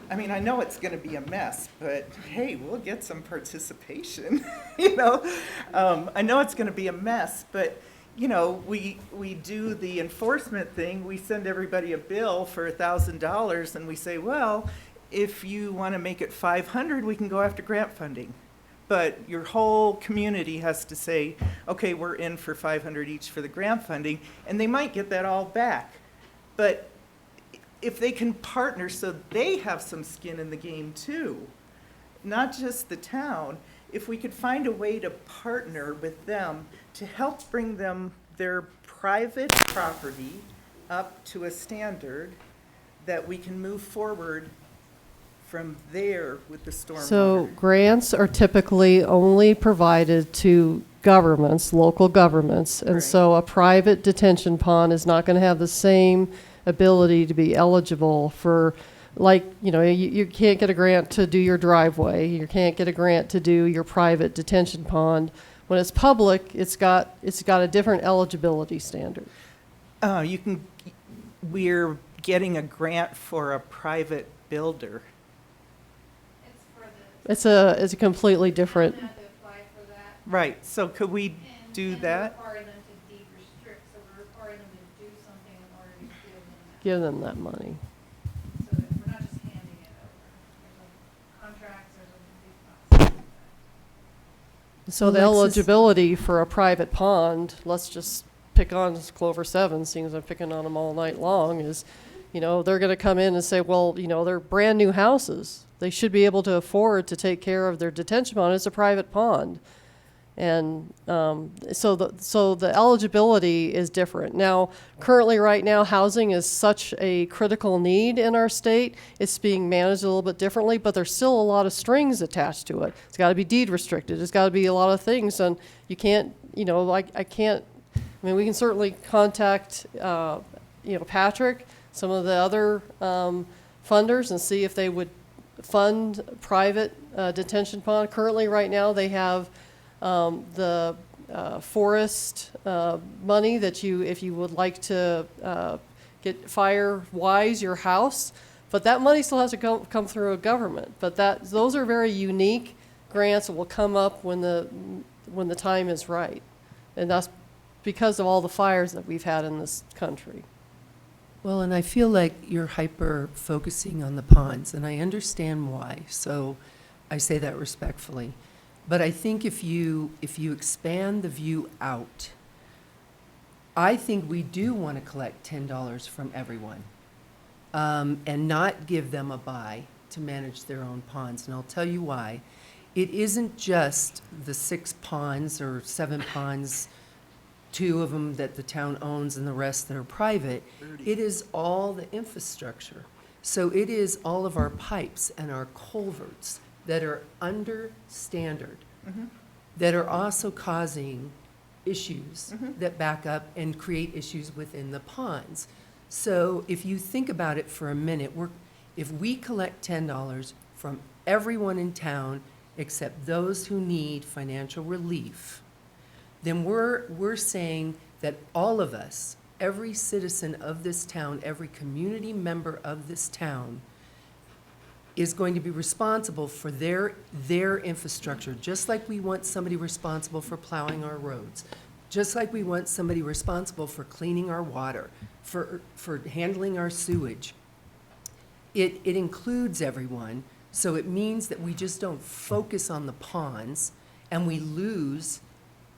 I mean, I know it's gonna be a mess, but hey, we'll get some participation, I know it's gonna be a mess, but, we do the enforcement thing, we send everybody a bill for $1,000, and we say, well, if you wanna make it 500, we can go after grant funding. But your whole community has to say, okay, we're in for 500 each for the grant funding, and they might get that all back. But if they can partner so they have some skin in the game too, not just the town, if we could find a way to partner with them to help bring them their private property up to a standard that we can move forward from there with the stormwater. So grants are typically only provided to governments, local governments, and Right. so a private detention pond is not going to have the same ability to be eligible for, like, you can't get a grant to do your driveway, you can't get a grant to do your private detention pond. When it's public, it's got a different eligibility standard. We're getting a grant for a private builder. It's for the, It's a completely different. town had to apply for that. Right, so could we do And that? we require them to deed restrict, so we're requiring them to do something in order to Give them that money. so that we're not just handing it over. There's a contract, there's a process. So the Alexis- eligibility for a private pond, let's just pick on Clover 7, seeing as I'm picking on them all night long, is, they're going to come in and say, well, they're brand new houses. They should be able to afford to take care of their detention pond. It's a private pond. And so the eligibility is different. Now, currently right now, housing is such a critical need in our state. It's being managed a little bit differently, but there's still a lot of strings attached to it. It's got to be deed restricted. It's got to be a lot of things. And you can't, I mean, we can certainly contact, Patrick, some of the other funders, and see if they would fund private detention pond. Currently, right now, they have the forest money that if you would like to get fire-wise your house, but that money still has to come through a government. But those are very unique grants that will come up when the time is right, and that's because of all the fires that we've had in this country. Well, and I feel like you're hyper focusing on the ponds, and I understand why, so I say that respectfully. But I think if you expand the view out, I think we do want to collect $10 from everyone, and not give them a buy to manage their own ponds. And I'll tell you why. It isn't just the 6 ponds or 7 ponds, 2 of them that the town owns and the rest that are private. It is all the infrastructure. So it is all of our pipes and our culverts that are under standard, that are also causing issues that back up and create issues within the ponds. So if you think about it for a minute, if we collect $10 from everyone in town except those who need financial relief, then we're saying that all of us, every citizen of this town, every community member of this town, is going to be responsible for their infrastructure, just like we want somebody responsible for plowing our roads, just like we want somebody responsible for cleaning our water, for handling our sewage. It includes everyone, so it means that we just don't focus on the ponds, and we lose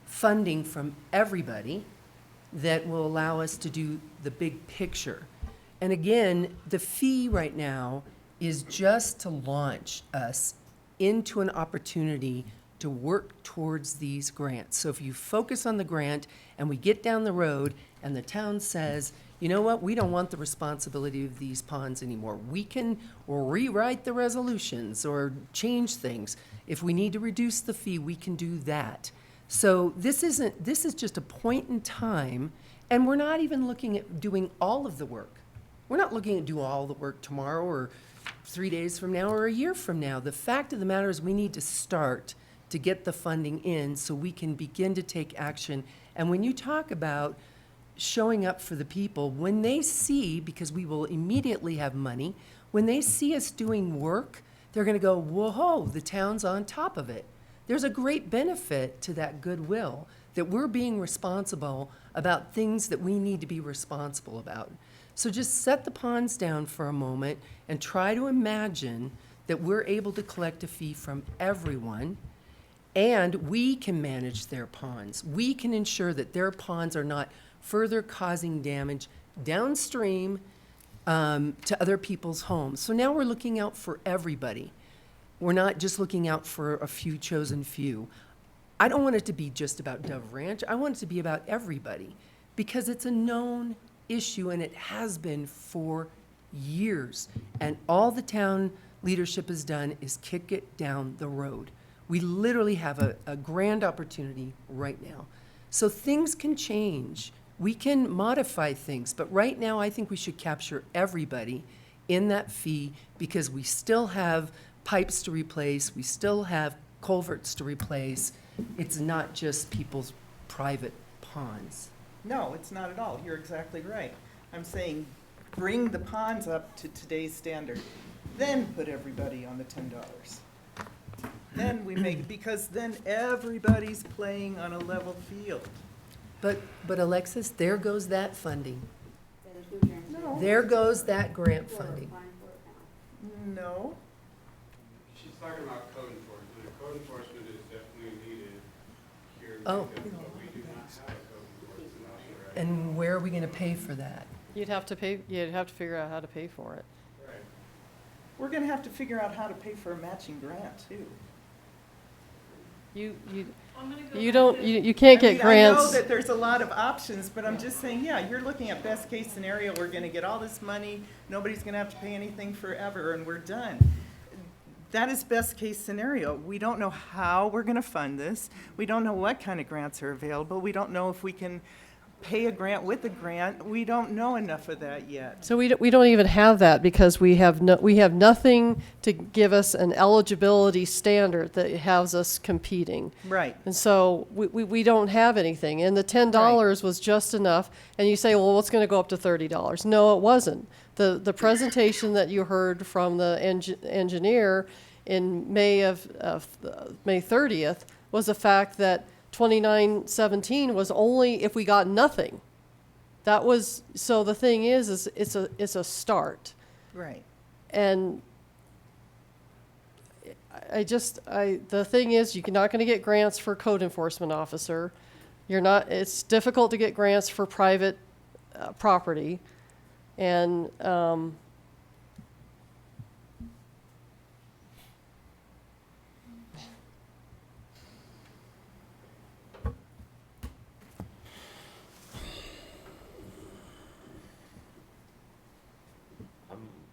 funding from everybody that will allow us to do the big picture. And again, the fee right now is just to launch us into an opportunity to work towards these grants. So if you focus on the grant and we get down the road and the town says, you know what, we don't want the responsibility of these ponds anymore. We can rewrite the resolutions or change things. If we need to reduce the fee, we can do that. So this is just a point in time, and we're not even looking at doing all of the work. We're not looking at do all the work tomorrow or 3 days from now or a year from now. The fact of the matter is we need to start to get the funding in so we can begin to take action. And when you talk about showing up for the people, when they see, because we will immediately have money, when they see us doing work, they're gonna go, whoa, the town's on top of it. There's a great benefit to that goodwill, that we're being responsible about things that we need to be responsible about. So just set the ponds down for a moment and try to imagine that we're able to collect a fee from everyone, and we can manage their ponds. We can ensure that their ponds are not further causing damage downstream to other people's homes. So now we're looking out for everybody. We're not just looking out for a few chosen few. I don't want it to be just about Dove Ranch. I want it to be about everybody, because it's a known issue and it has been for years. And all the town leadership has done is kick it down the road. We literally have a grand opportunity right now. So things can change. We can modify things, but right now I think we should capture everybody in that fee, because we still have pipes to replace, we still have culverts to replace. It's not just people's private ponds. No, it's not at all. You're exactly right. I'm saying bring the ponds up to today's standard, then put everybody on the $10. Then we make, because then everybody's playing on a level field. But Alexis, there goes that funding. No. There goes that grant funding. No. She's talking about code enforcement, and code enforcement is definitely needed here. Oh. Because we do not have a code enforcement officer, right? And where are we gonna pay for that? You'd have to figure out how to pay for it. Right. We're gonna have to figure out how to pay for a matching grant too. You I'm gonna go you back don't to- you can't get I know grants. that there's a lot of options, but I'm just saying, yeah, you're looking at best case scenario, we're gonna get all this money, nobody's gonna have to pay anything forever, and we're done. That is best case scenario. We don't know how we're gonna fund this. We don't know what kind of grants are available. We don't know if we can pay a grant with a grant. We don't know enough of that yet. So we don't even have that, because we have nothing to give us an eligibility standard that has us competing. Right. And so we don't have anything. And the $10 was just enough. And you say, well, it's going to go up to $30. No, it wasn't. The presentation that you heard from the engineer in May 30th was the fact that 2917 was only if we got nothing. That was, so the thing is it's a start. Right. And the thing is, you're not going to get grants for code enforcement officer. It's difficult to get grants for private property. And, I'm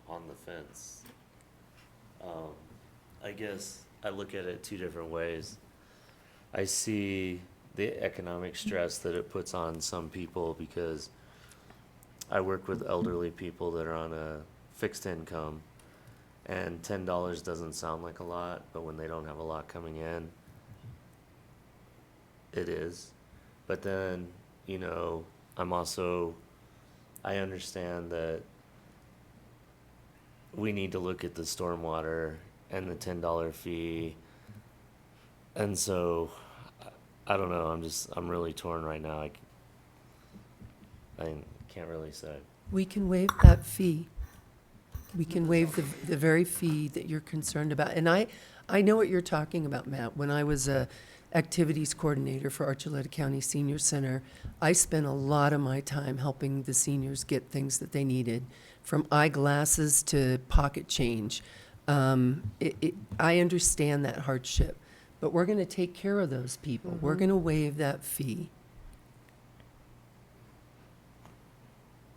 on the fence. I guess I look at it two different ways. I see the economic stress that it puts on some people, because I work with elderly people that are on a fixed income, and $10 doesn't sound like a lot, but when they don't have a lot coming in, it is. But then, I understand that we need to look at the stormwater and the $10 fee. And so, I don't know, I'm really torn right now. I can't really say. We can waive that fee. We can waive the very fee that you're concerned about. And I know what you're talking about, Matt. When I was a activities coordinator for Archuleta County Senior Center, I spent a lot of my time helping the seniors get things that they needed, from eyeglasses to pocket change. I understand that hardship. but we're gonna take care of those people. We're gonna waive that fee.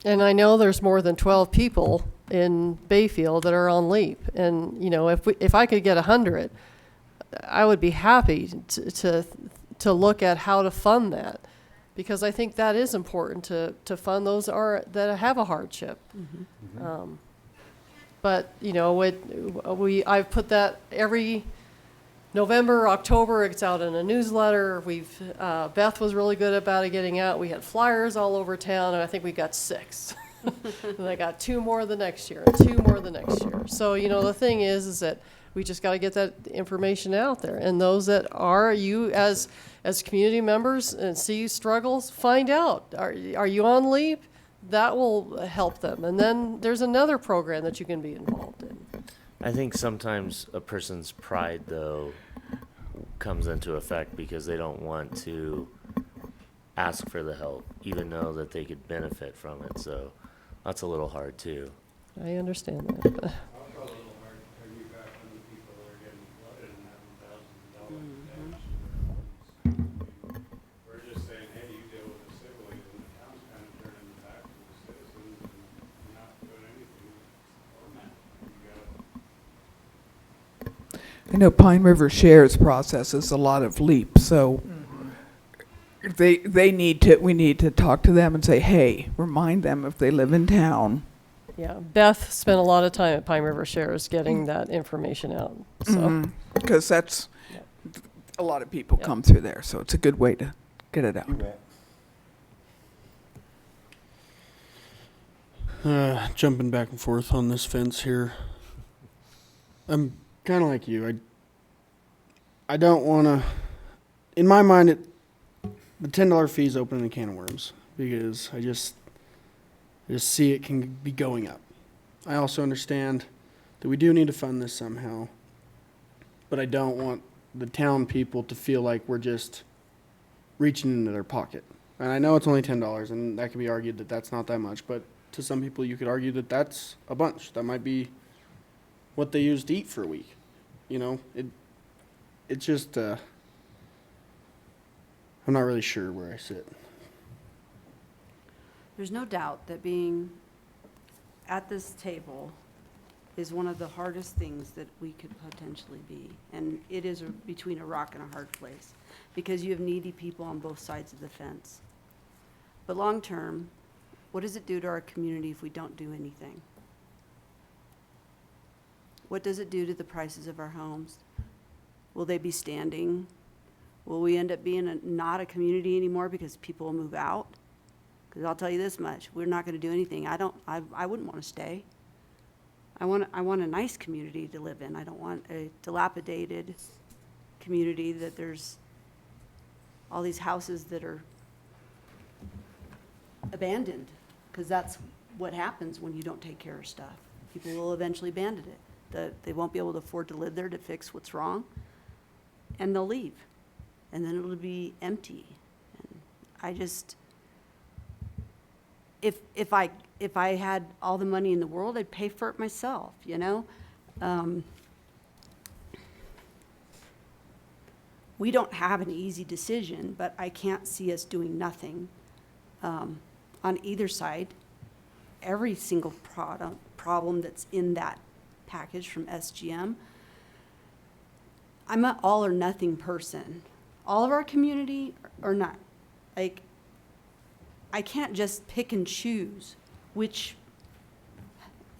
And I know there's more than 12 people in Bayfield that are on LEAP. And, you know, if I could get 100, I would be happy to look at how to fund that. Because I think that is important to fund those that have a hardship. But, you know, I've put that every November, October, it's out in a newsletter. Beth was really good about it getting out. We had flyers all over town, and I think we got 6. And I got 2 more the next year, and 2 more the next year. So, you know, the thing is that we just got to get that information out there. And those that are, you as community members and see struggles, find out. Are you on LEAP? That will help them. And then there's another program that you can be involved in. I think sometimes a person's pride, though, comes into effect because they don't want to ask for the help, even though that they could benefit from it. So that's a little hard, too. I understand that. Also a little hard to piggyback on the people that are getting flooded and having thousands of dollars damage to their homes. We're just saying, hey, you deal with it civilly, and the town's kind of turning the back to the citizens and not doing anything on that. You gotta I know Pine River Shares processes a lot of LEAP, so we need to talk to them and say, hey, remind them if they live in town. Yeah, Beth spent a lot of time at Pine River Shares getting that information out. So, Because that's, a lot of people Yep. come through there, so it's a good way to get it out. Jumping back and forth on this fence here. I'm kind of like you. I don't want to. In my mind, the $10 fee is opening a can of worms because I just see it can be going up. I also understand that we do need to fund this somehow, but I don't want the town people to feel like we're just reaching into their pocket. And I know it's only $10, and that can be argued that that's not that much, but to some people you could argue that that's a bunch. That might be what they use to eat for a week. You know, it's just, I'm not really sure where I sit. There's no doubt that being at this table is one of the hardest things that we could potentially be. And it is between a rock and a hard place because you have needy people on both sides of the fence. But long term, what does it do to our community if we don't do anything? What does it do to the prices of our homes? Will they be standing? Will we end up being not a community anymore because people will move out? Because I'll tell you this much, we're not going to do anything. I wouldn't want to stay. I want a nice community to live in. I don't want a dilapidated community that there's all these houses that are abandoned, because that's what happens when you don't take care of stuff. People will eventually abandon it. They won't be able to afford to live there to fix what's wrong, and they'll leave. And then it'll be empty. And I just, if I had all the money in the world, I'd pay for it myself, you know? We don't have an easy decision, but I can't see us doing nothing on either side. Every single problem that's in that package from SGM, I'm an all or nothing person. All of our community or not. Like, I can't just pick and choose which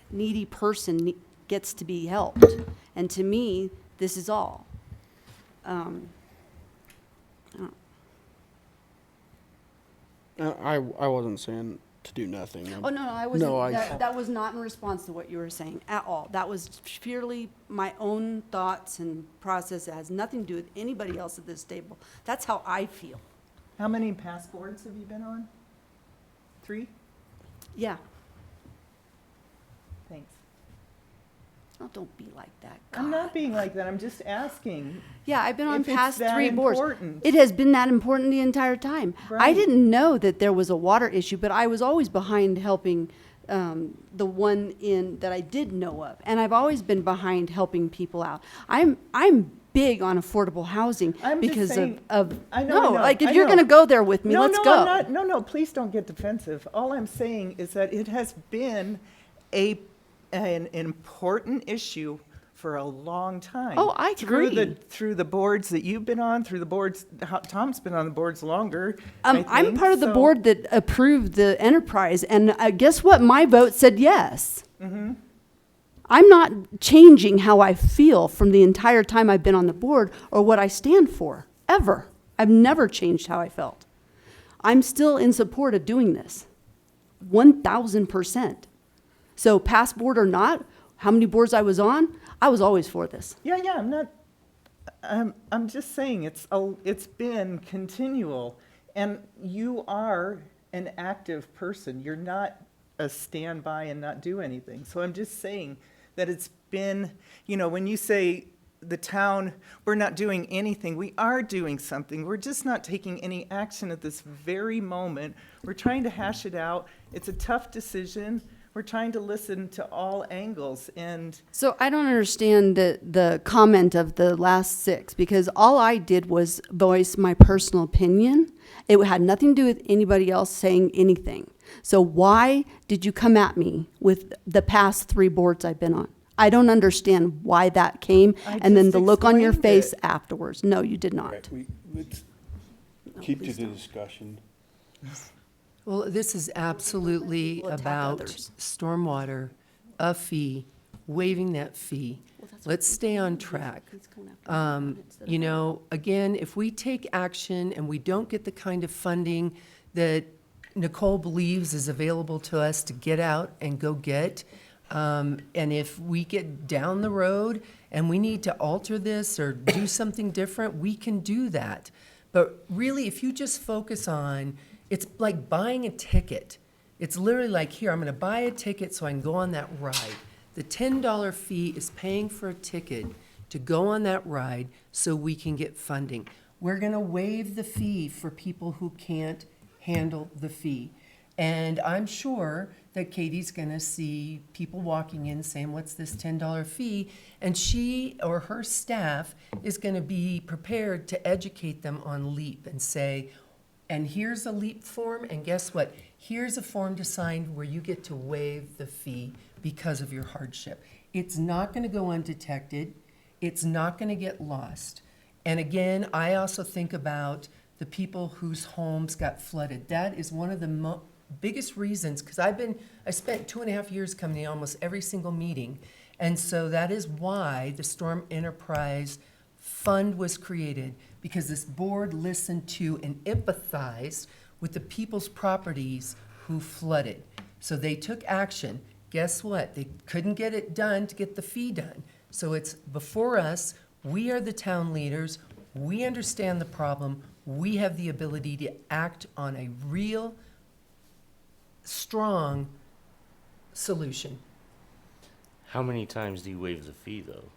needy person gets to be helped. And to me, this is all. I wasn't saying to do nothing. Oh, no, I wasn't, that was not in response to what you were saying at all. That was purely my own thoughts and process. It has nothing to do with anybody else at this table. That's how I feel. How many past boards have you been on? 3? Yeah. Thanks. Oh, don't be like that. I'm not being like that. I'm just asking. Yeah, I've been on If it's past that 3 boards. important. It has been that important the entire time. I Right. didn't know that there was a water issue, but I was always behind helping the one that I did know of, and I've always been behind helping people out. I'm big on affordable housing I'm just because saying- of, I know, no, like, if I you're know. gonna go there with me, No, let's no, go. I'm not, no, please don't get defensive. All I'm saying is that it has been an important issue for a long time. Oh, I agree. Through the boards that you've been on, through the boards, Tom's been on the boards longer, I I'm think, part of the so- board that approved the enterprise, and guess what? My vote said yes. Mm-hmm. I'm not changing how I feel from the entire time I've been on the board or what I stand for, ever. I've never changed how I felt. I'm still in support of doing this, 1,000%. So past board or not, how many boards I was on, I was always for this. Yeah, I'm not, I'm just saying, it's been continual, and you are an active person. You're not a standby and not do anything. So I'm just saying that it's been, when you say the town, we're not doing anything, we are doing something. We're just not taking any action at this very moment. We're trying to hash it out. It's a tough decision. We're trying to listen to all angles, and So I don't understand the comment of the last six, because all I did was voice my personal opinion. It had nothing to do with anybody else saying anything. So why did you come at me with the past 3 boards I've been on? I don't understand why that came, I and then just the look on your explained face it. afterwards. No, you did not. Right, let's No, keep to please the don't. discussion. Well, this is absolutely We'll attack about others. stormwater, a fee, waiving that fee. Let's stay on track. Again, if we take action and we don't get the kind of funding that Nicole believes is available to us to get out and go get, and if we get down the road and we need to alter this or do something different, we can do that. But really, if you just focus on, it's like buying a ticket. It's literally like, here, I'm gonna buy a ticket so I can go on that ride. The $10 fee is paying for a ticket to go on that ride so we can get funding. We're gonna waive the fee for people who can't handle the fee. And I'm sure that Katie's gonna see people walking in saying, what's this $10 fee? And she or her staff is gonna be prepared to educate them on LEAP and say, and here's a LEAP form, and guess what? Here's a form to sign where you get to waive the fee because of your hardship. It's not gonna go undetected. It's not gonna get lost. And again, I also think about the people whose homes got flooded. That is one of the biggest reasons, because I spent 2.5 years coming to almost every single meeting. And so that is why the Storm Enterprise Fund was created, because this board listened to and empathized with the people's properties who flooded. So they took action. Guess what? They couldn't get it done to get the fee done. So it's before us. We are the town leaders. We understand the problem. We have the ability to act on a real, strong solution. How many times do you waive the fee, though?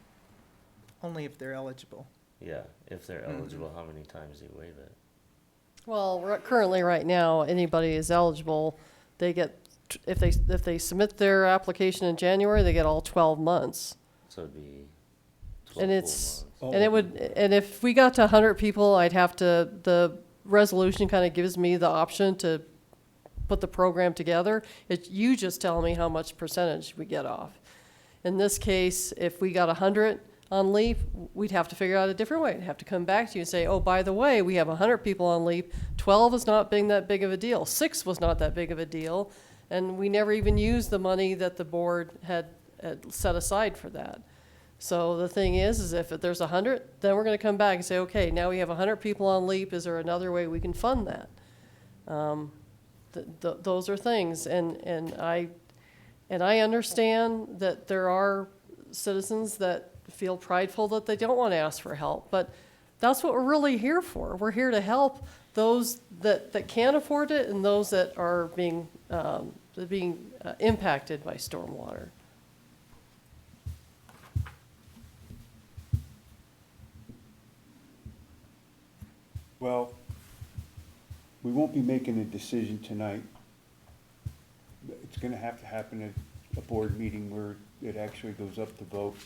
only if they're eligible. Yeah, if they're eligible, how many times do you waive it? Well, currently, right now, anybody is eligible. They get, if they submit their application in January, they get all 12 months. So it'd be 12 And full it's, months. and it would, and if we got to 100 people, I'd have to, the resolution kind of gives me the option to put the program together. You just tell me how much percentage we get off. In this case, if we got 100 on LEAP, we'd have to figure out a different way. We'd have to come back to you and say, oh, by the way, we have 100 people on LEAP. 12 is not being that big of a deal. 6 was not that big of a deal. And we never even used the money that the board had set aside for that. So the thing is if there's 100, then we're going to come back and say, okay, now we have 100 people on LEAP. Is there another way we can fund that? Those are things. And I understand that there are citizens that feel prideful that they don't want to ask for help, but that's what we're really here for. We're here to help those that can't afford it and those that are being impacted by stormwater. Well, we won't be making a decision tonight. It's gonna have to happen at a board meeting where it actually goes up to vote.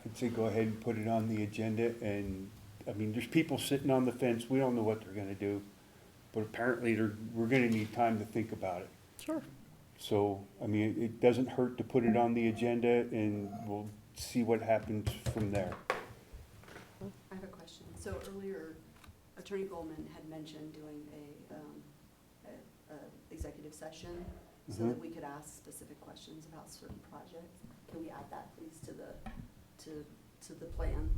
I'd say go ahead and put it on the agenda, and, I mean, there's people sitting on the fence, we don't know what they're gonna do, but apparently we're gonna need time to think about it. Sure. So, I mean, it doesn't hurt to put it on the agenda, and we'll see what happens from there. I have a question. So earlier, Attorney Goldman had mentioned doing a executive session so that we could ask specific questions about certain projects. Can we add that, please, to the plan?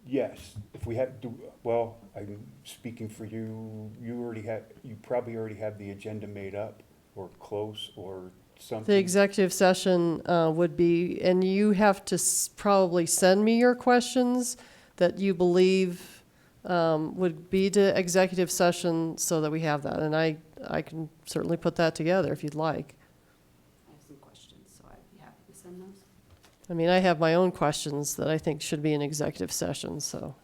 Yes, if we have to, well, I'm speaking for you, you probably already have the agenda made up, or close, or something. The executive session would be, and you have to probably send me your questions that you believe would be to executive session so that we have that. And I can certainly put that together if you'd like. I have some questions, so I'd be happy to send those. I mean, I have my own questions that I think should be in executive session, so.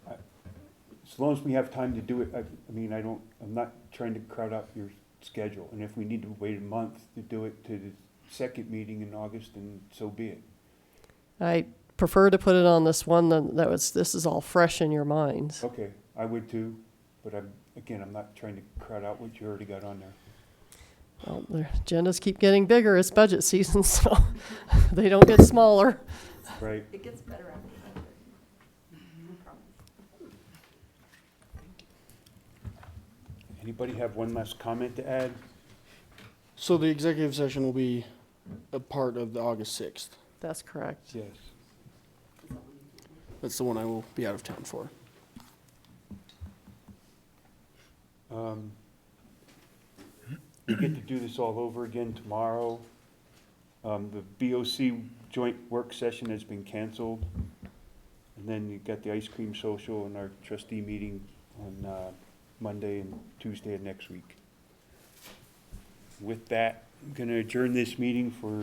As long as we have time to do it, I mean, I'm not trying to crowd out your schedule, and if we need to wait a month to do it to the second meeting in August, then so be it. I prefer to put it on this one this is all fresh in your minds. Okay, I would too, but I'm not trying to crowd out what you already got on there. Well, their agendas keep getting bigger. It's budget season, so they don't get smaller. Right. It gets better after that. No problem. Anybody have one last comment to add? So the executive session will be a part of the August 6th. That's correct. Yes. That's the one I will be out of town for. We get to do this all over again tomorrow. The BOC joint work session has been canceled. And then you got the ice cream social and our trustee meeting on Monday and Tuesday of next week. With that, I'm going to adjourn this meeting for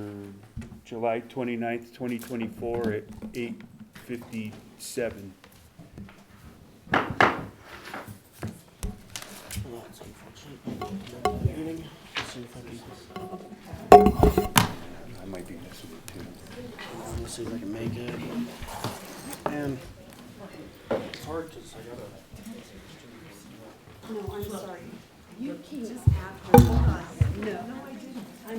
July 29th, 2024 at 8:57. That's unfortunate. Meeting. Let's see if I might be missing it too. let's see if I can make it. And it's hard because I gotta. No, I'm sorry. You just have to. No, I didn't.